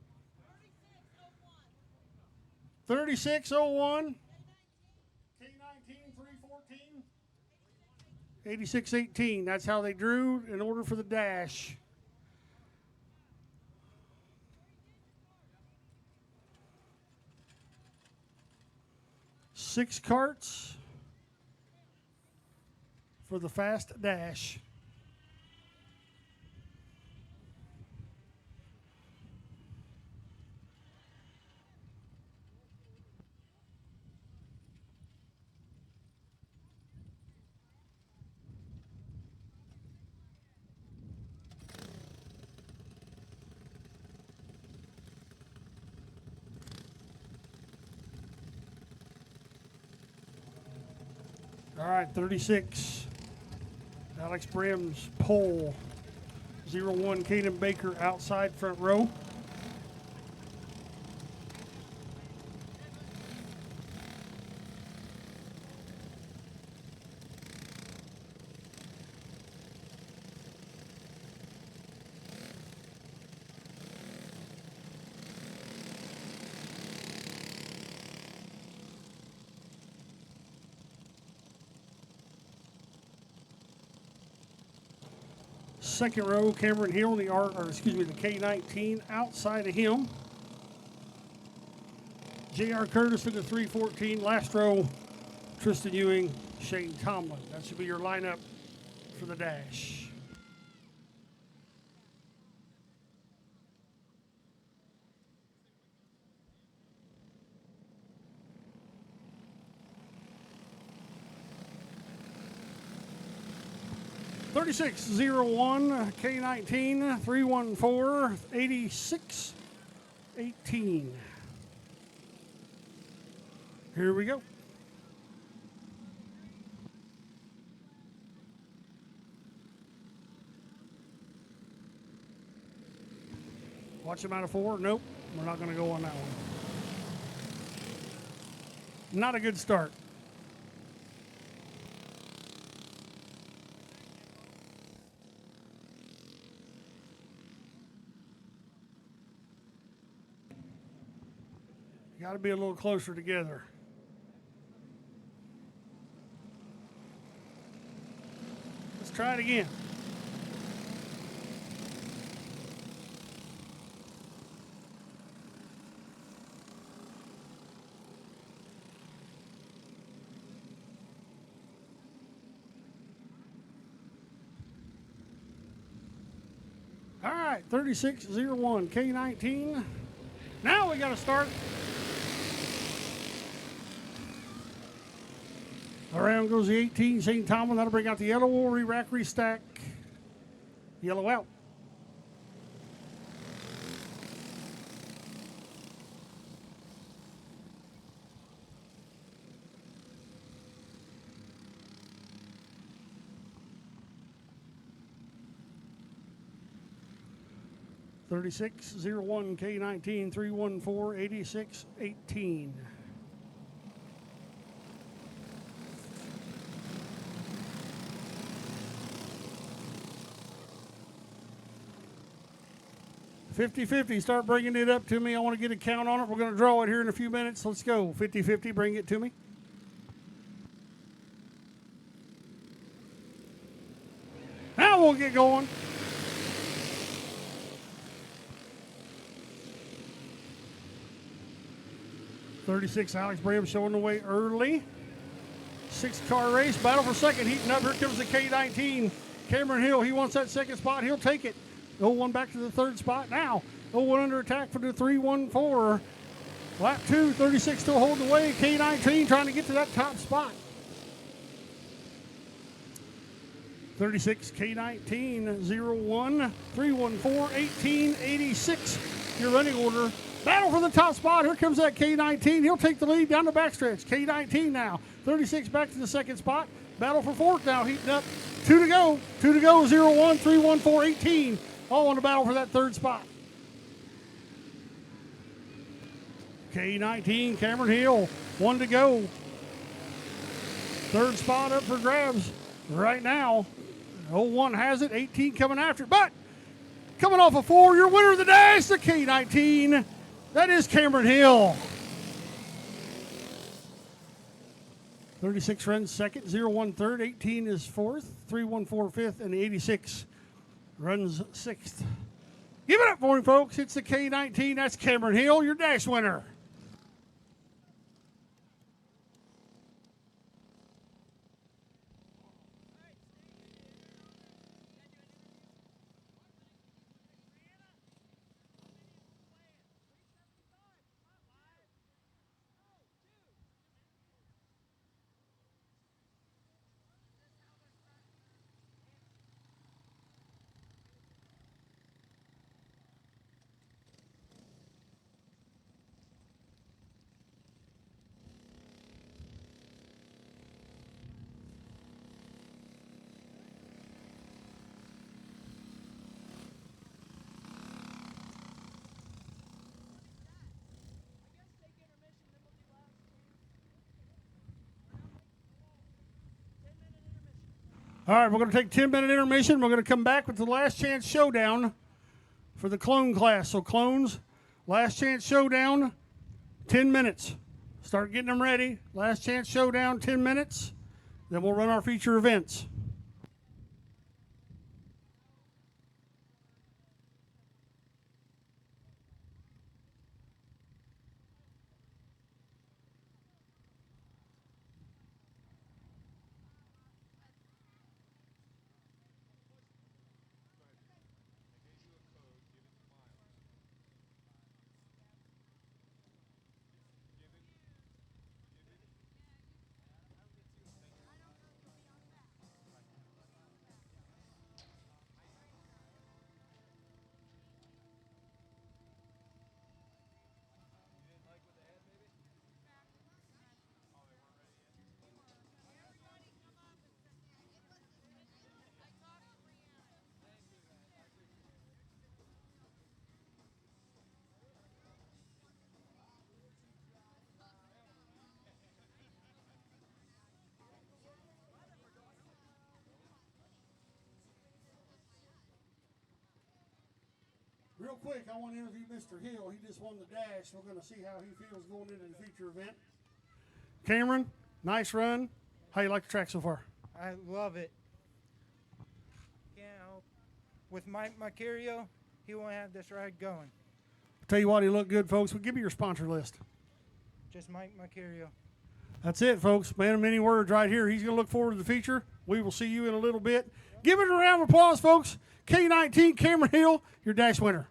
3601, K19 314, 8618. That's how they drew in order for the dash. Six carts for the fast dash. All right, 36. Alex Brim's pole. 01 Caden Baker outside front row. Second row, Cameron Hill, the K19 outside of him. J.R. Curtis in the 314. Last row, Tristan Ewing, Shane Tomlin. That should be your lineup for the dash. $36.01 K19 314 8618. Here we go. Watch him out of 4. Nope, we're not going to go on that one. Not a good start. Got to be a little closer together. Let's try it again. All right, 36.01 K19. Now we got to start. Around goes the 18, Shane Tomlin. That'll bring out the yellow. We'll re-rack, restack. Yellow out. $36.01 K19 314 8618. $50-50, start bringing it up to me. I want to get a count on it. We're going to draw it here in a few minutes. Let's go. 50-50, bring it to me. Now we'll get going. $36, Alex Bram showing the way early. 6-car race, battle for second, heating up. Here comes the K19. Cameron Hill, he wants that second spot. He'll take it. 0-1 back to the third spot now. 0-1 under attack for the 314. Lap 2, 36 still holding the way. K19 trying to get to that top spot. 36, K19, 0-1, 314, 1886. Your running order. Battle for the top spot. Here comes that K19. He'll take the lead down the backstretch. K19 now. 36 back to the second spot. Battle for fourth now, heating up. 2 to go. 2 to go. 0-1, 314, 18. All in the battle for that third spot. K19, Cameron Hill, 1 to go. Third spot up for grabs right now. 0-1 has it, 18 coming after it. But coming off a 4, your winner of the dash, the K19. That is Cameron Hill. 36 runs second, 0-1 third, 18 is fourth, 314 fifth, and the 86 runs sixth. Give it up for him, folks. It's the K19. That's Cameron Hill, your dash winner. All right, we're going to take a 10-minute intermission. We're going to come back with the last chance showdown for the clone class. So clones, last chance showdown, 10 minutes. Start getting them ready. Last chance showdown, 10 minutes. Then we'll run our feature events. real quick, I want to interview Mr. Hill. He just won the dash. We're going to see how he feels going into the feature event. Cameron, nice run. How you like the track so far? I love it. With Mike Macario, he won't have this ride going. Tell you what, he looked good, folks. Well, give me your sponsor list. Just Mike Macario. That's it, folks. Man of many words right here. He's going to look forward to the feature. We will see you in a little bit. Give it a round of applause, folks. K19 Cameron Hill, your dash winner.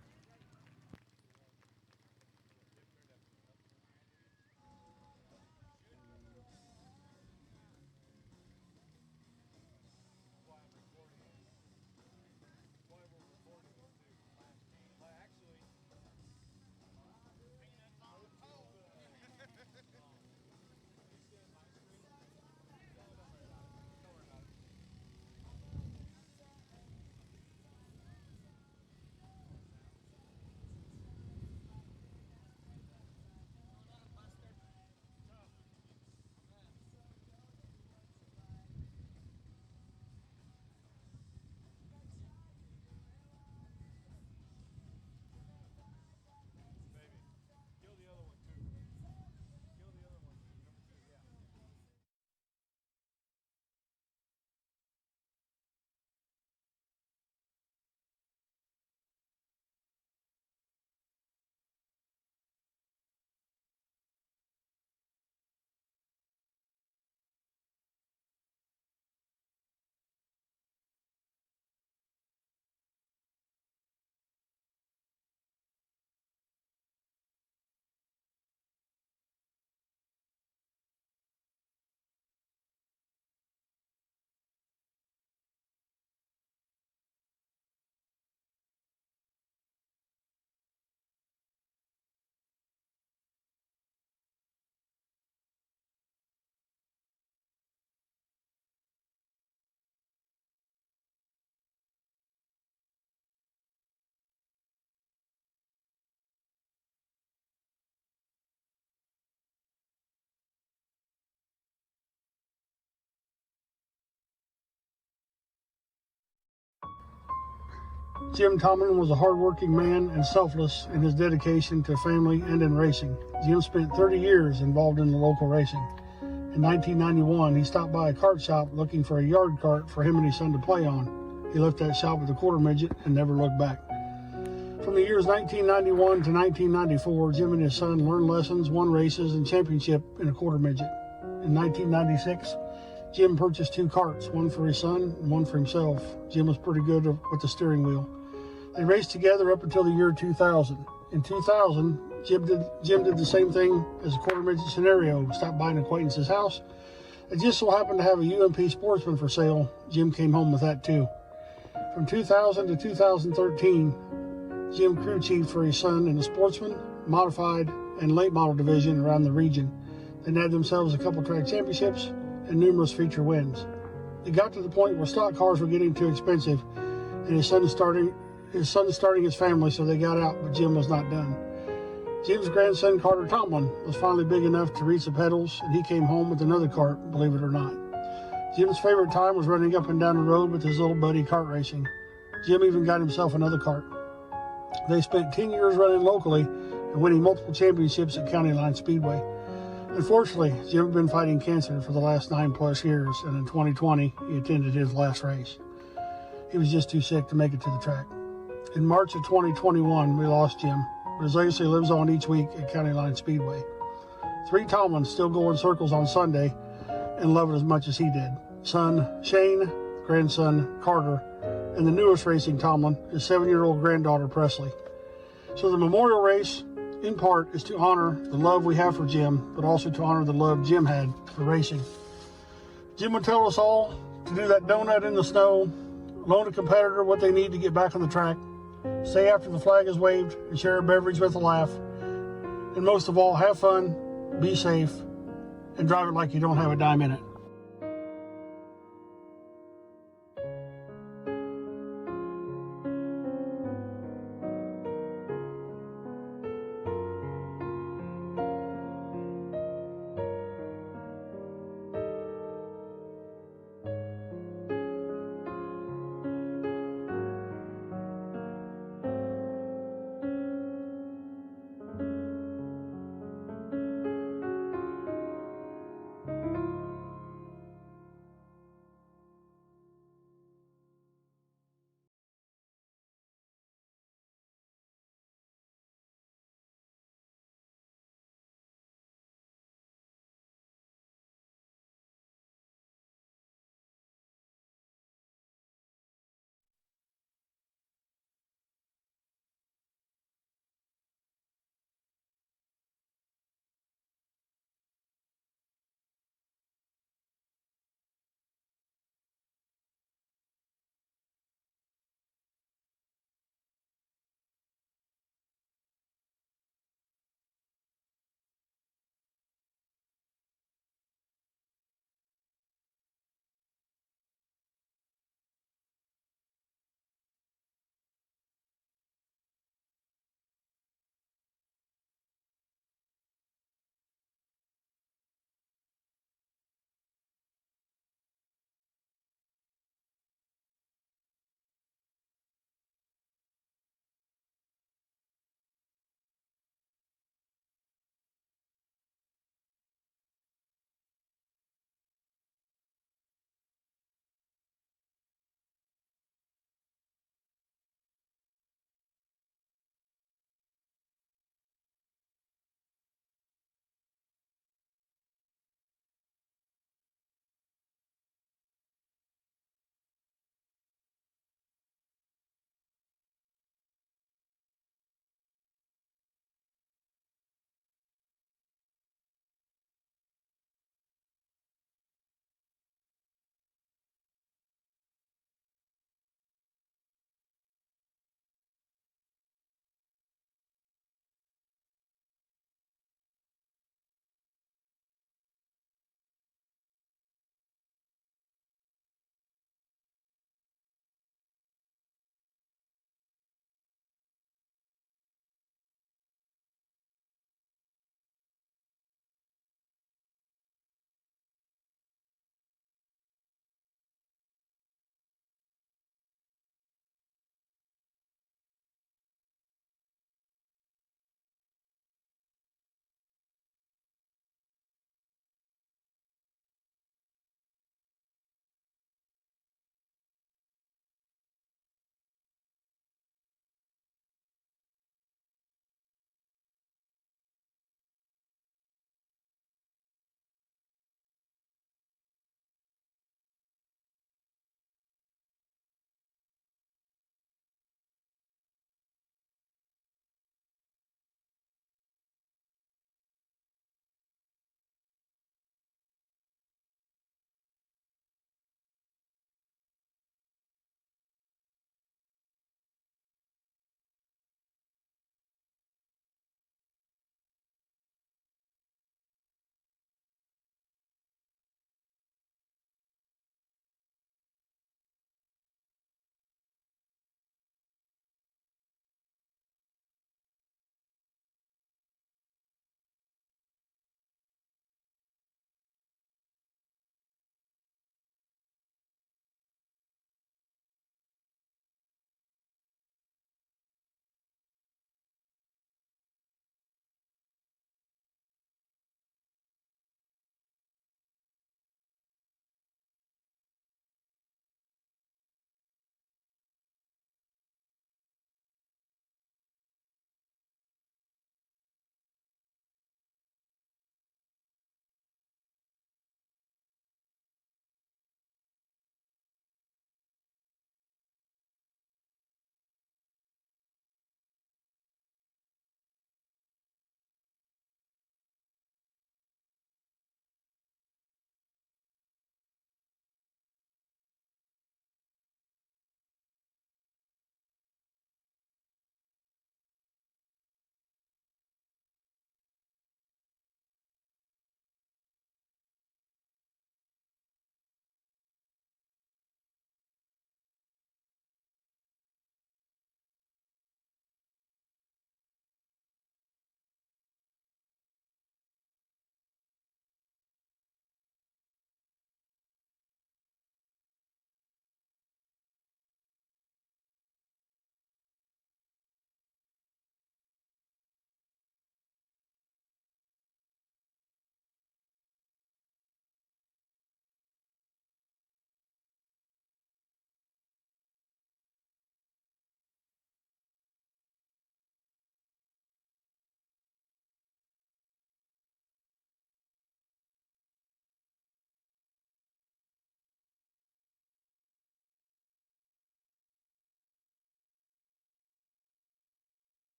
Jim Tomlin was a hardworking man and selfless in his dedication to family and in racing. Jim spent 30 years involved in the local racing. In 1991, he stopped by a kart shop looking for a yard cart for him and his son to play on. He left that shop with a quarter midget and never looked back. From the years 1991 to 1994, Jim and his son learned lessons, won races, and championship in a quarter midget. In 1996, Jim purchased 2 carts, one for his son and one for himself. Jim was pretty good with the steering wheel. They raced together up until the year 2000. In 2000, Jim did the same thing as a quarter midget scenario, stopped by an acquaintance's house. It just so happened to have a UMP Sportsman for sale. Jim came home with that too. From 2000 to 2013, Jim crew chiefed for his son in the Sportsman, Modified, and Late Model division around the region. They nabbed themselves a couple track championships and numerous feature wins. It got to the point where stock cars were getting too expensive, and his son is starting his family, so they got out, but Jim was not done. Jim's grandson, Carter Tomlin, was finally big enough to reach the pedals, and he came home with another cart, believe it or not. Jim's favorite time was running up and down the road with his little buddy kart racing. Jim even got himself another cart. They spent 10 years running locally and winning multiple championships at County Line Speedway. Unfortunately, Jim had been fighting cancer for the last 9+ years, and in 2020, he attended his last race. He was just too sick to make it to the track. In March of 2021, we lost Jim, but his legacy lives on each week at County Line Speedway. 3 Tomlins still go in circles on Sunday and love it as much as he did. Son Shane, grandson Carter, and the newest racing Tomlin, his 7-year-old granddaughter Presley. So the memorial race, in part, is to honor the love we have for Jim, but also to honor the love Jim had for racing. Jim would tell us all to do that donut in the snow, loan a competitor what they need to get back on the track, stay after the flag is waved, and share a beverage with a laugh. And most of all, have fun, be safe, and drive it like you don't have a dime in it.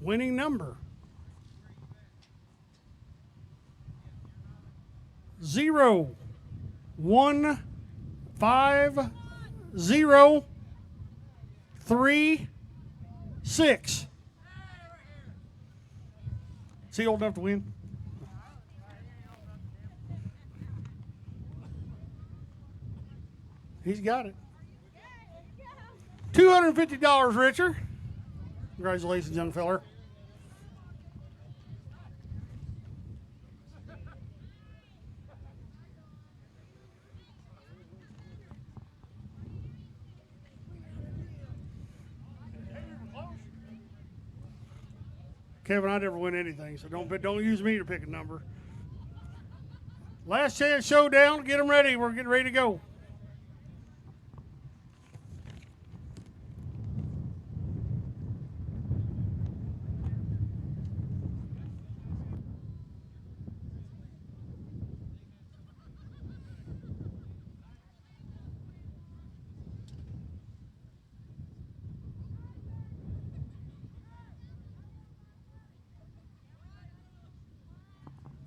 Winning number 0 1 5 0 3 6. Is he old enough to win? He's got it. $250, Richard. Congratulations, young feller. Kevin, I never win anything, so don't use me to pick a number. Last chance showdown. Get them ready. We're getting ready to go.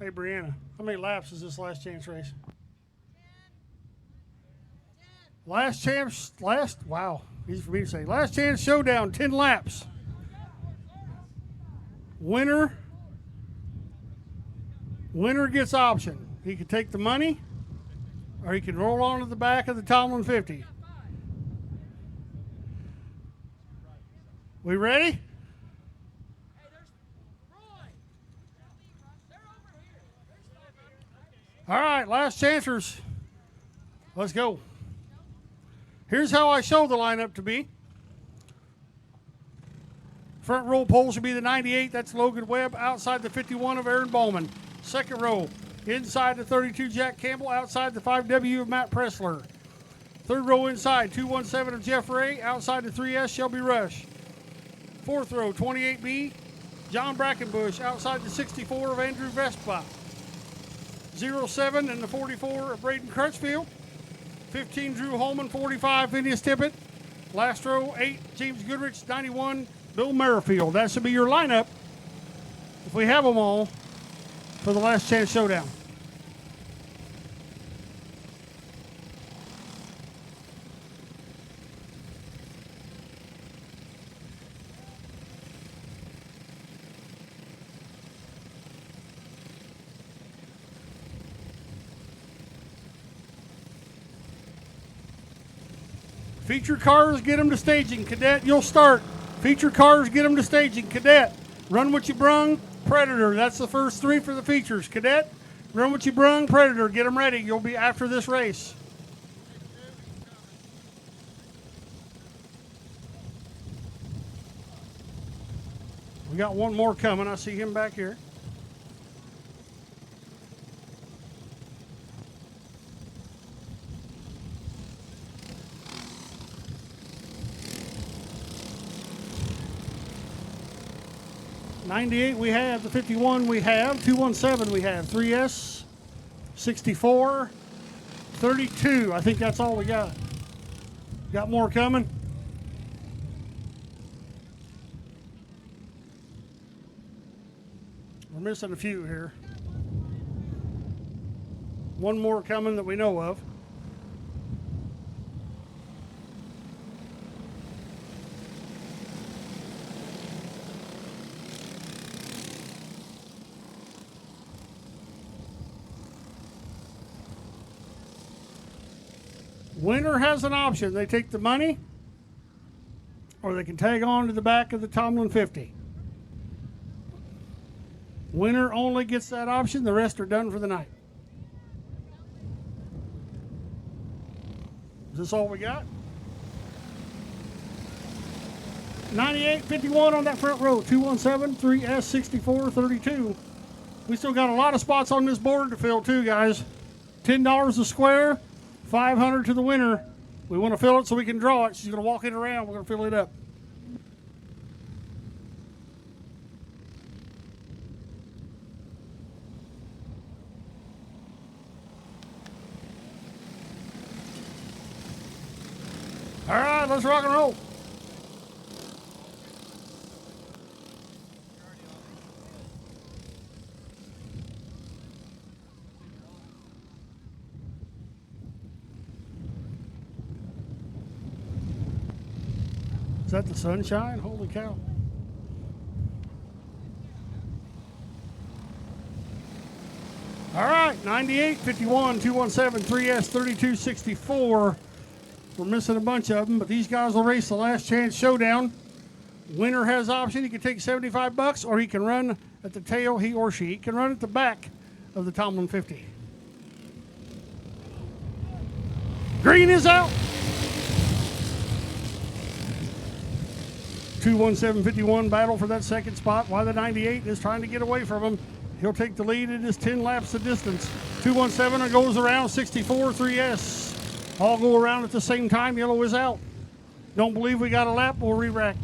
Hey, Brianna, how many laps is this last chance race? Wow, easy for me to say. Last chance showdown, 10 laps. Winner gets option. He can take the money, or he can roll on to the back of the Tomlin 50. We ready? All right, last chancers. Let's go. Here's how I show the lineup to be. Front row pole should be the 98. That's Logan Webb. Outside the 51 of Aaron Bowman. Second row, inside the 32 Jack Campbell. Outside the 5W of Matt Pressler. Third row inside, 217 of Jeff Ray. Outside the 3S, Shelby Rush. Fourth row, 28B, John Brackenbush. Outside the 64 of Andrew Vespa. 07 and the 44 of Braden Crutchfield. 15 Drew Holman, 45 Phineas Tippett. Last row, 8 James Goodrich, 91 Bill Merrifield. That should be your lineup if we have them all for the last chance showdown. Feature cars, get them to staging. Cadet, you'll start. Feature cars, get them to staging. Cadet, run what you brung. Predator, that's the first 3 for the features. Cadet, run what you brung. Predator, get them ready. You'll be after this race. We got one more coming. I see him back here. '98 we have, the 51 we have, 217 we have, 3S, 64, 32. I think that's all we got. Got more coming? We're missing a few here. One more coming that we know of. Winner has an option. They take the money, or they can tag on to the back of the Tomlin 50. Winner only gets that option. The rest are done for the night. Is this all we got? 98, 51 on that front row. 217, 3S, 64, 32. We still got a lot of spots on this board to fill too, guys. $10 a square. 500 to the winner. We want to fill it so we can draw it. She's going to walk it around. We're going to fill it up. All right, let's rock and roll. Is that the sunshine? Holy cow. All right, 98, 51, 217, 3S, 3264. We're missing a bunch of them, but these guys will race the last chance showdown. Winner has option. He can take $75, or he can run at the tail, he or she can run at the back of the Tomlin 50. Green is out. 217.51 battle for that second spot. While the 98 is trying to get away from him. He'll take the lead. It is 10 laps of distance. 217 goes around 64 3S. All go around at the same time. Yellow is out. Don't believe we got a lap. We'll re-rack.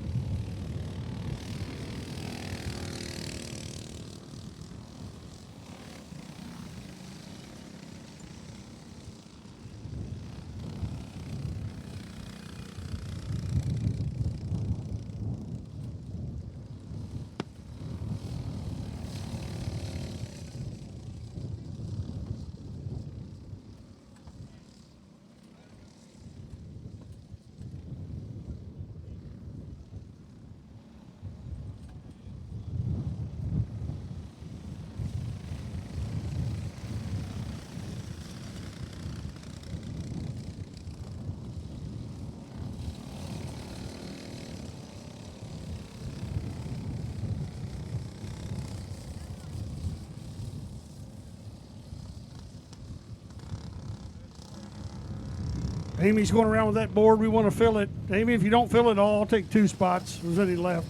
Amy's going around with that board. We want to fill it. Amy, if you don't fill it all, I'll take 2 spots. There's any left.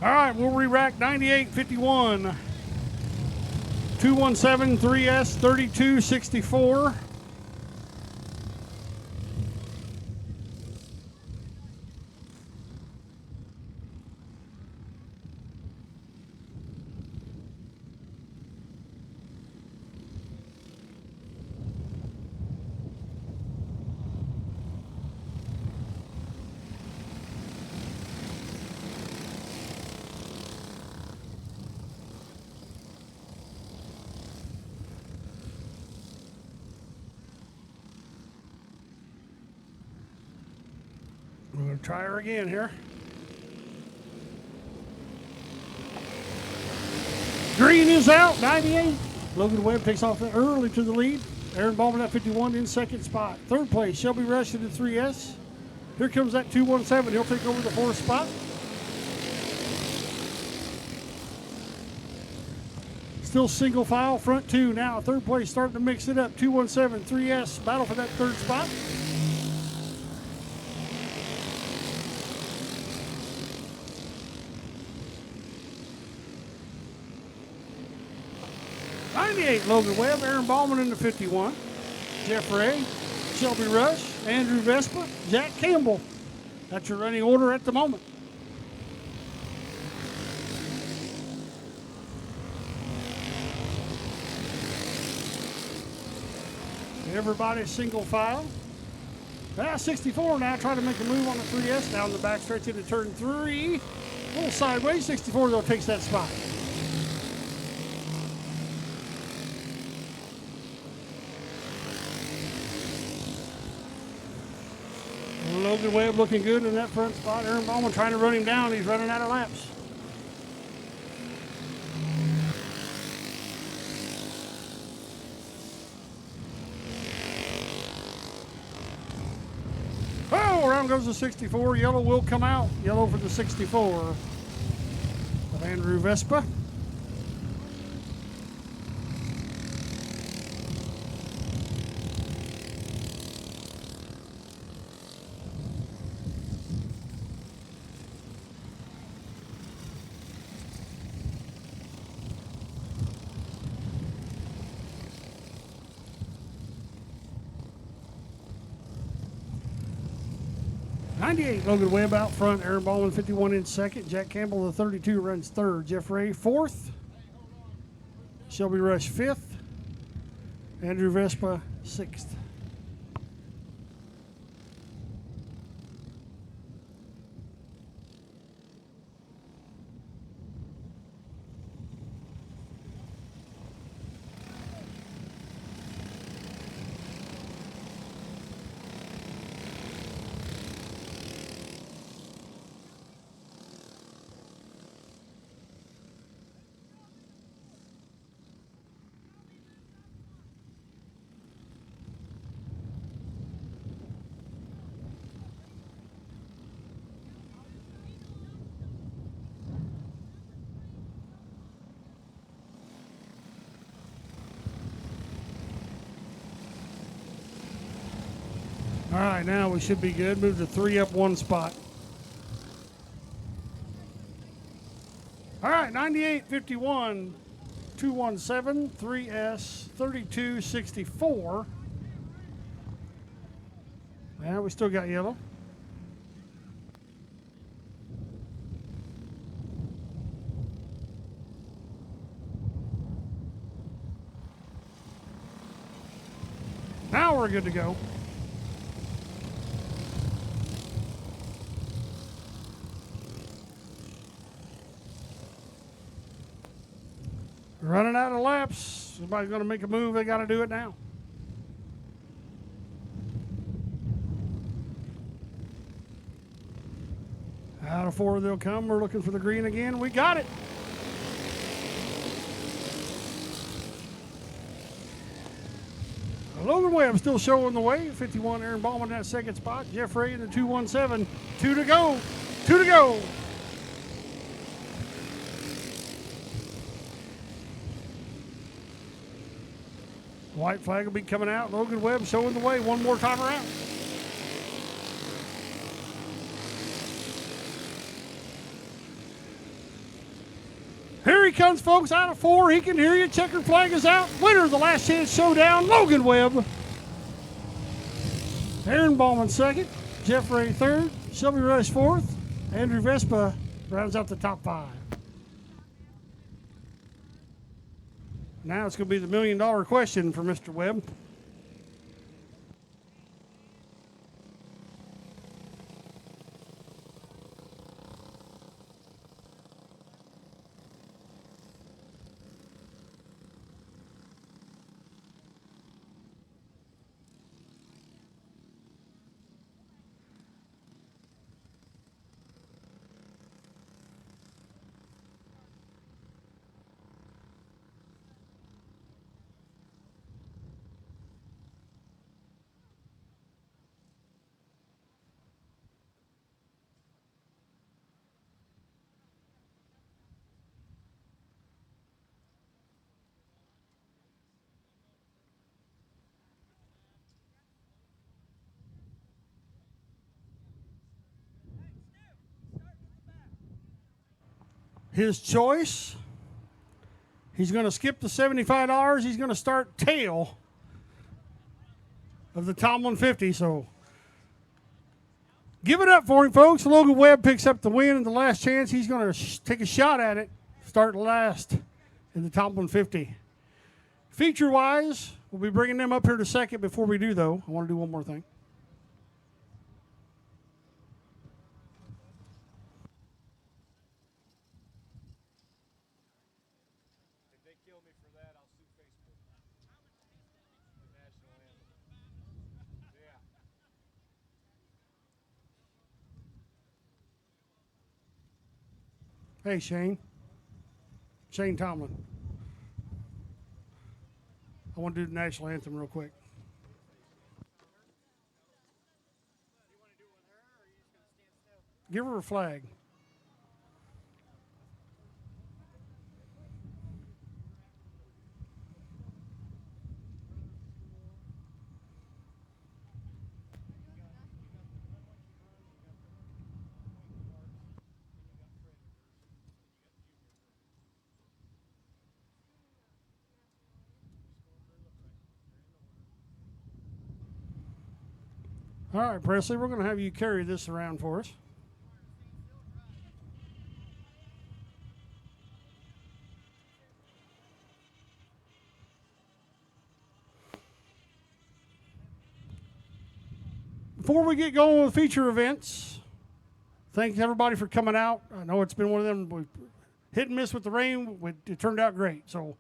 All right, we'll re-rack 98, 51. 217, 3S, 32, 64. We're going to try her again here. Green is out, 98. Logan Webb takes off early to the lead. Aaron Ballman at 51 in second spot. Third place, Shelby Rush in the 3S. Here comes that 217. He'll take over the 4th spot. Still single file, front 2 now. Third place, starting to mix it up. 217, 3S, battle for that 3rd spot. Logan Webb, Aaron Ballman in the 51. Jeff Ray, Shelby Rush, Andrew Vespa, Jack Campbell. That's your running order at the moment. Everybody single file. 64 now trying to make a move on the 3S down the back stretch into turn 3. A little sideways. 64 though takes that spot. Logan Webb looking good in that front spot. Aaron Ballman trying to run him down. He's running out of laps. Oh, around goes the 64. Yellow will come out. Yellow for the 64 of Andrew Vespa. Logan Webb out front. Aaron Ballman 51 in second. Jack Campbell the 32 runs 3rd. Jeff Ray 4th. Shelby Rush 5th. Andrew Vespa 6th. All right, now we should be good. Move to 3 up 1 spot. All right, 9851, 217, 3S, 3264. Yeah, we still got yellow. Now we're good to go. Running out of laps. Somebody's going to make a move. They got to do it now. Out of 4, they'll come. We're looking for the green again. We got it. Logan Webb still showing the way. 51, Aaron Ballman in that second spot. Jeff Ray in the 217. 2 to go. 2 to go. White flag will be coming out. Logan Webb showing the way one more time around. Here he comes, folks, out of 4. He can hear you. Checkered flag is out. Winner of the Last Chance Showdown, Logan Webb. Aaron Ballman second. Jeff Ray third. Shelby Rush fourth. Andrew Vespa rounds out the top 5. Now it's going to be the $1 million question for Mr. Webb. His choice, he's going to skip the $75. He's going to start tail of the Tomlin 50. So give it up for him, folks. Logan Webb picks up the win in the Last Chance. He's going to take a shot at it, start last in the Tomlin 50. Feature-wise, we'll be bringing them up here to second. Before we do, though, I want to do one more thing. Hey, Shane. Shane Tomlin. I want to do the national anthem real quick. Give her a flag. All right, Presley, we're going to have you carry this around for us. Before we get going with feature events, thanks everybody for coming out. I know it's been one of them we hit and miss with the rain. It turned out great, so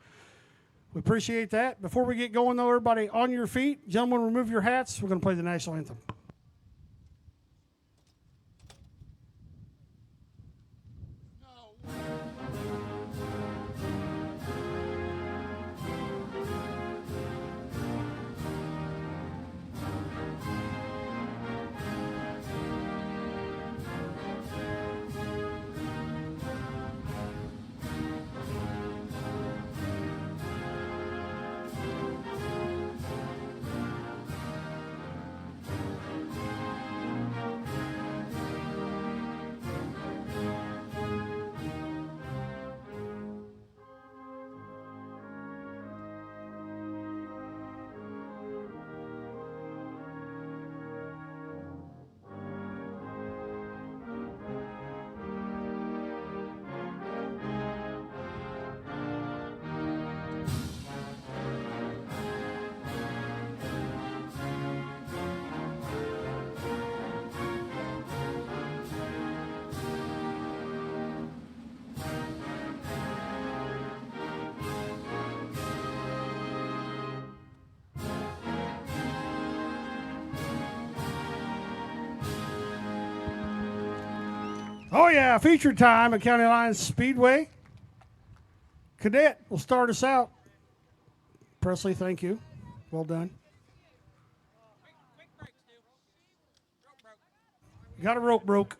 we appreciate that. Before we get going, though, everybody on your feet. Gentlemen, remove your hats. We're going to play the national anthem. Oh, yeah, feature time at County Line Speedway. Cadet will start us out. Presley, thank you. Well done. Got a rope broke.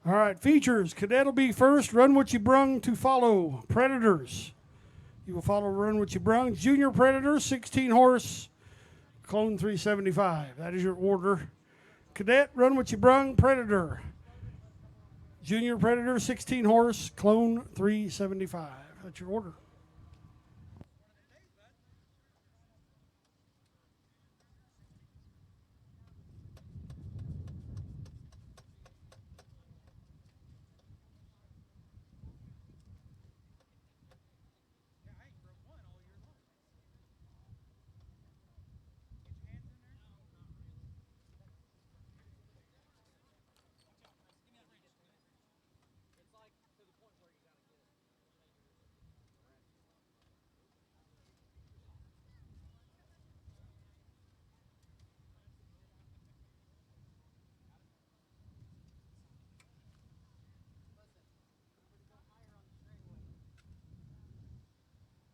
All right, features. Cadet will be first. Run What You Brung to follow. Predators. You will follow Run What You Brung. Junior Predators, 16 horse, Clone 375. That is your order. Cadet, Run What You Brung. Predator. Junior Predator, 16 horse, Clone 375. That's your order.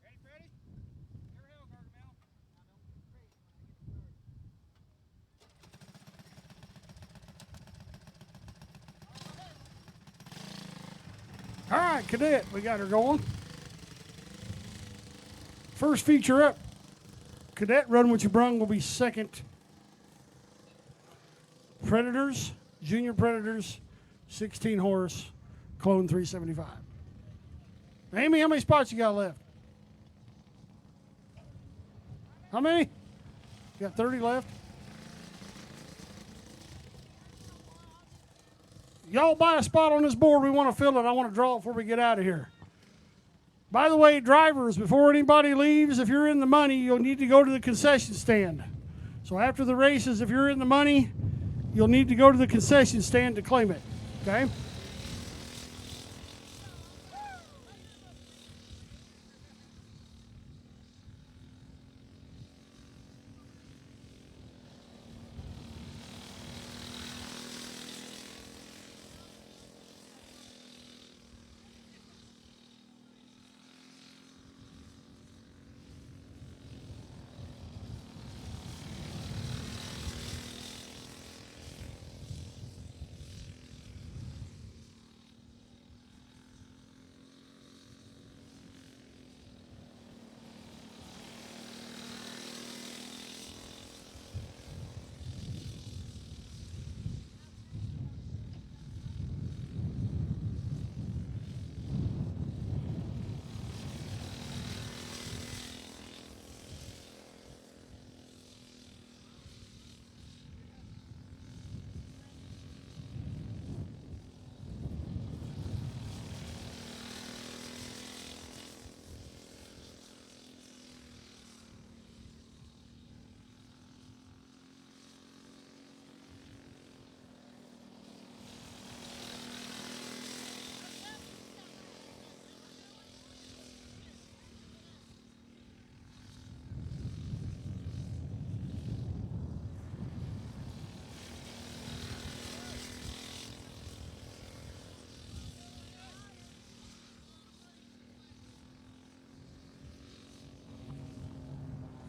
Ready, Freddie? Here we go, Gargamel. All right, Cadet, we got her going. First feature up. Cadet, Run What You Brung will be second. Predators, Junior Predators, 16 horse, Clone 375. Amy, how many spots you got left? How many? You got 30 left? Y'all buy a spot on this board. We want to fill it. I want to draw it before we get out of here. By the way, drivers, before anybody leaves, if you're in the money, you'll need to go to the concession stand. So after the races, if you're in the money, you'll need to go to the concession stand to claim it. Okay?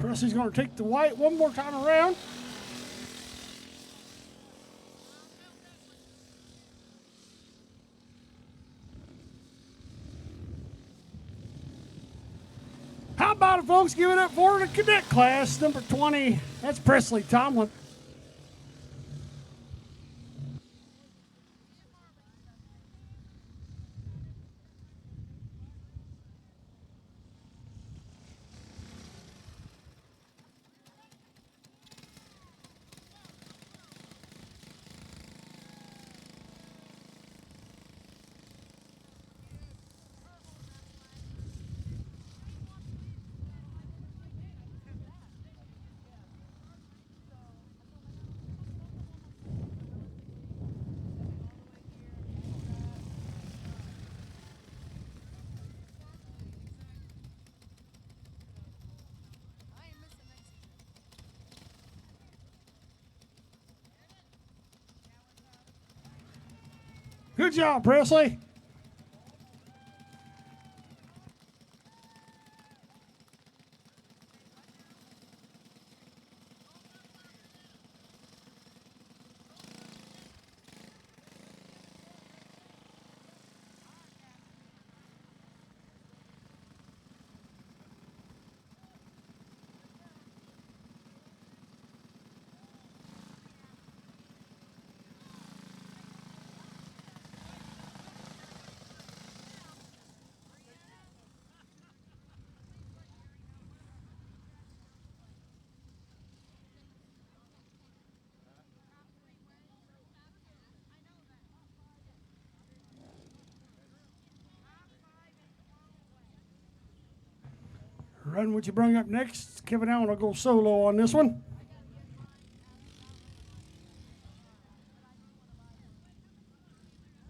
Presley's going to take the white one more time around. How about it, folks? Give it up for the cadet class, number 20. That's Presley Tomlin. Good job, Presley. Run what you bring up next. Kevin Allen will go solo on this one.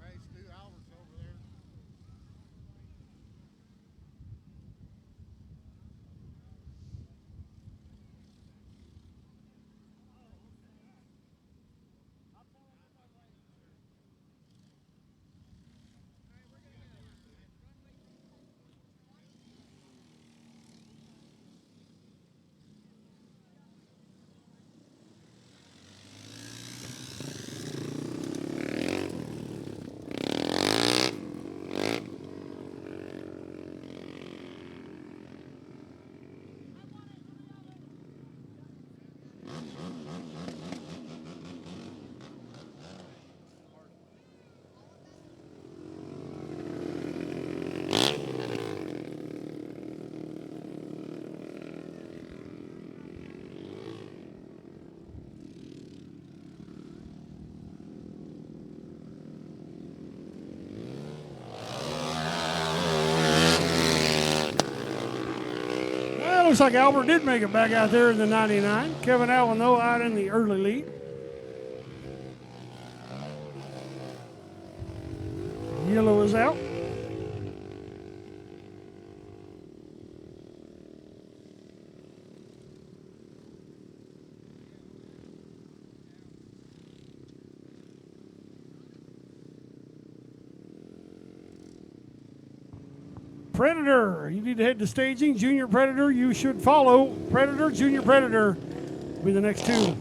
Hey, Stu Albert's over there. Well, looks like Albert did make it back out there in the 99. Kevin Allen, though, out in the early lead. Yellow is out. Predator, you need to head to staging. Junior Predator, you should follow. Predator, Junior Predator will be the next two.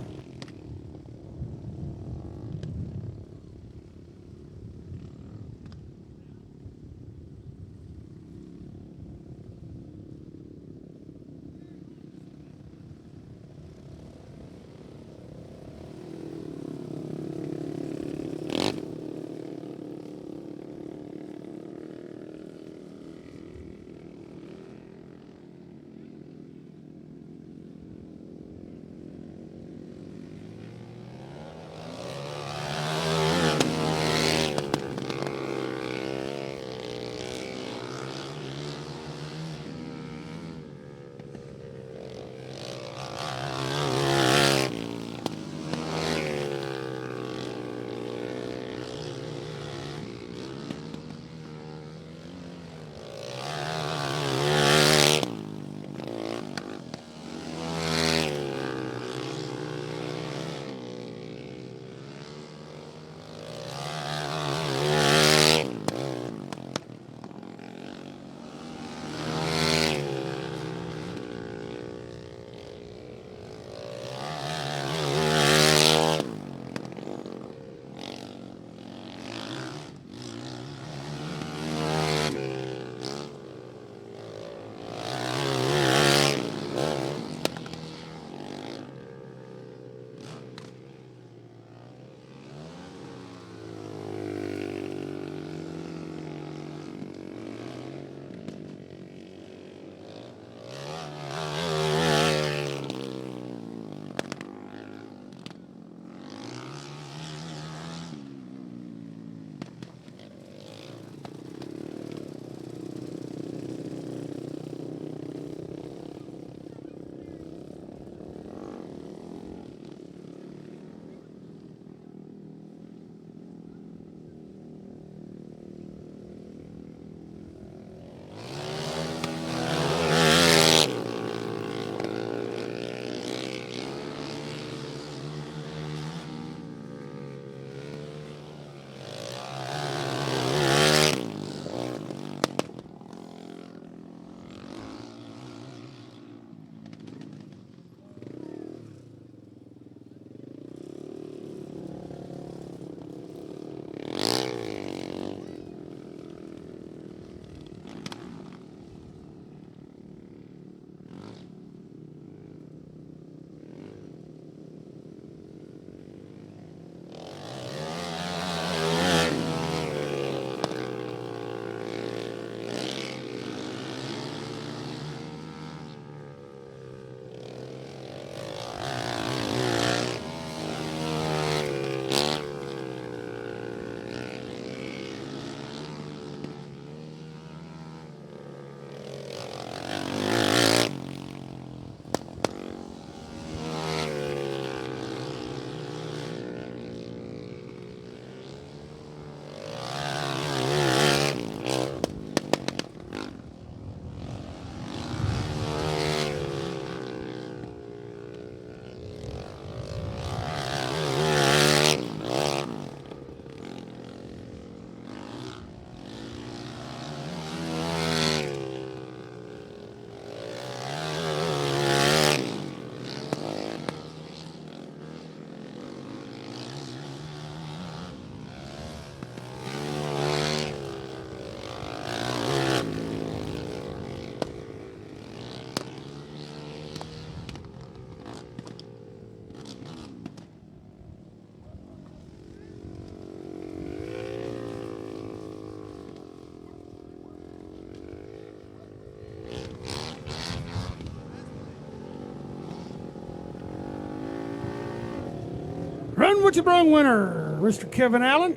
What You Brung winner, Mr. Kevin Allen.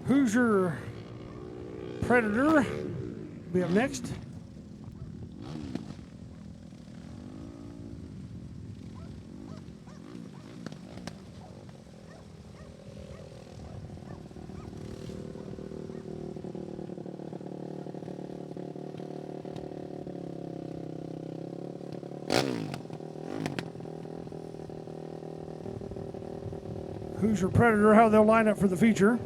Hoosier Predator be up next. Hoosier Predator, how they'll line up for the feature.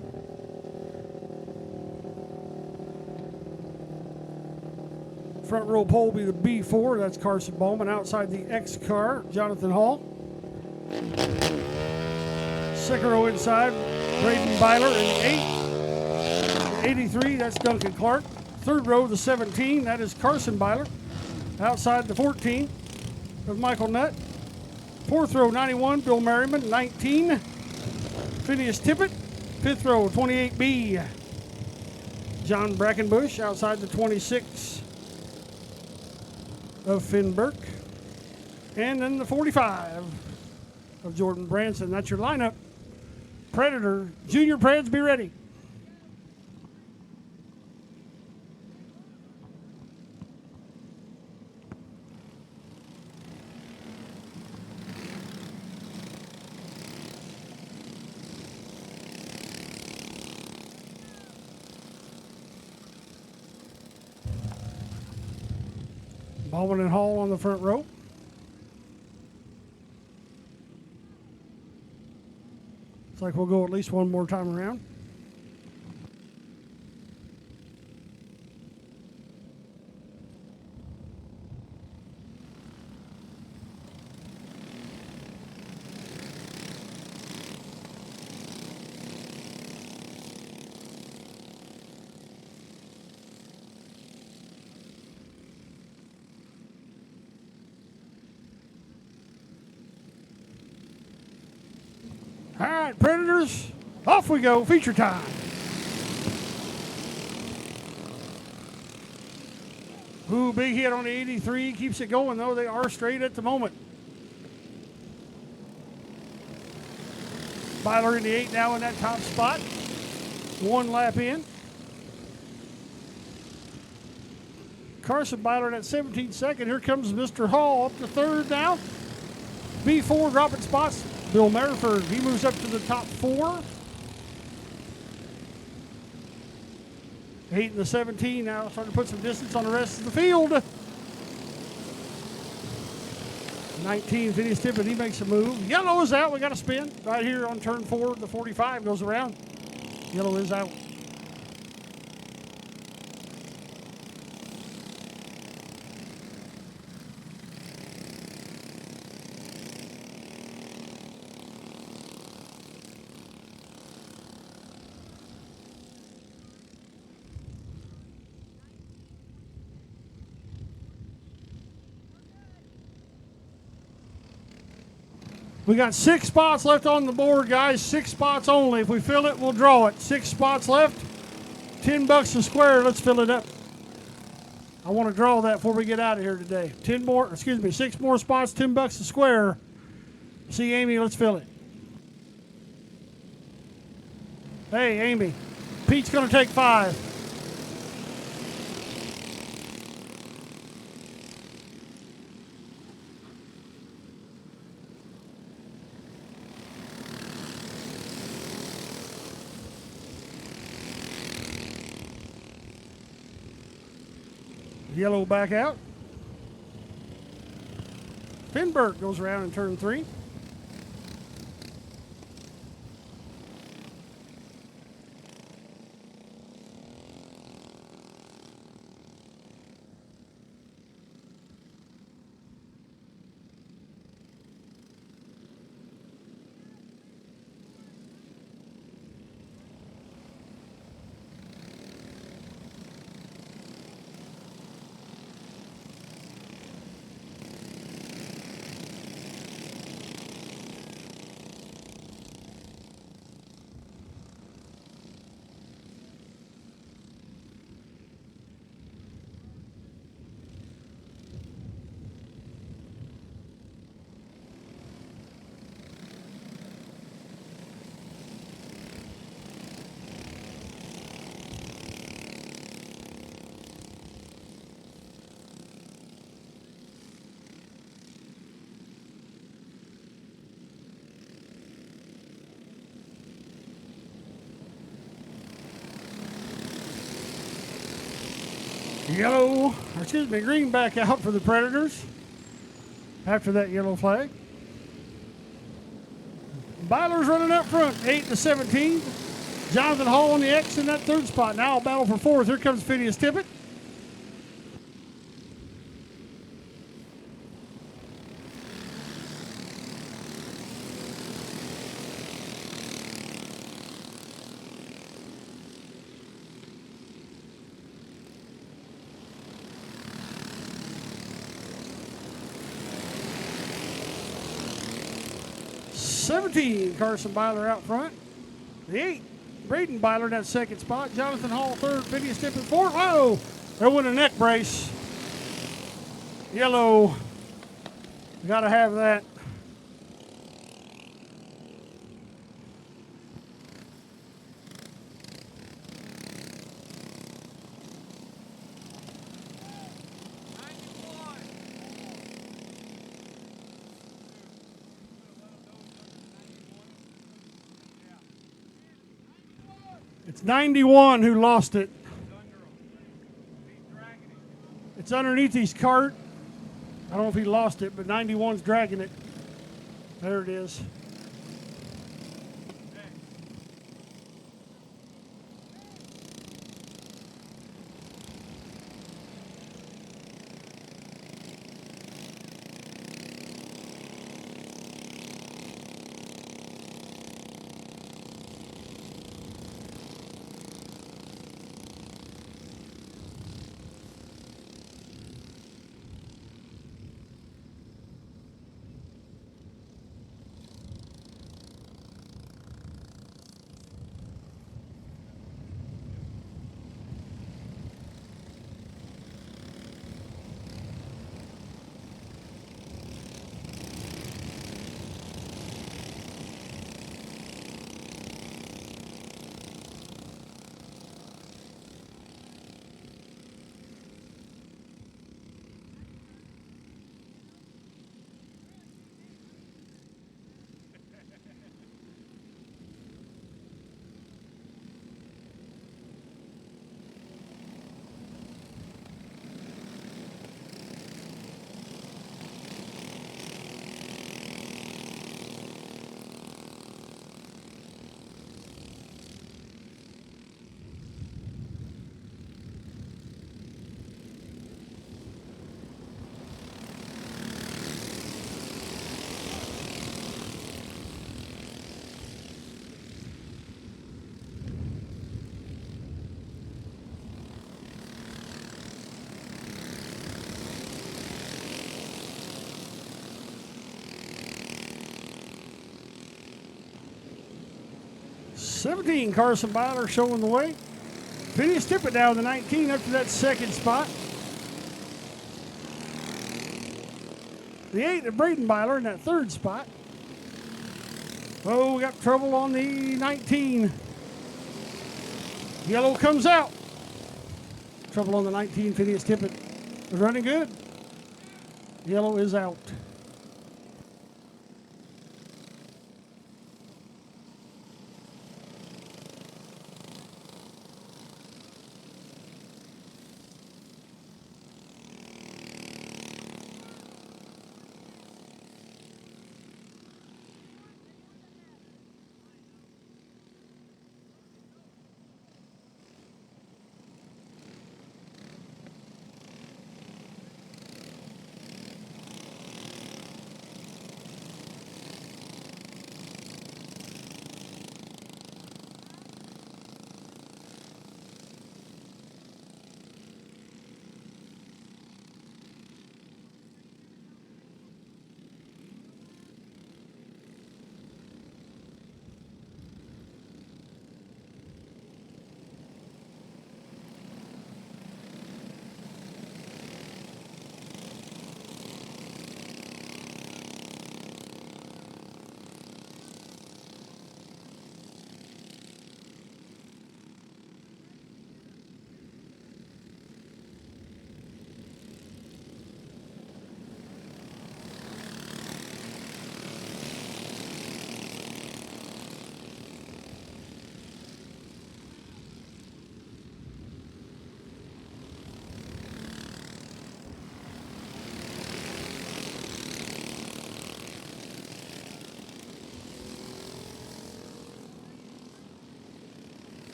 Front row pole will be the B4, that's Carson Bowman. Outside the X car, Jonathan Hall. Second row inside, Braden Byler in the 8. The 83, that's Duncan Clark. Third row, the 17, that is Carson Byler. Outside the 14 of Michael Nutt. Fourth row, 91, Bill Merriman. 19, Phineas Tippett. Fifth row, 28B, John Brackenbush. Outside the 26 of Finn Burke. And then the 45 of Jordan Branson. That's your lineup. Predator, Junior Preds, be ready. Bowman and Hall on the front row. Looks like we'll go at least one more time around. All right, Predators, off we go, feature time. Ooh, big hit on the 83, keeps it going though. They are straight at the moment. Byler in the 8 now in that top spot. One lap in. Carson Byler at 17 second. Here comes Mr. Hall up to third now. B4 dropping spots. Bill Merriford, he moves up to the top 4. 8 and the 17 now starting to put some distance on the rest of the field. 19, Phineas Tippett, he makes a move. Yellow is out, we got a spin. Right here on turn 4, the 45 goes around. Yellow is out. We got 6 spots left on the board, guys. 6 spots only. If we fill it, we'll draw it. 6 spots left. $10 a square. Let's fill it up. I want to draw that before we get out of here today. 6 more spots, $10 a square. See, Amy, let's fill it. Hey, Amy, Pete's going to take 5. Yellow back out. Finn Burke goes around in turn 3. Yellow, or excuse me, green back out for the Predators after that yellow flag. Byler's running up front, 8-17. Jonathan Hall on the X in that third spot. Now a battle for fourth. Here comes Phineas Tippett. Carson Byler out front. The 8, Braden Byler in that second spot. Jonathan Hall third. Phineas Tippett fourth. Oh, they're winning a neck brace. Yellow. Got to have that. It's 91 who lost it. It's underneath his cart. I don't know if he lost it, but 91's dragging it. There it is. '17, Carson Byler showing the way. Phineas Tippett down to 19 up to that second spot. The 8 of Braden Byler in that third spot. Oh, we got trouble on the 19. Yellow comes out. Trouble on the 19, Phineas Tippett was running good. Yellow is out.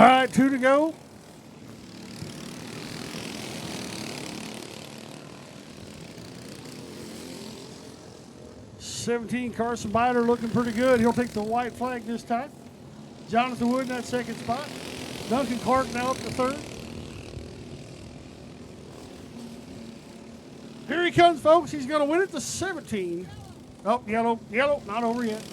right, 2 to go. '17 Carson Byler looking pretty good. He'll take the white flag this time. Jonathan Wood in that second spot. Duncan Clark now up to third. Here he comes, folks. He's going to win it to 17. Oh, yellow, not over yet.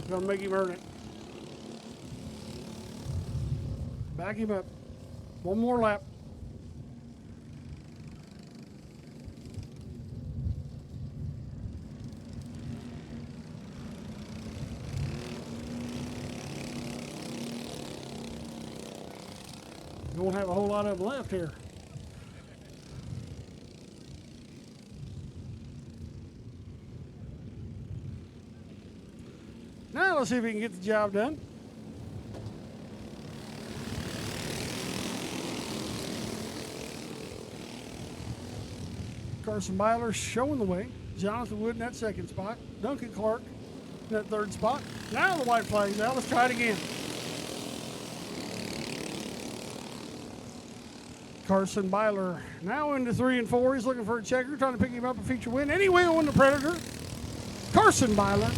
Going to make him earn it. Back him up. One more lap. Don't have a whole lot of them left here. Now let's see if we can get the job done. Carson Byler showing the way. Jonathan Wood in that second spot. Duncan Clark in that third spot. Now the white flag's out. Let's try it again. Carson Byler now into 3 and 4. He's looking for a checker, trying to pick him up a feature win. And he will win the Predator. Carson Byler,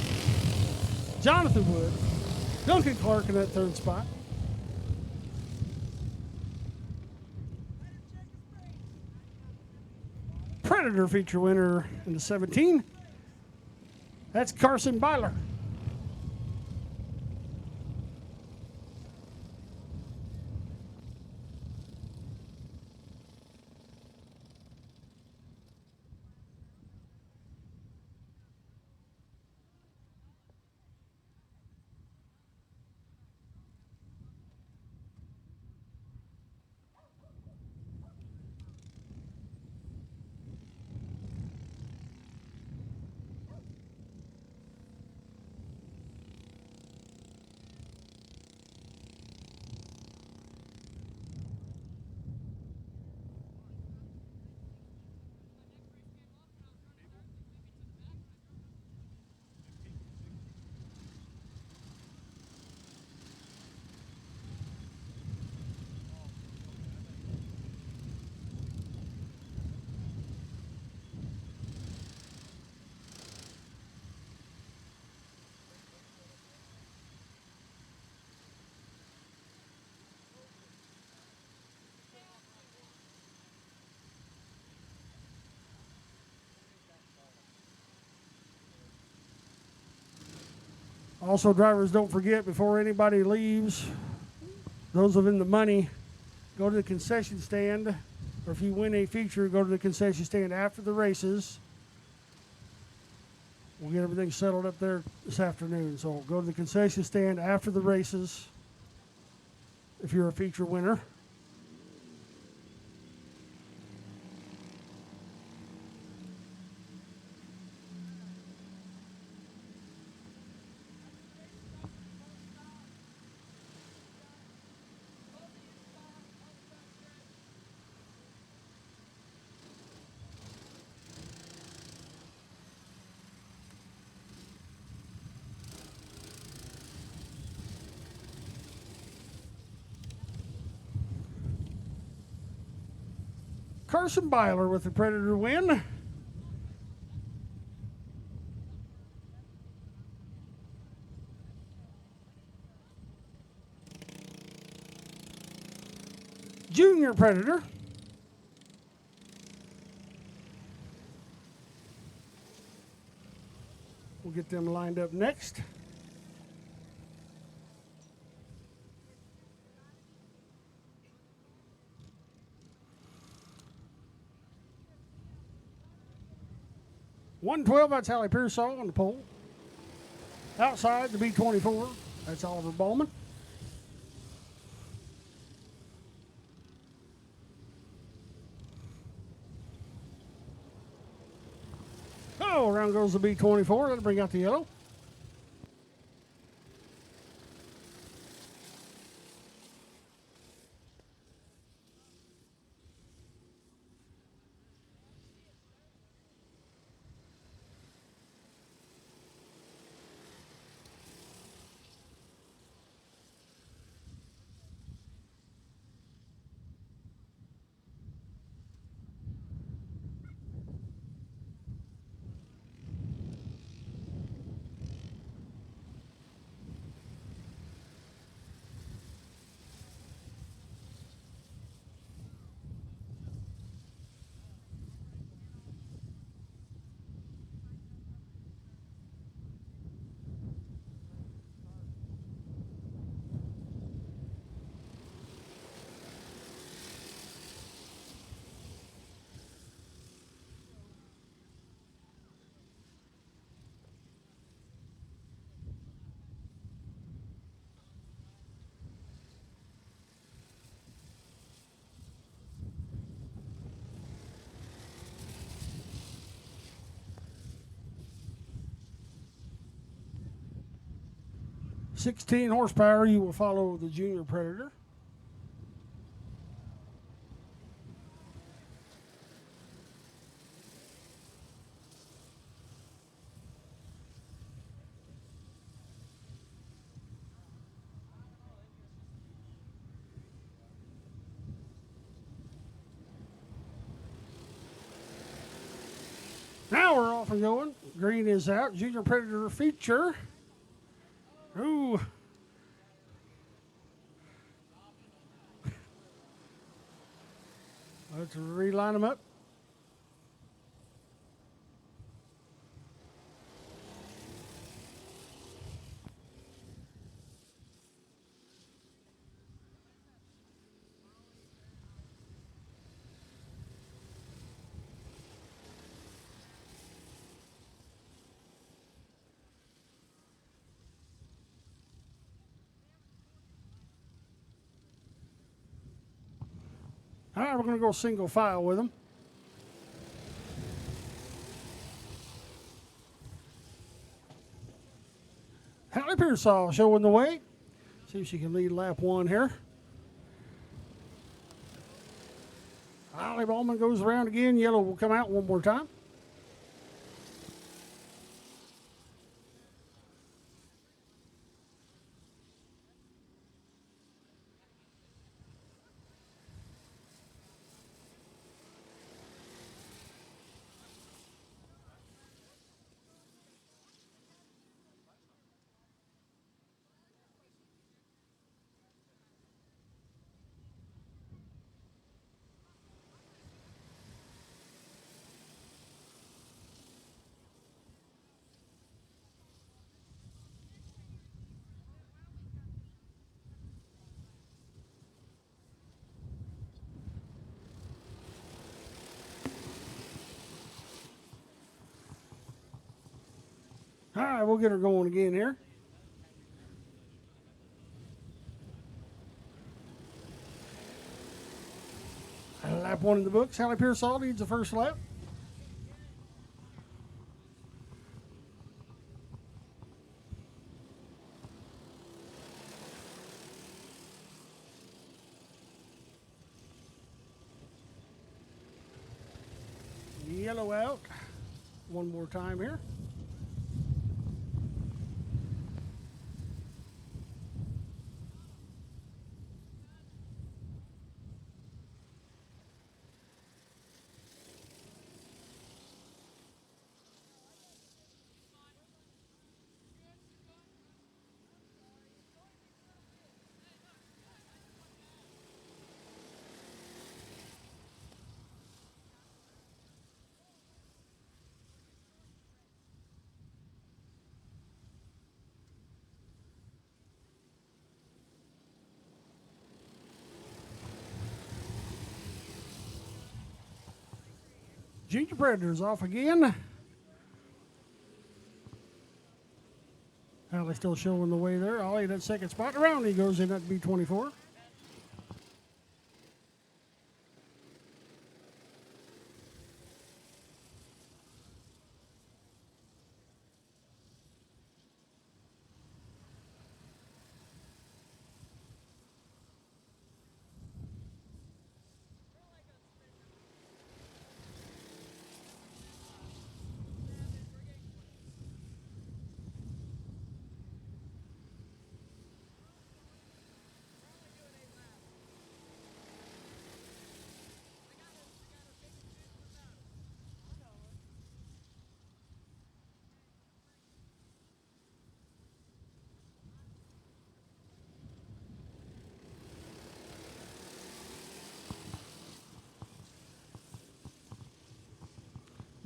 Jonathan Wood, Duncan Clark in that third spot. Predator feature winner in the 17. That's Carson Byler. Also, drivers, don't forget, before anybody leaves, those of in the money, go to the concession stand, or if you win a feature, go to the concession stand after the races. We'll get everything settled up there this afternoon. So go to the concession stand after the races if you're a feature winner. Carson Byler with the Predator win. Junior Predator. We'll get them lined up next. .112, that's Hallie Pearsall on the pole. Outside, the B24, that's Oliver Bowman. Oh, around goes the B24. That'll bring out the yellow. 16 horsepower, you will follow the Junior Predator. Now we're off and going. Green is out. Junior Predator feature. Ooh. Let's reline them up. All right, we're going to go single file with them. Hallie Pearsall showing the way. See if she can lead lap 1 here. Holly Bowman goes around again. Yellow will come out one more time. All right, we'll get her going again here. Lap 1 in the books. Hallie Pearsall leads the first lap. Yellow out. One more time here. Junior Predators off again. Hallie still showing the way there. Ollie that second spot. Around he goes in at B24.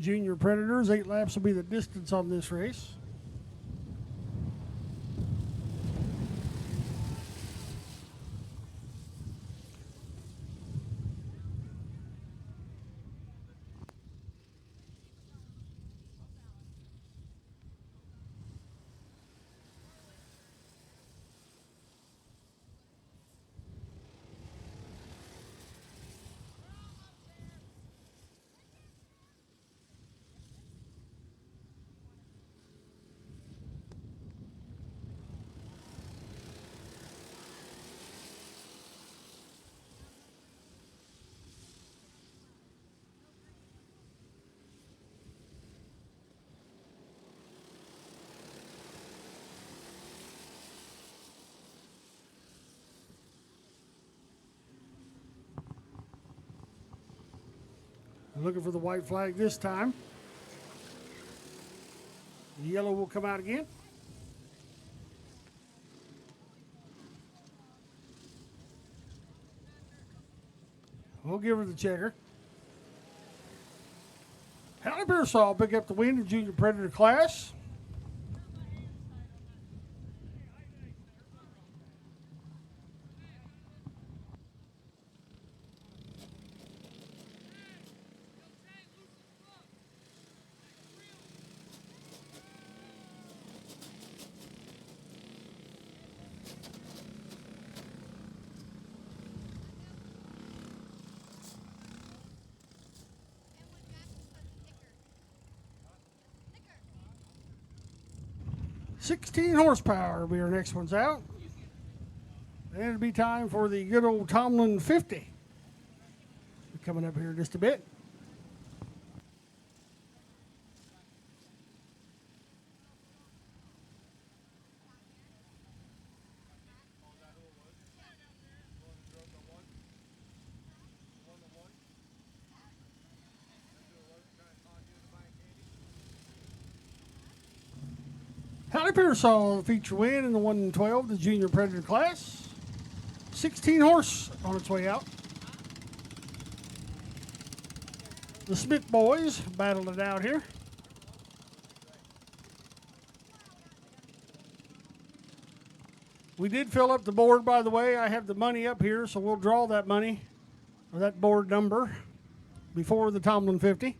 Junior Predators, 8 laps will be the distance on this race. Looking for the white flag this time. The yellow will come out again. We'll give her the checker. Hallie Pearsall will pick up the win in Junior Predator class. $16 horsepower will be our next one's out. And it'll be time for the good old Tomlin 50. Coming up here in just a bit. Hallie Pearsall feature win in the 112, the Junior Predator class. 16 horse on its way out. The Smith boys battled it out here. We did fill up the board, by the way. I have the money up here, so we'll draw that money, or that board number, before the Tomlin 50.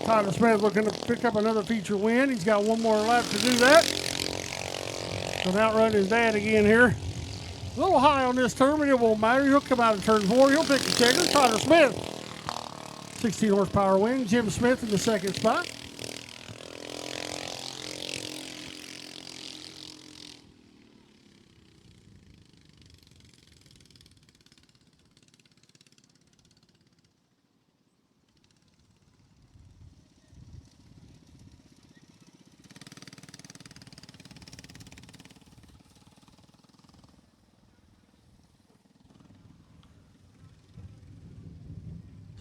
Tyler Smith looking to pick up another feature win. He's got one more lap to do that. Gonna outrun his dad again here. A little high on this turn, but it won't matter. He'll come out of turn 4. He'll take the checker. Tyler Smith, 16 horsepower win. Jim Smith in the second spot.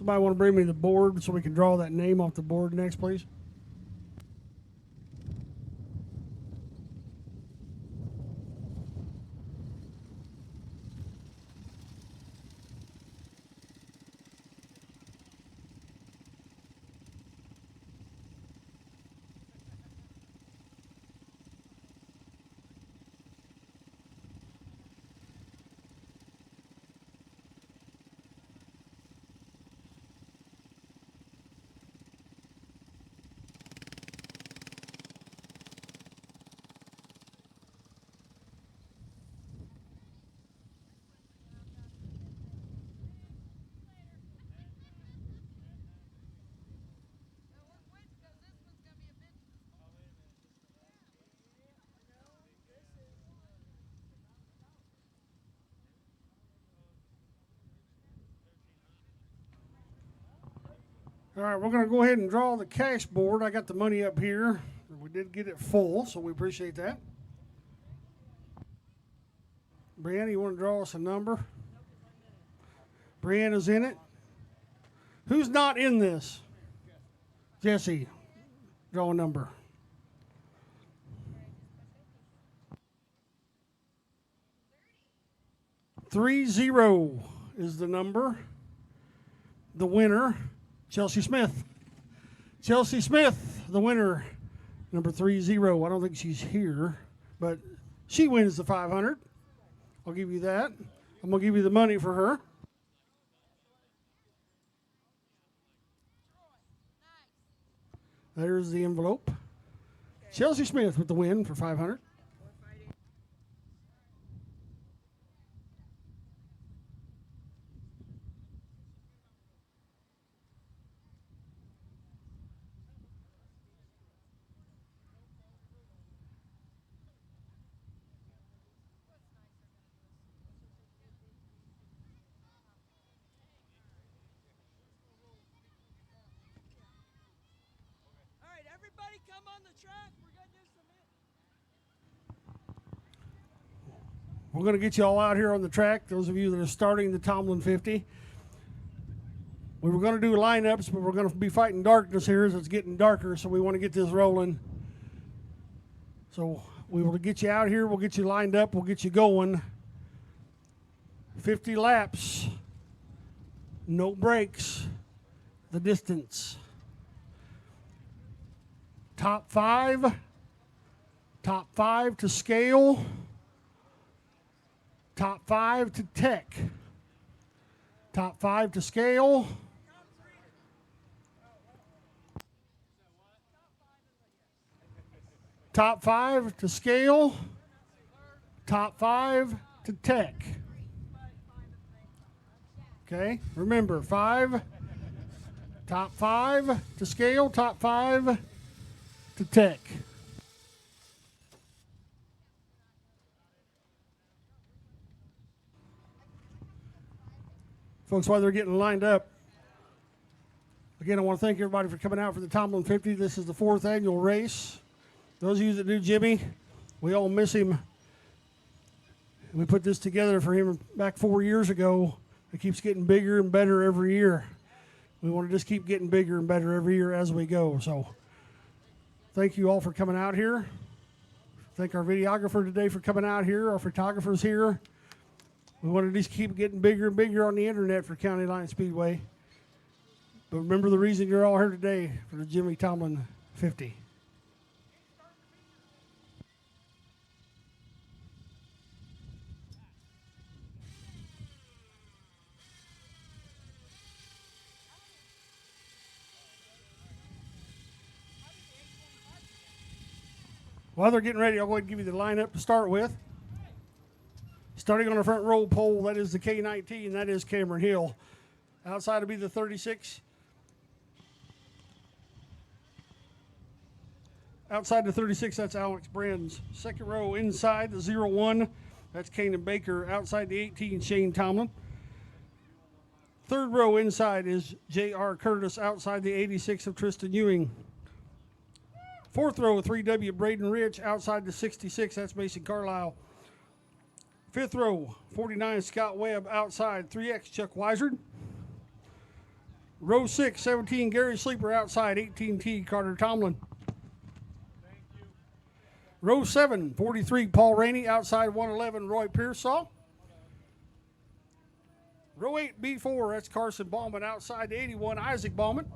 Somebody want to bring me the board so we can draw that name off the board next, please? All right, we're going to go ahead and draw the cash board. I got the money up here. We did get it full, so we appreciate that. Brianna, you want to draw us a number? Brianna's in it. Who's not in this? Jesse, draw a number. Three zero is the number. The winner, Chelsea Smith. Chelsea Smith, the winner, number 30. I don't think she's here, but she wins the 500. I'll give you that. I'm going to give you the money for her. There's the envelope. Chelsea Smith with the win for 500. All right, everybody come on the track. We're going to do some. We're going to get you all out here on the track, those of you that are starting the Tomlin 50. We were going to do lineups, but we're going to be fighting darkness here as it's getting darker, so we want to get this rolling. So we will get you out here, we'll get you lined up, we'll get you going. 50 laps, no breaks, the distance. Top five to scale, top five to tech, top five to scale, top five to scale, top five to tech. Okay, remember top five to scale, top five to tech. Folks, while they're getting lined up, again, I want to thank everybody for coming out for the Tomlin 50. This is the 4th annual race. Those of you that knew Jimmy, we all miss him. We put this together for him back 4 years ago. It keeps getting bigger and better every year. We want to just keep getting bigger and better every year as we go. So thank you all for coming out here. Thank our videographer today for coming out here, our photographers here. We want to just keep getting bigger and bigger on the internet for County Line Speedway. But remember the reason you're all here today for the Jimmy Tomlin 50. While they're getting ready, I'll go ahead and give you the lineup to start with. Starting on the front row pole, that is the K19, that is Cameron Hill. Outside will be the 36. Outside the 36, that's Alex Brands. Second row inside the 01, that's Kanan Baker. Outside the 18, Shane Tomlin. Third row inside is J.R. Curtis. Outside the 86 of Tristan Ewing. Fourth row, 3W Braden Rich. Outside the 66, that's Mason Carlisle. Fifth row, 49 Scott Webb. Outside, 3X Chuck Weisard. Row 6, 17 Gary Sleeper. Outside, 18T Carter Tomlin. Row 7, 43 Paul Rainey. Outside, 111 Roy Pearsall. Row 8, B4, that's Carson Ballman. Outside, 81 Isaac Ballman.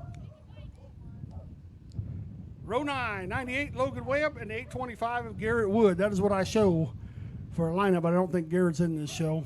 Row 9, 98 Logan Webb, and 825 of Garrett Wood. That is what I show for a lineup. I don't think Garrett's in this show.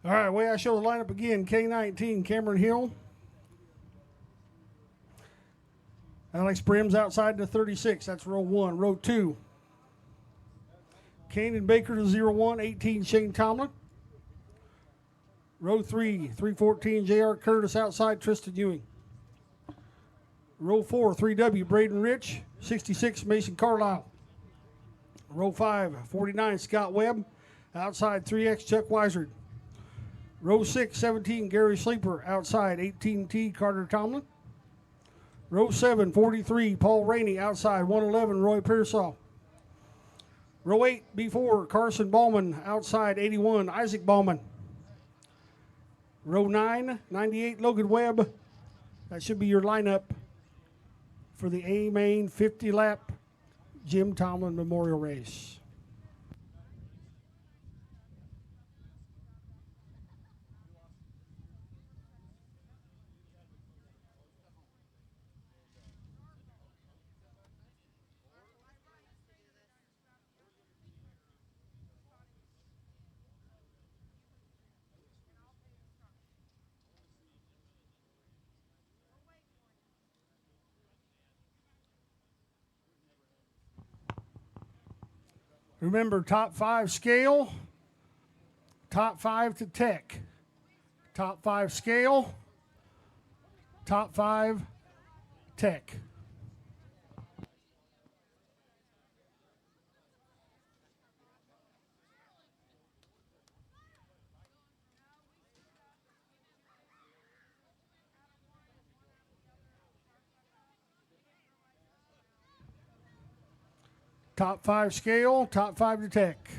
All right, way I show the lineup again. K19, Cameron Hill. Alex Brim's outside to 36. That's row 1. Row 2. Kanan Baker to 01, 18, Shane Tomlin. Row 3, 314, J.R. Curtis outside, Tristan Ewing. Row 4, 3W, Braden Rich, 66, Mason Carlisle. Row 5, 49, Scott Webb, outside 3X, Chuck Weisard. Row 6, 17, Gary Sleeper, outside 18T, Carter Tomlin. Row 7, 43, Paul Rainey, outside 111, Roy Pearsall. Row 8, B4, Carson Ballman, outside 81, Isaac Ballman. Row 9, 98, Logan Webb. That should be your lineup for the A-Main 50-lap Jim Tomlin Memorial Race. Remember, top 5 scale, top 5 to tech. Top 5 scale, top 5 tech. Top 5 scale, top 5 to tech.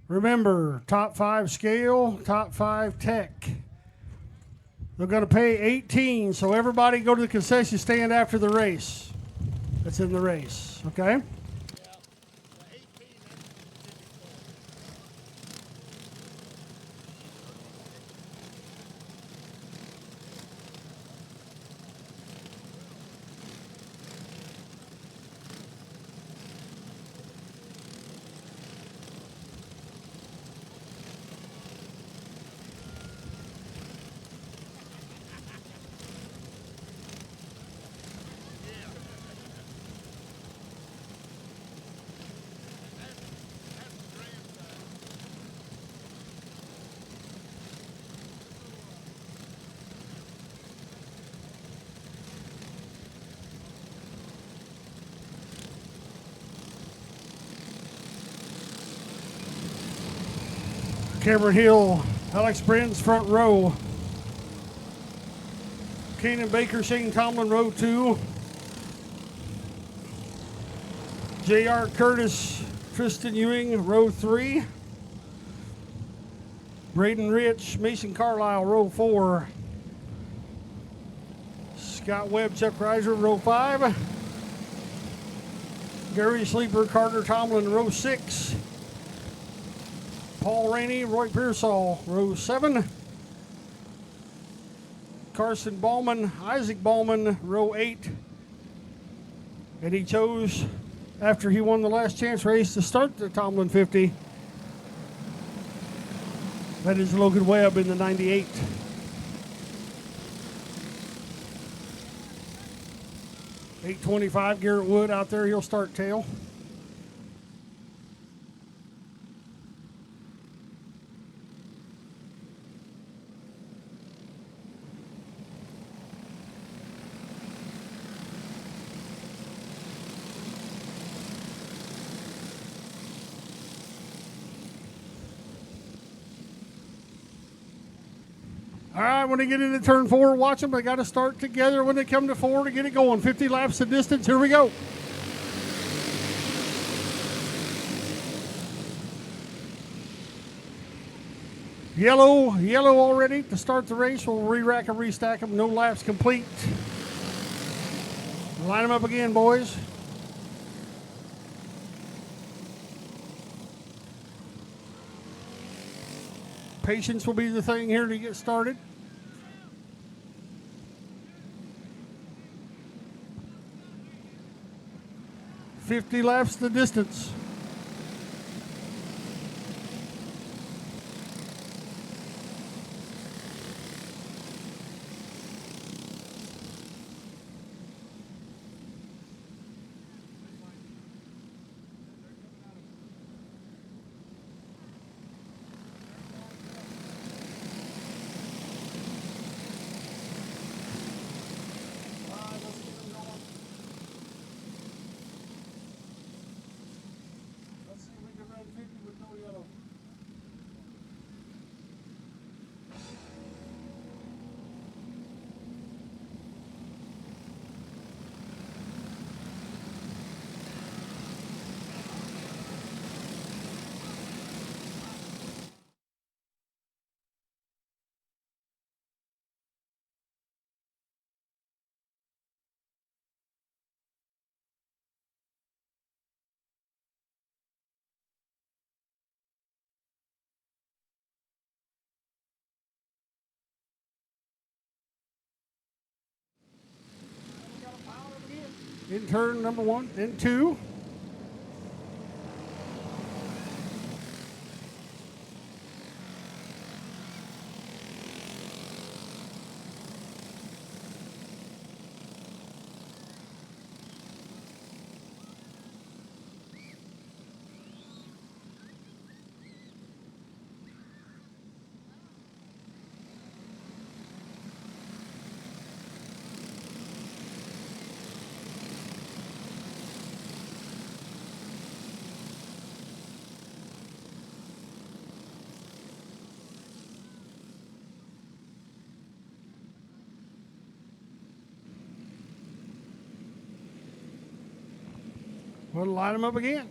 Remember, top 5 scale, top 5 tech. They're going to pay 18, so everybody go to the concession stand after the race. That's in the race, okay? Yeah. The 18, that's the grandson. Cameron Hill, Alex Brins, front row. Kanan Baker, Shane Tomlin, row 2. J.R. Curtis, Tristan Ewing, row 3. Braden Rich, Mason Carlisle, row 4. Scott Webb, Chuck Reiser, row 5. Gary Sleeper, Carter Tomlin, row 6. Paul Rainey, Roy Pearsall, row 7. Carson Ballman, Isaac Ballman, row 8. And he chose, after he won the last chance race, to start the Tomlin 50. That is Logan Webb in the 98. $825, Garrett Wood out there, he'll start tail. All right, when they get into turn 4, watch them. They got to start together when they come to 4 to get it going. 50 laps of distance. Here we go. Yellow already to start the race. We'll re-rack and restack them. No laps complete. Line them up again, boys. Patience will be the thing here to get started. $50 laps the distance. In turn number 1 and 2. We'll line them up again.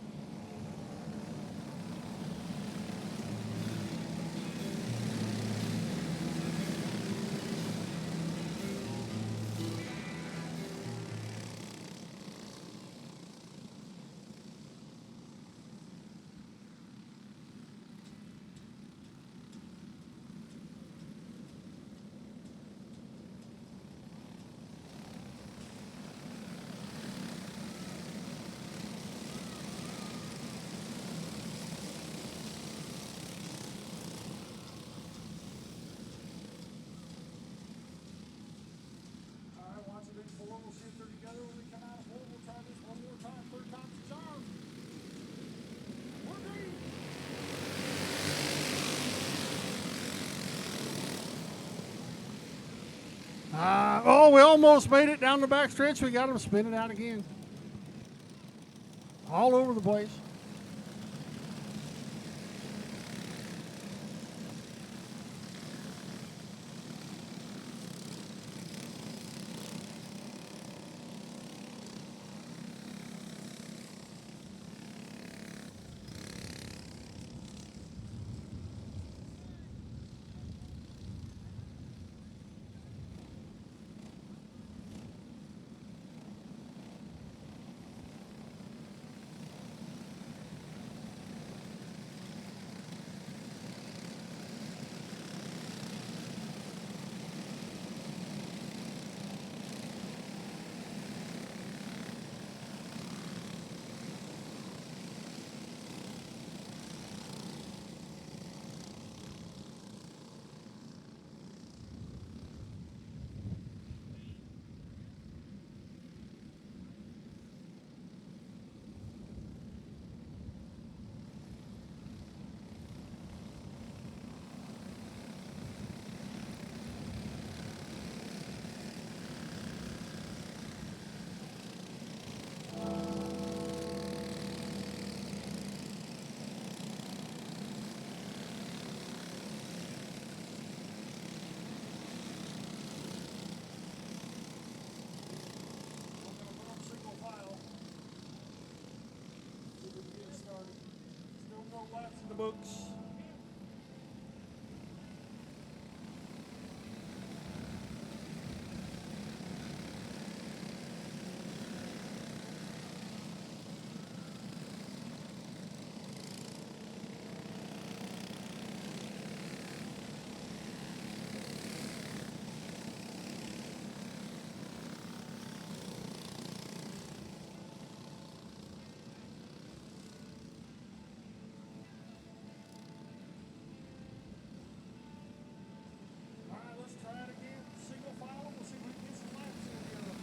Oh, we almost made it down the back stretch. We got him spinning out again. All over the place. Still no laps in the books. All right, let's try it again. Single file. We'll see if we can get some laps in here.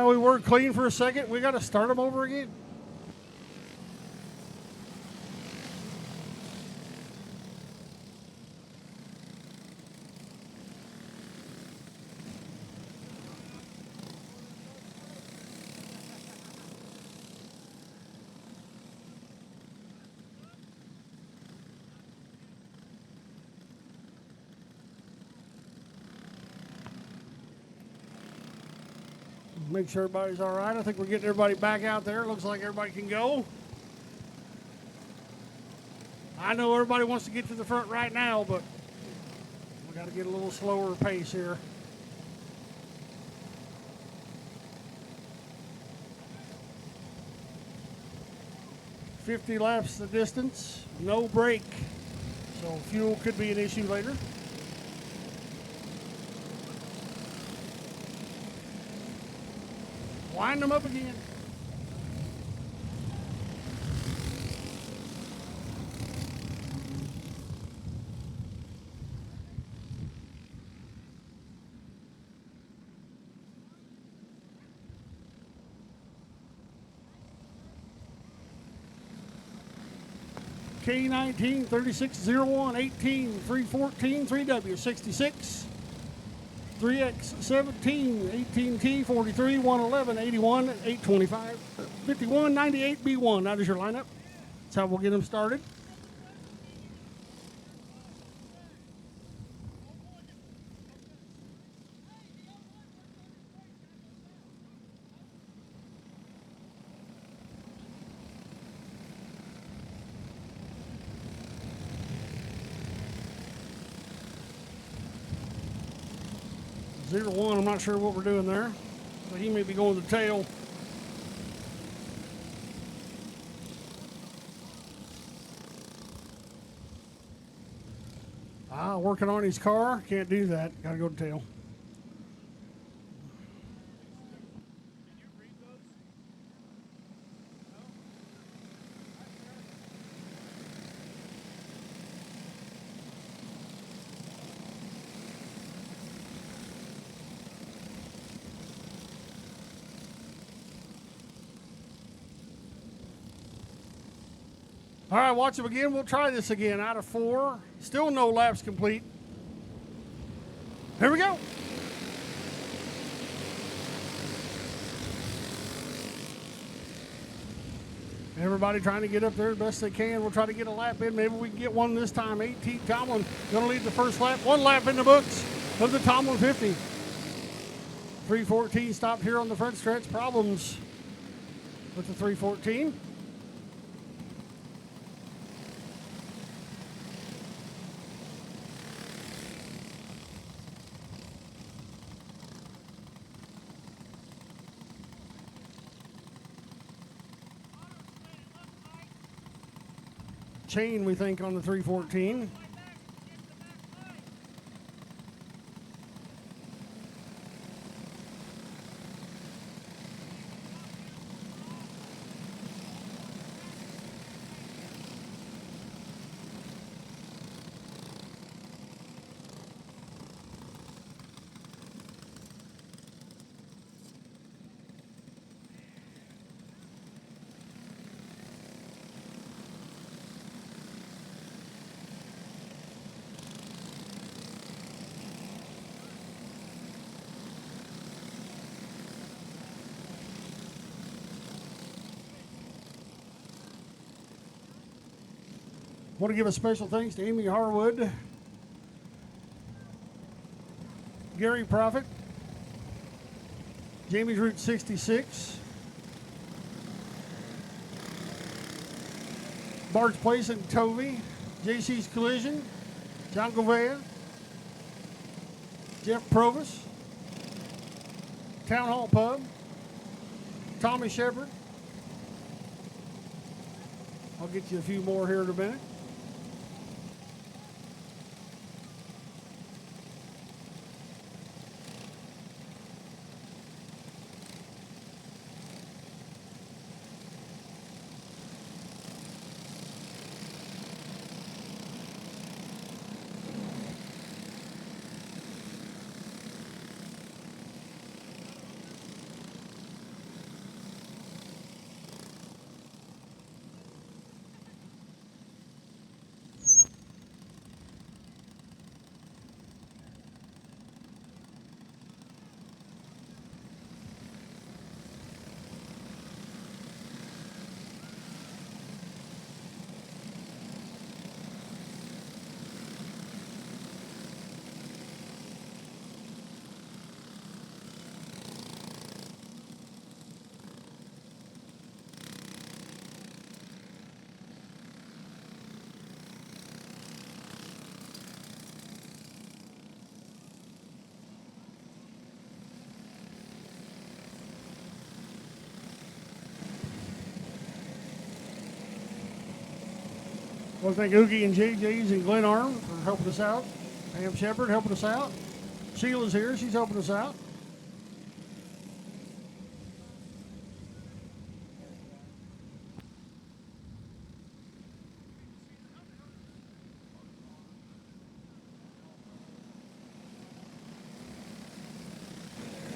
We were clean for a second. We got to start them over again. Make sure everybody's all right. I think we're getting everybody back out there. Looks like everybody can go. I know everybody wants to get to the front right now, but we got to get a little slower pace here. $50 laps the distance, no break, so fuel could be an issue later. Wind them up again. K19, 3601, 18, 314, 3W, 66. 3X17, 18T, 43, 111, 81, 825, 51, 98, B1. That is your lineup. That's how we'll get them started. Zero one, I'm not sure what we're doing there, but he may be going to the tail. Working on his car, can't do that. Got to go to tail. All right, watch him again. We'll try this again. Out of 4. Still no laps complete. Here we go. Everybody trying to get up there as best they can. We'll try to get a lap in. Maybe we can get one this time. 18 Tomlin going to lead the first lap. 1 lap in the books of the Tomlin 50. 314 stopped here on the front stretch. Problems with the 314. Chain, we think, on the 314. Want to give a special thanks to Amy Harwood, Gary Prophet, Jamie's Route 66, Bart's Place in Tovey, JC's Collision, John Govea, Jeff Provis, Town Hall Pub, Tommy Shepard. I'll get you a few more here in a minute. I want to thank Oogie and JJ's and Glen Arm for helping us out. Pam Shepard helping us out. Sheila's here. She's helping us out.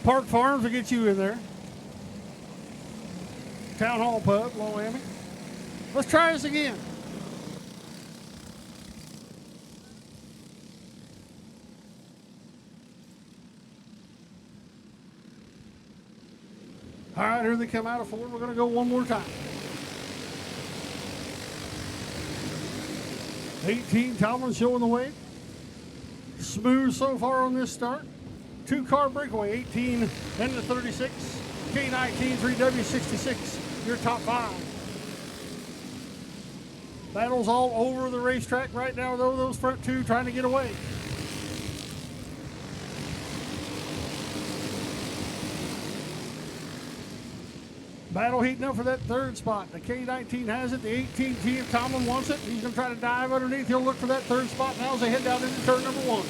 Park Farms will get you in there. Town Hall Pub, Low Amy. Let's try this again. All right, here they come out of 4. We're going to go one more time. 18, Tomlin showing the way. Smooth so far on this start. 2-car breakaway, 18 and the 36. K19, 3W66, your top 5. Battles all over the racetrack right now, though, those front 2 trying to get away. Battle heating up for that 3rd spot. The K19 has it. The 18 TF Tomlin wants it. He's going to try to dive underneath. He'll look for that 3rd spot now as they head down into turn number 1.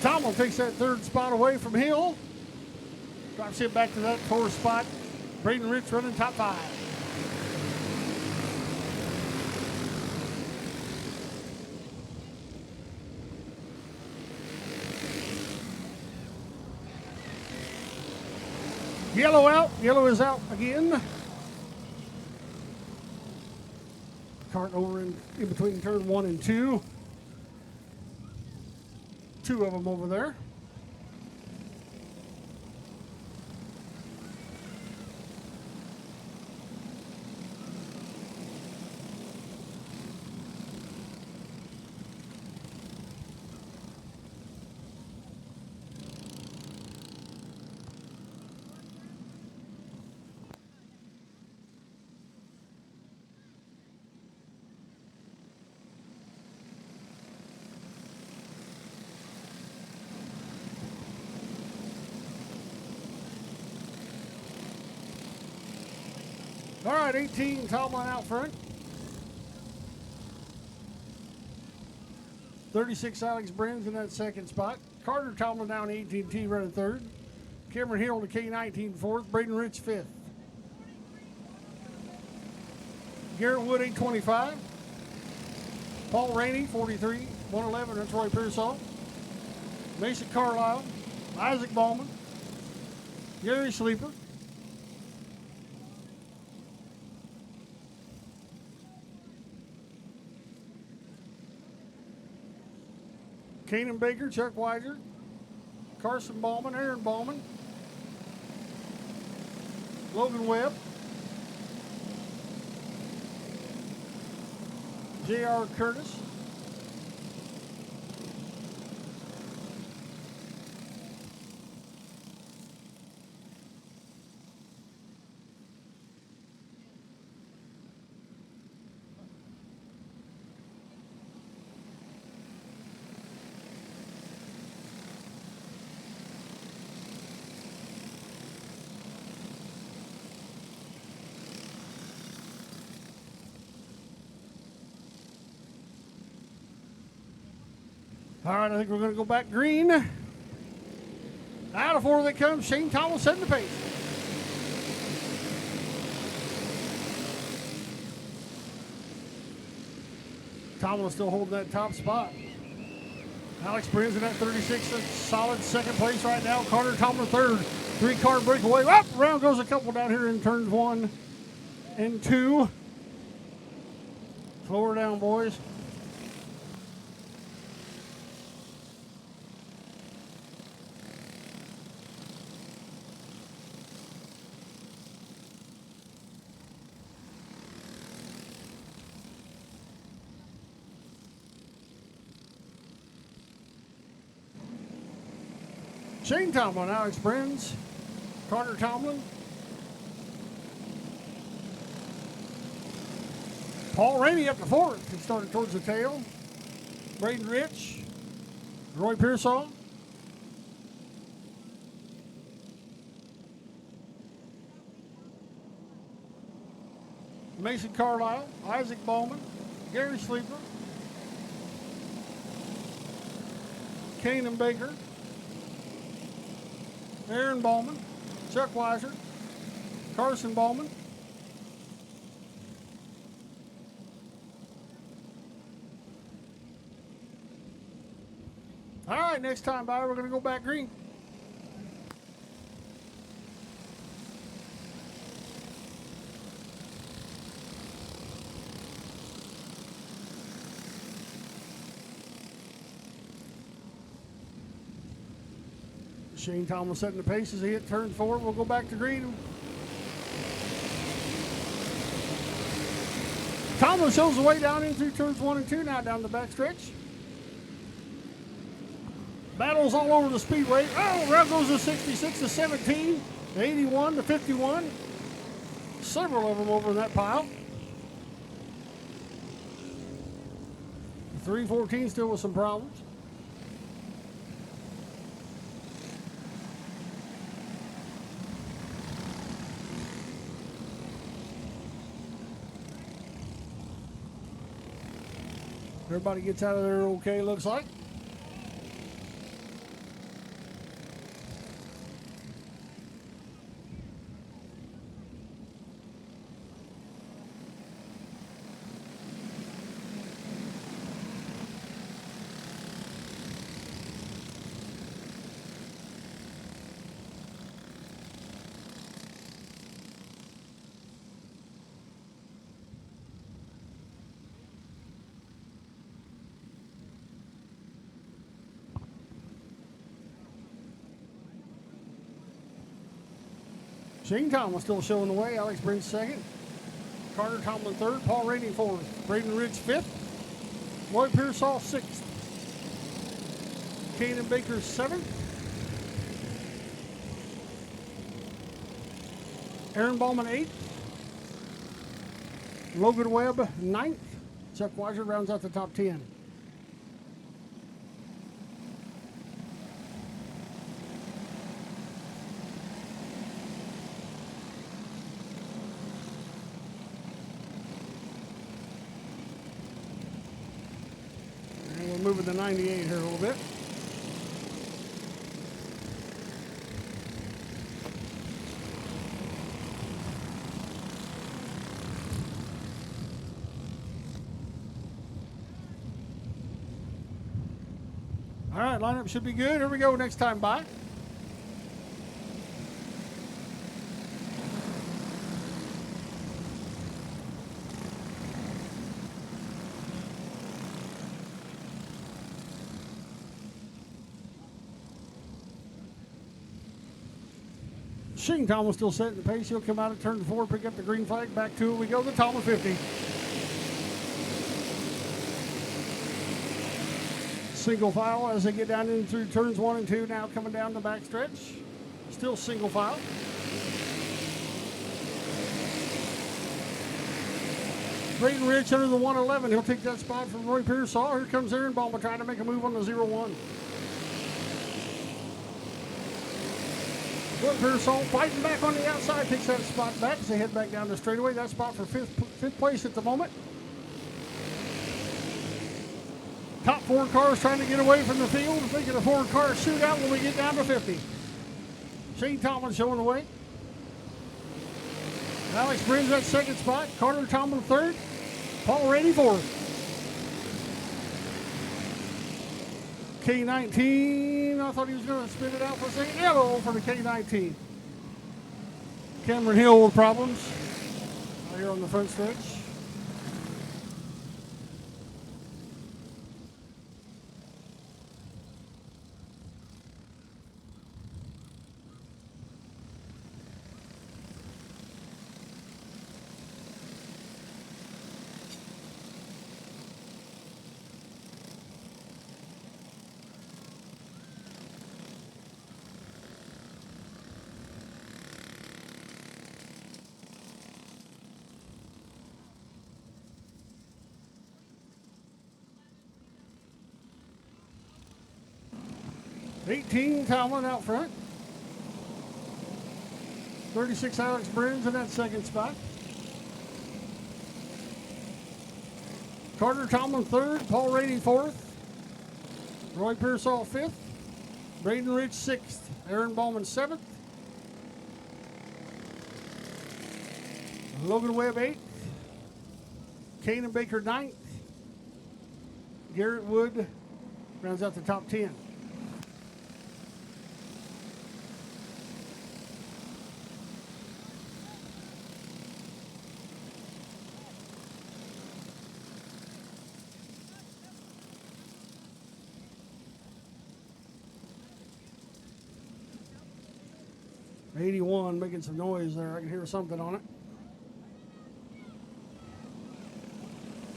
Tomlin takes that 3rd spot away from Hill. Drops him back to that 4th spot. Braden Rich running top 5. Yellow out. Yellow is out again. cart over in between turn 1 and 2. Two of them over there. All right, 18, Tomlin out front. 36, Alex Brins in that second spot. Carter Tomlin down 18T running third. Cameron Hill to K19 fourth. Braden Rich fifth. Garrett Wood 825. Paul Rainey 43, 111. That's Roy Pearsall. Mason Carlisle. Isaac Ballman. Gary Sleeper. Kanan Baker, Chuck Weiser, Carson Ballman, Aaron Ballman, Logan Webb, J.R. Curtis, All right, I think we're going to go back green. Out of 4 they come. Shane Thomas setting the pace. Tomlin still holding that top spot. Alex Brins in that 36, a solid second place right now. Carter Tomlin third. 3-car breakaway. Up, round goes a couple down here in turns 1 and 2. Slow her down, boys. Shane Tomlin, Alex Brins, Carter Tomlin, Paul Rainey up to 4th. He started towards the tail. Braden Rich, Roy Pearsall, Mason Carlisle, Isaac Ballman, Gary Sleeper, Kanan Baker, Aaron Ballman, Chuck Weiser, Carson Ballman, all right, next time by, we're going to go back green. Shane Tomlin setting the pace as he hit turn 4. We'll go back to green. Tomlin shows the way down in through turns 1 and 2 now down the back stretch. Battles all over the speedway. Oh, round goes to 66 to 17, to 81 to 51. Several of them over in that pile. 314 still with some problems. Everybody gets out of there okay, looks like. Shane Thomas still showing the way. Alex Brins second. Carter Tomlin third. Paul Rainey fourth. Braden Ridge fifth. Lloyd Pearsall sixth. Caden Baker seventh. Aaron Ballman eighth. Logan Webb ninth. Chuck Weiser rounds out the top 10. And we're moving to 98 here a little bit. All right, lineup should be good. Here we go. Next time by. Shane Thomas still setting the pace. He'll come out at turn 4, pick up the green flag. Back to it we go. The Thomas 50. Single file as they get down in through turns 1 and 2. Now coming down the back stretch. Still single file. Braden Ridge under the 111. He'll take that spot from Roy Pearsall. Here comes Aaron Ballman trying to make a move on the 0-1. Roy Pearsall fighting back on the outside. Takes that spot back as they head back down the straightaway. That spot for fifth place at the moment. Top 4 cars trying to get away from the field. Making a 4-car shootout when we get down to 50. Shane Tomlin showing the way. Alex Brins that second spot. Carter Tomlin third. Paul Rainey fourth. K19. I thought he was going to spin it out for a second. Yellow for the K19. Cameron Hill with problems here on the front stretch. $18 Tomlin out front. 36 Alex Brins in that second spot. Carter Tomlin third. Paul Rainey fourth. Roy Pearsall fifth. Braden Ridge sixth. Aaron Ballman seventh. Logan Webb eighth. Caden Baker ninth. Garrett Wood rounds out the top 10. '81 making some noise there. I can hear something on it.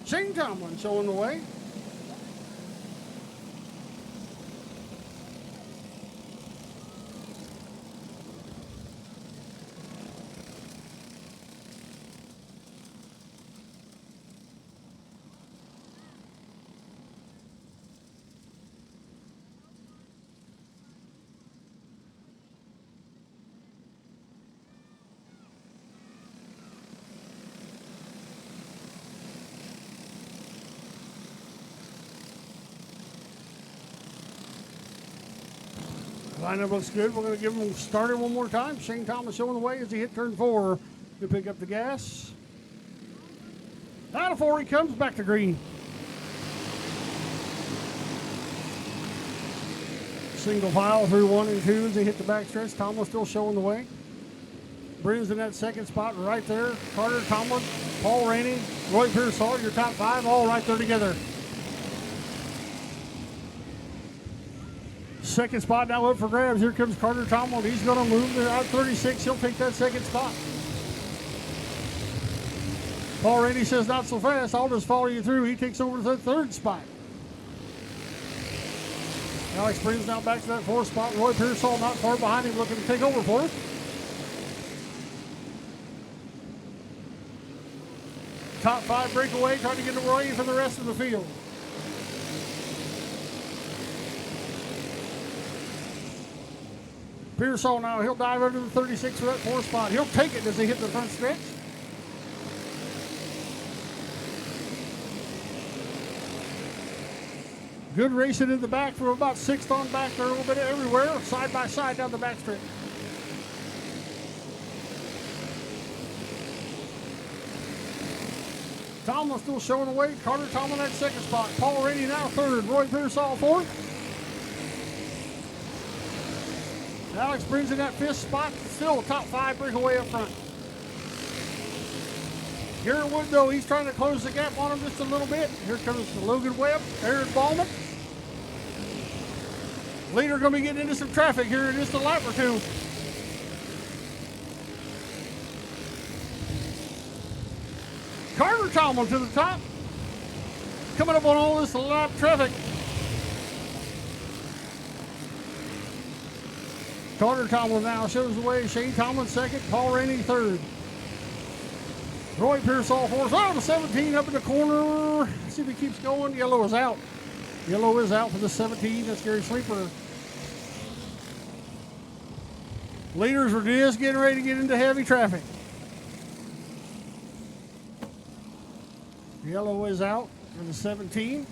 Shane Tomlin showing the way. Lineup looks good. We're going to give him started one more time. Shane Thomas showing the way as he hit turn 4 to pick up the gas. Out of 4 he comes back to green. Single file through 1 and 2 as they hit the backstretch. Tomlin still showing the way. Brins in that second spot right there. Carter Tomlin, Paul Rainey, Roy Pearsall, your top 5 all right there together. Second spot now up for grabs. Here comes Carter Tomlin. He's going to move to out 36. He'll take that second spot. Paul Rainey says, not so fast. I'll just follow you through. He takes over the third spot. Alex Springs now back to that fourth spot. Roy Pearsall not far behind him, looking to take over fourth. Top 5 breakaway, trying to get away for the rest of the field. Pearsall now, he'll dive under the 36 for that fourth spot. He'll take it as they hit the front stretch. Good racing in the back from about 6th on back there, a little bit everywhere, side by side down the back stretch. Tomlin still showing away. Carter Tomlin at second spot. Paul Rainey now third. Roy Pearsall fourth. Alex brings in that fifth spot. Still top 5 breakaway up front. Garrett Wood, though, he's trying to close the gap on him just a little bit. Here comes Logan Webb, Aaron Ballman. Leader going to be getting into some traffic here in just a lap or two. Carter Tomlin to the top. Coming up on all this lap traffic. Carter Tomlin now shows the way. Shane Tomlin second. Paul Rainey third. Roy Pearsall fourth. Oh, the 17 up in the corner. See if he keeps going. Yellow is out. Yellow is out for the 17. That's Gary Sleeper. Leaders are just getting ready to get into heavy traffic. Yellow is out for the 17.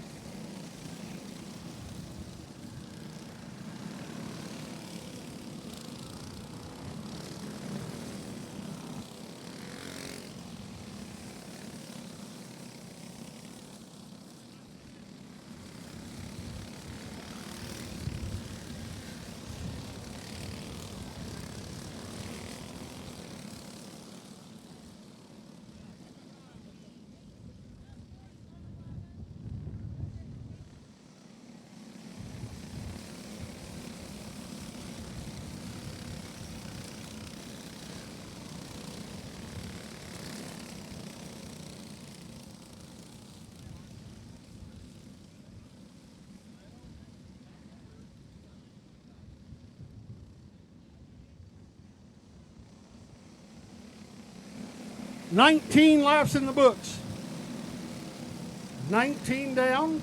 $19 laps in the books. 19 down.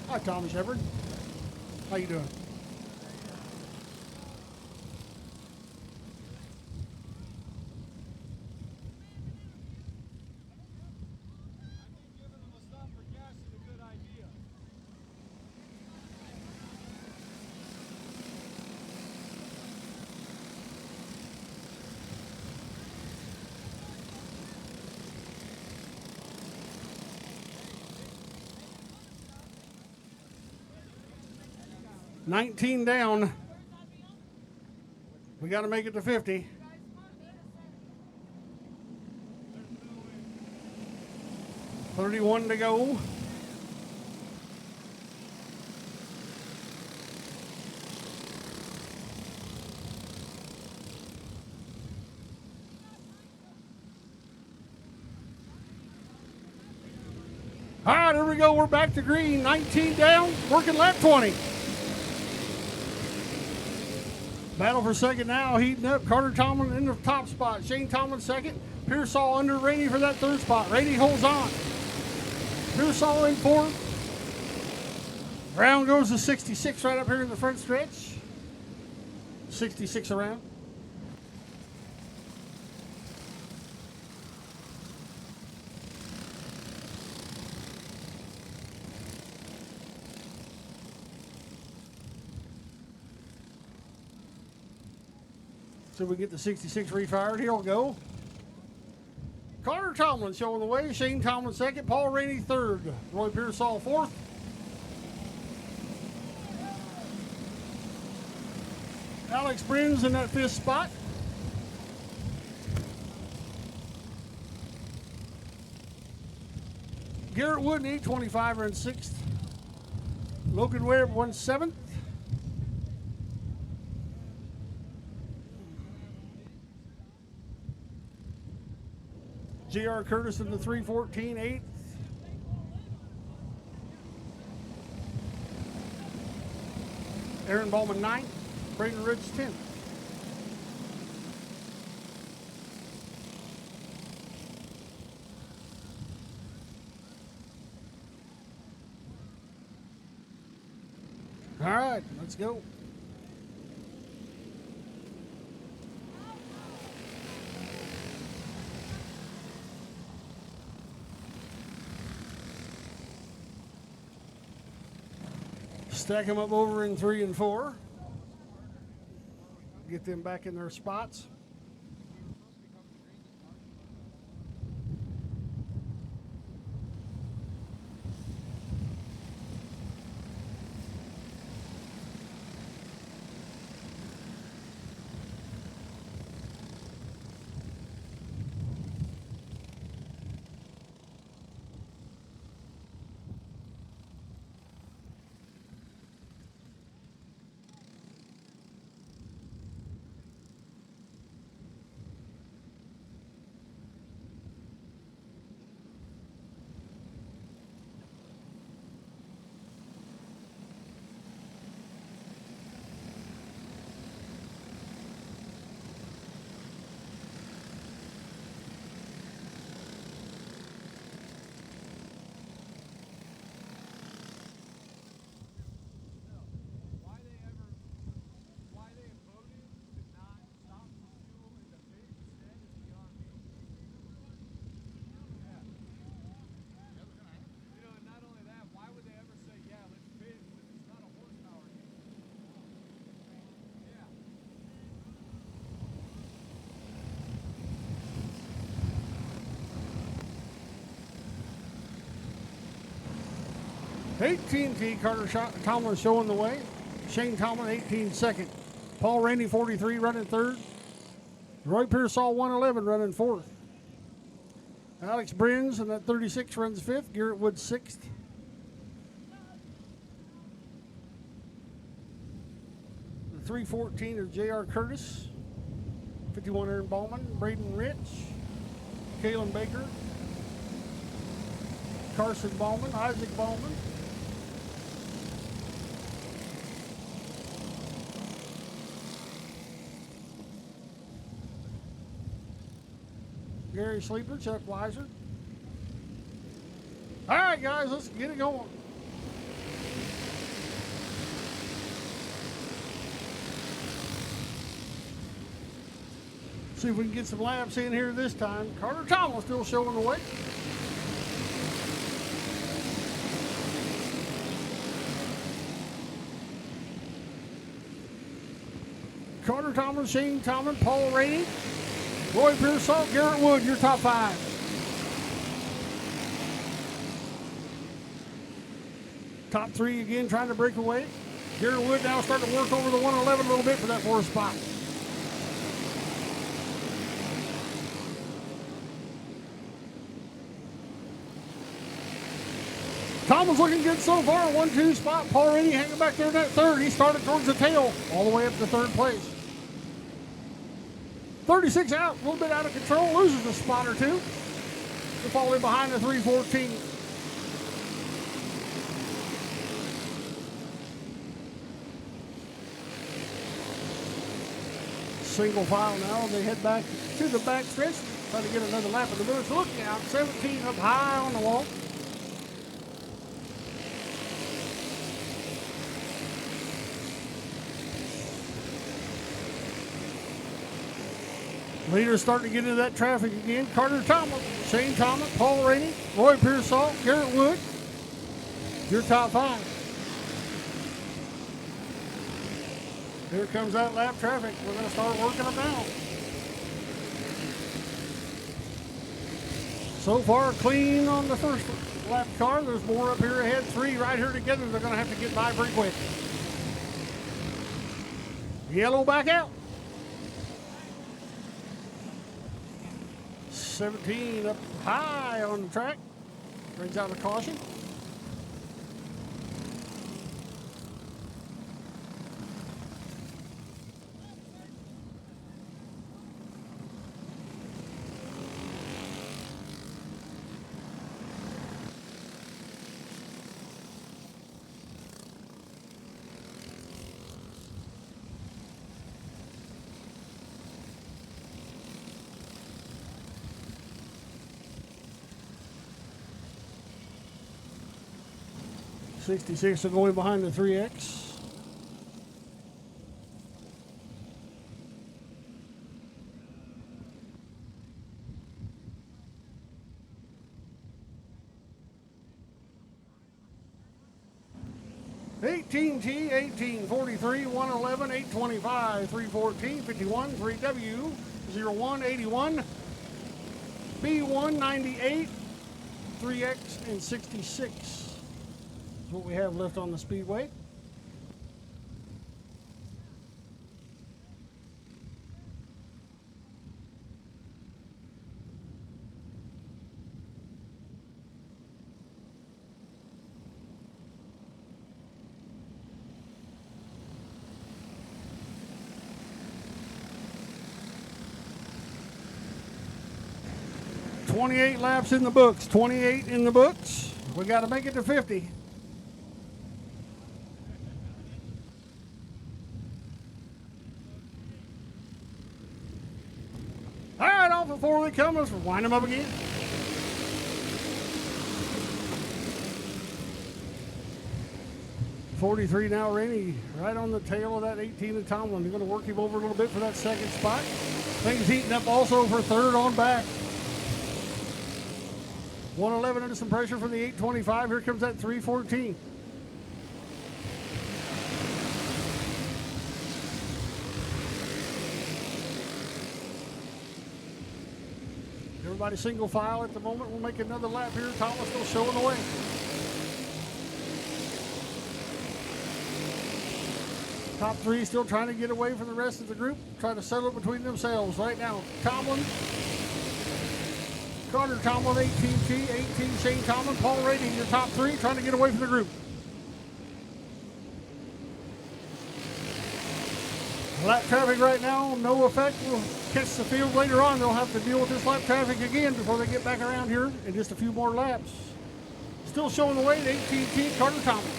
Hi, Tommy Shepard. How you doing? $19 down. We got to make it to 50. $31 to go. All right, here we go. We're back to green. 19 down, working lap 20. Battle for second now, heating up. Carter Tomlin in the top spot. Shane Tomlin second. Pearsall under Rainey for that third spot. Rainey holds on. Pearsall in fourth. Round goes to 66 right up here in the front stretch. 66 around. So we get the 66 refired. Here we go. Carter Tomlin showing the way. Shane Tomlin second. Paul Rainey third. Roy Pearsall fourth. Alex Brins in that fifth spot. Garrett Wood and 825 are in sixth. Logan Webb won seventh. J.R. Curtis in the 314, 8th. Aaron Bowman, 9th. Braden Ridge, 10th. All right, let's go. Stack them up over in 3 and 4. Get them back in their spots. AT&T Carter Tomlin showing the way. Shane Tomlin, 18 second. Paul Rainey, 43, running third. Roy Pearsall, 111, running fourth. Alex Brins in that 36 runs fifth. Garrett Wood, sixth. The 314 is J.R. Curtis. 51 Aaron Bowman. Braden Rich. Kalen Baker. Carson Bowman. Isaac Bowman. Gary Sleeper, Chuck Weiser. All right, guys, let's get it going. See if we can get some laps in here this time. Carter Tomlin still showing the way. Carter Tomlin, Shane Tomlin, Paul Rainey, Roy Pearsall, Garrett Wood, your top 5. Top 3 again trying to break away. Garrett Wood now starting to work over the 111 a little bit for that 4th spot. Tomlin's looking good so far. 1-2 spot. Paul Rainey hanging back there in that 3rd. He started towards the tail all the way up to 3rd place. 36 out, a little bit out of control, loses a spot or 2. They're falling behind the 314. Single file now, they head back to the back stretch, try to get another lap of the village. Look out, 17 up high on the wall. Leaders starting to get into that traffic again. Carter Tomlin, Shane Tomlin, Paul Rainey, Roy Pearsall, Garrett Wood. Your top 5. Here comes that lap traffic. We're going to start working them down. So far, clean on the first lap car. There's more up here ahead. 3 right here together. They're going to have to get by pretty quick. Yellow back out. 17 up high on the track. Brings out a caution. 66 will go in behind the 3X. T, 1843, 111, 825, 314, 51, 3W, 0181, B198, 3X, and 66 is what we have left on the speedway. "28 laps in the books, 28 in the books. We got to make it to 50. All right, off before they come. Let's wind them up again. "43 now, Rainey, right on the tail of that 18 of Tomlin. You're going to work him over a little bit for that second spot. Things heating up also for third on back. 111 under some pressure from the 825. Here comes that 314. Everybody single file at the moment. We'll make another lap here. Thomas still showing the way. Top three still trying to get away from the rest of the group. Trying to settle it between themselves right now. Tomlin, Carter Tomlin, 18T, 18 Shane Tomlin, Paul Rainey, your top three, trying to get away from the group. Lap traffic right now, no effect. We'll catch the field later on. They'll have to deal with this lap traffic again before they get back around here in just a few more laps. Still showing the way, 18T, Carter Tomlin.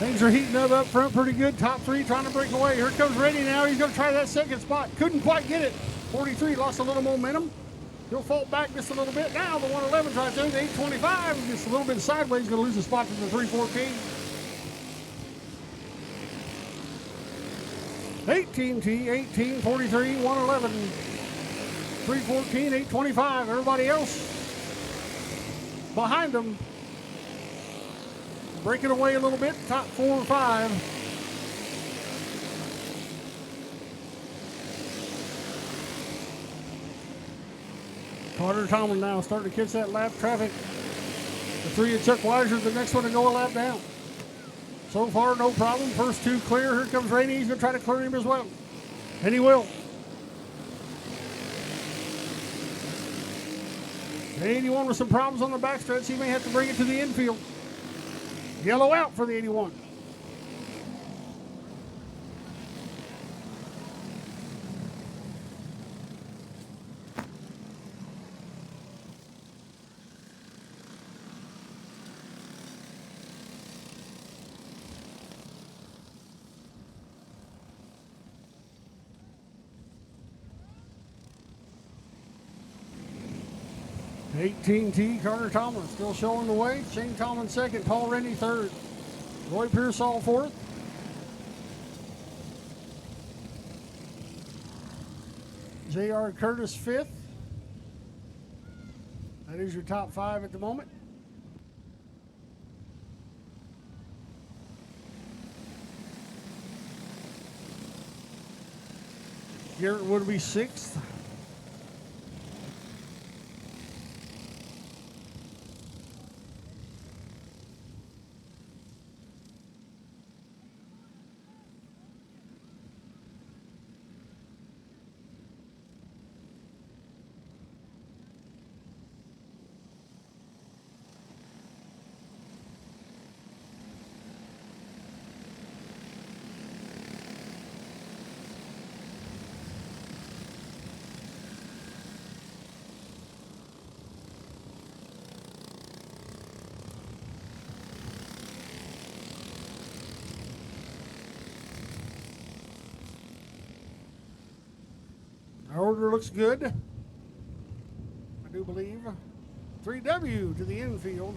Things are heating up front pretty good. Top three trying to break away. Here comes Rainey now. He's going to try that second spot. Couldn't quite get it. 43 lost a little momentum. He'll fall back just a little bit. Now the 111 tries to, the 825 just a little bit sideways. Going to lose the spot to the 314. 18T, 18, 43, 111, 314, 825. Everybody else behind them. Breaking away a little bit, top 4 or 5. Carter Tomlin now starting to catch that lap traffic. The 3 of Chuck Weiser, the next one to go a lap down. So far, no problem. First 2 clear. Here comes Rainey. He's going to try to clear him as well. And he will. 81 with some problems on the backstretch. He may have to bring it to the infield. Yellow out for the 81. "18T, Carter Tomlin still showing the way. Shane Tomlin second, Paul Rainey third. Roy Pearsall fourth. J.R. Curtis fifth. That is your top 5 at the moment. Garrett Woodby sixth. Our order looks good. I do believe. 3W to the infield.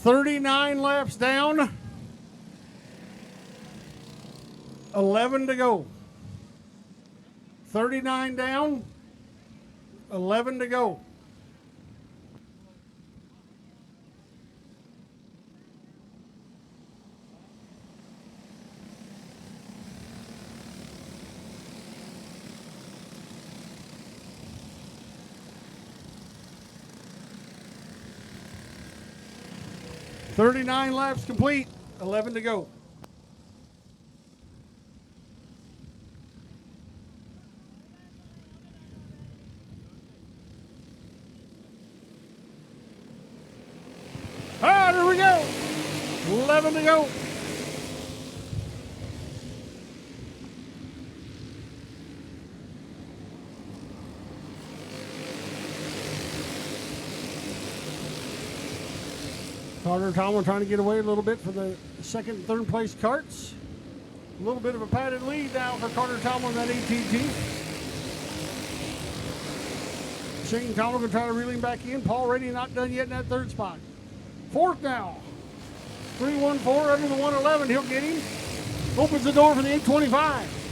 "39 laps down, 11 to go. 39 down, 11 to go." "39 laps complete, 11 to go." Ah, there we go. 11 to go. Carter Tomlin trying to get away a little bit for the second and third place carts. A little bit of a padded lead now for Carter Tomlin, that ATG. Shane Tomlin can try to reel him back in. Paul Rady not done yet in that third spot. Fourth now. 314 under the 111. He'll get him. Opens the door for the 825.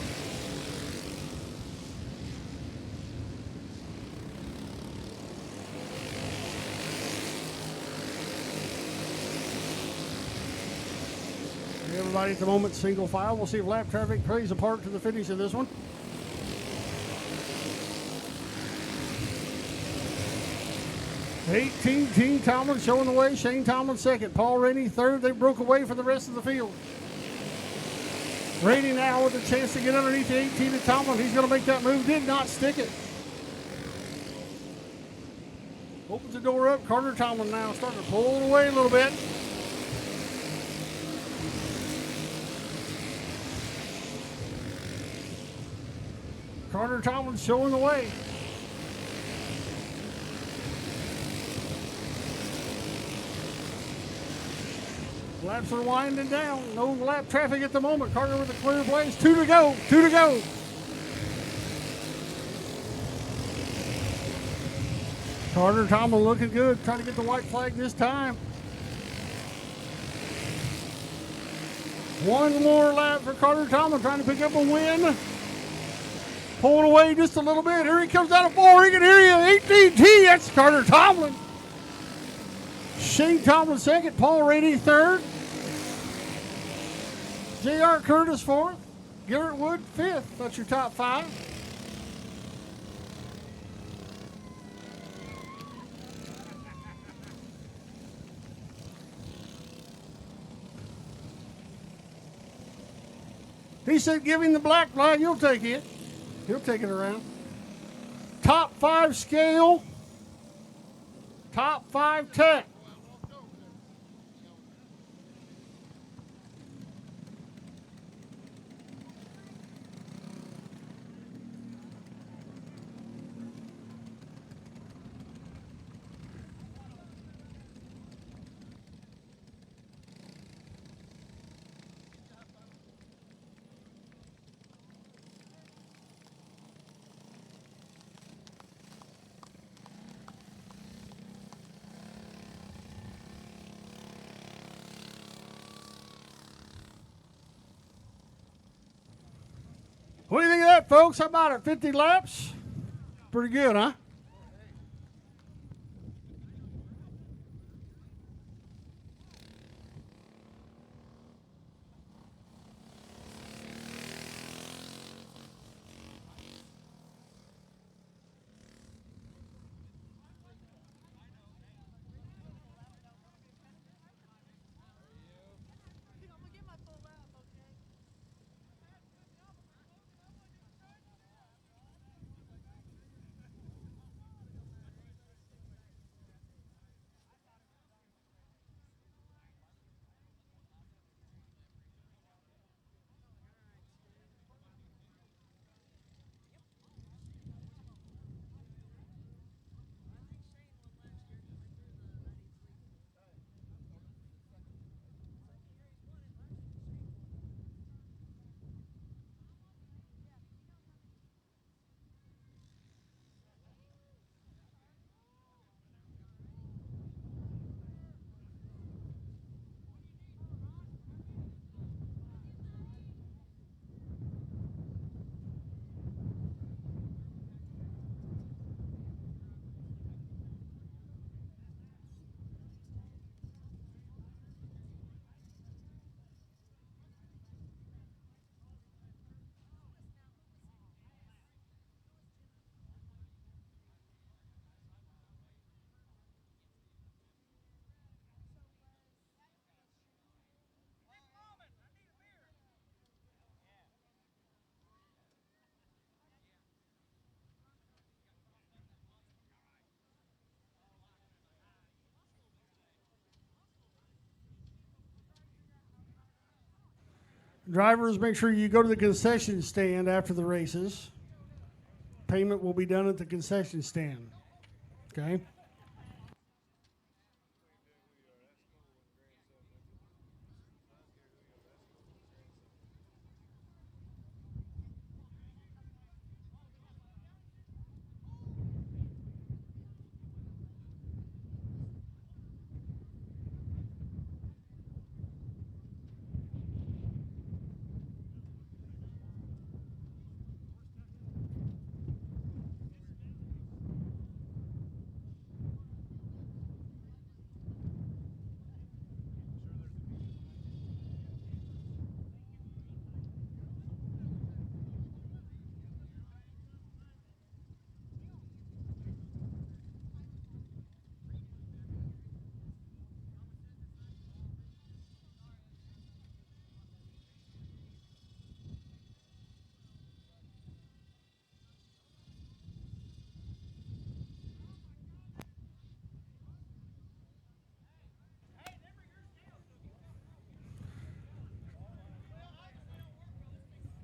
Everybody at the moment single file. We'll see if lap traffic plays a part to the finish of this one. Team Tomlin showing the way. Shane Tomlin second. Paul Rainey third. They broke away for the rest of the field. Rainey now with a chance to get underneath the 18 of Tomlin. He's going to make that move. Did not stick it. Opens the door up. Carter Tomlin now starting to pull it away a little bit. Carter Tomlin showing the way. Laps are winding down. No lap traffic at the moment. Carter with a clear place. 2 to go. 2 to go. Carter Tomlin looking good. Trying to get the white flag this time. One more lap for Carter Tomlin trying to pick up a win. Pulling away just a little bit. Here he comes out of 4. He can hear you. ATG. That's Carter Tomlin. Shane Tomlin second. Paul Rady third. J.R. Curtis fourth. Garrett Wood fifth. That's your top 5. He said, give him the black flag. You'll take it. He'll take it around. Top 5 scale. Top 5 tech. What do you think of that, folks? How about it? 50 laps? Pretty good, huh? Drivers, make sure you go to the concession stand after the races. Payment will be done at the concession stand. Okay?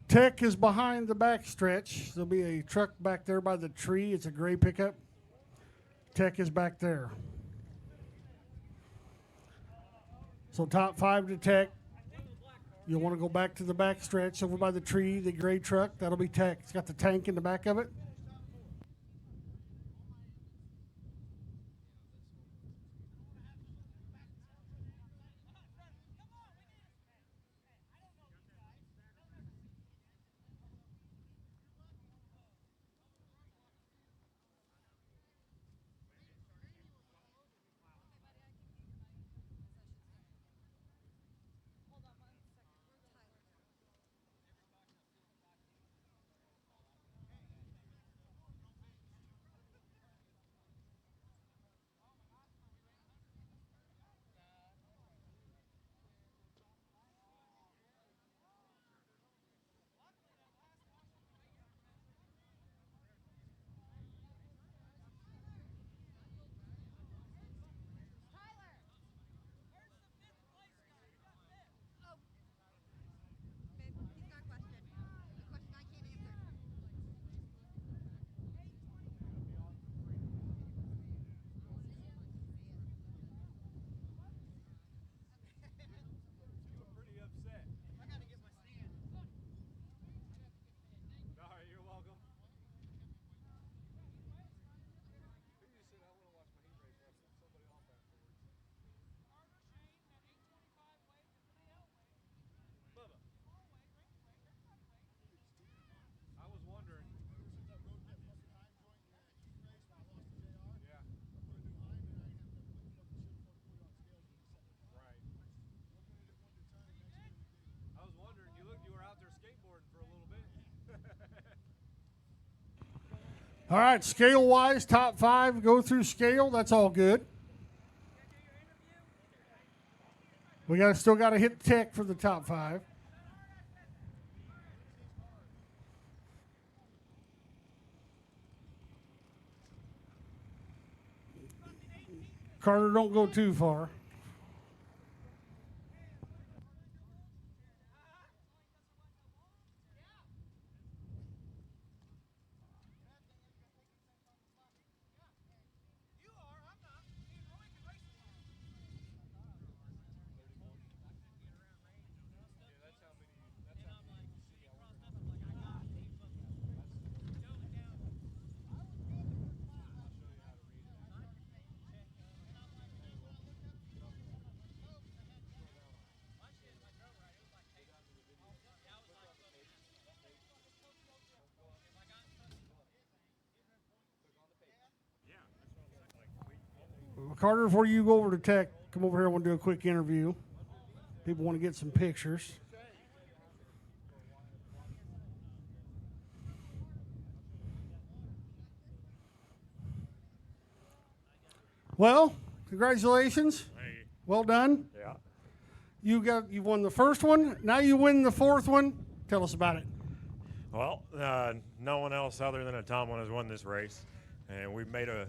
Tech is behind the back stretch. There'll be a truck back there by the tree. It's a gray pickup. Tech is back there. So top 5 to Tech. You'll want to go back to the back stretch over by the tree, the gray truck. That'll be Tech. It's got the tank in the back of it. All right, scale-wise, top 5 go through scale. That's all good. We still got to hit Tech for the top 5. Carter, don't go too far. Carter, before you go over to Tech, come over here. I want to do a quick interview. People want to get some pictures. Well, congratulations. Hey. Well done. Yeah. You won the first one. Now you win the fourth one. Tell us about it. Well, no one else other than a Tomlin has won this race, and we've made a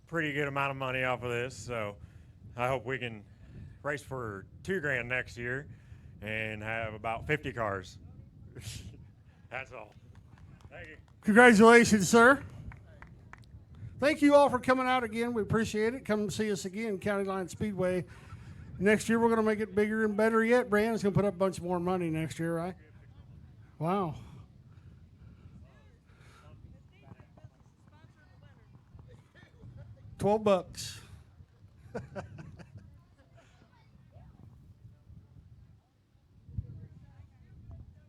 pretty good amount of money off of this. So I hope we can race for $2,000 next year, and have about 50 cars. That's all. Thank you. Congratulations, sir. Thank you all for coming out again. We appreciate it. Come see us again, County Line Speedway. Next year, we're going to make it bigger and better yet. Brandon's going to put up a bunch more money next year, right? Wow. $12.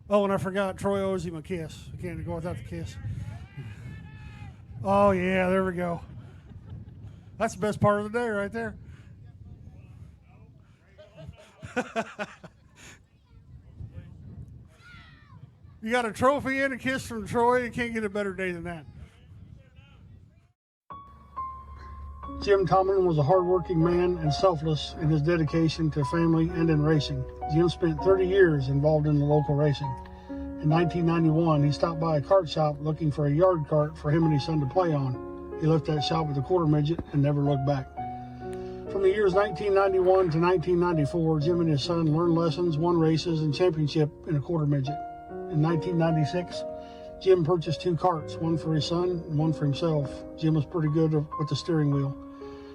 Oh, and I forgot, Troy owes him a kiss. I can't go without the kiss. Oh, yeah, there we go. That's the best part of the day right there. You got a trophy and a kiss from Troy. You can't get a better day than that. Jim Tomlin was a hardworking man and selfless in his dedication to family and in racing. Jim spent 30 years involved in the local racing. In 1991, he stopped by a kart shop looking for a yard cart for him and his son to play on. He left that shop with a quarter midget and never looked back. From the years 1991 to 1994, Jim and his son learned lessons, won races, and championship in a quarter midget. In 1996, Jim purchased 2 carts, one for his son and one for himself. Jim was pretty good with the steering wheel.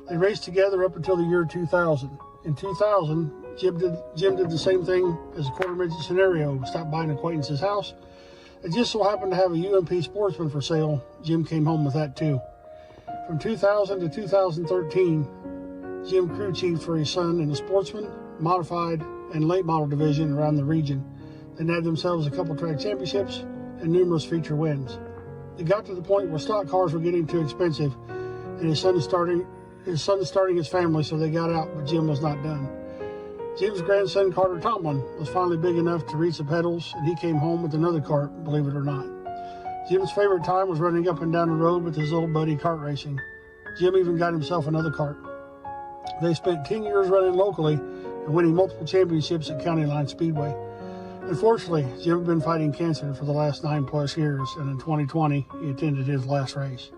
They raced together up until the year 2000. In 2000, Jim did the same thing as a quarter midget scenario, stopped by an acquaintance's house. It just so happened to have a UMP Sportsman for sale. Jim came home with that too. From 2000 to 2013, Jim crew chief for his son in the Sportsman, Modified, and Late Model division around the region. They nabbed themselves a couple track championships and numerous feature wins. It got to the point where stock cars were getting too expensive, and his son is starting his family, so they got out, but Jim was not done. Jim's grandson, Carter Tomlin, was finally big enough to reach the pedals, and he came home with another cart, believe it or not. Jim's favorite time was running up and down the road with his little buddy kart racing. Jim even got himself another cart. They spent 10 years running locally and winning multiple championships at County Line Speedway. Unfortunately, Jim had been fighting cancer for the last 9+ years, and in 2020, he attended his last race.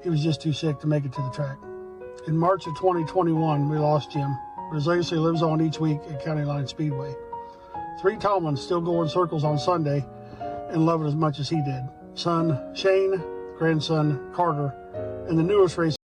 He was just too sick to make it to the track. In March of 2021, we lost Jim, but his legacy lives on each week at County Line Speedway. 3 Tomlins still go in circles on Sunday and love it as much as he did. Son Shane, grandson Carter, and the newest race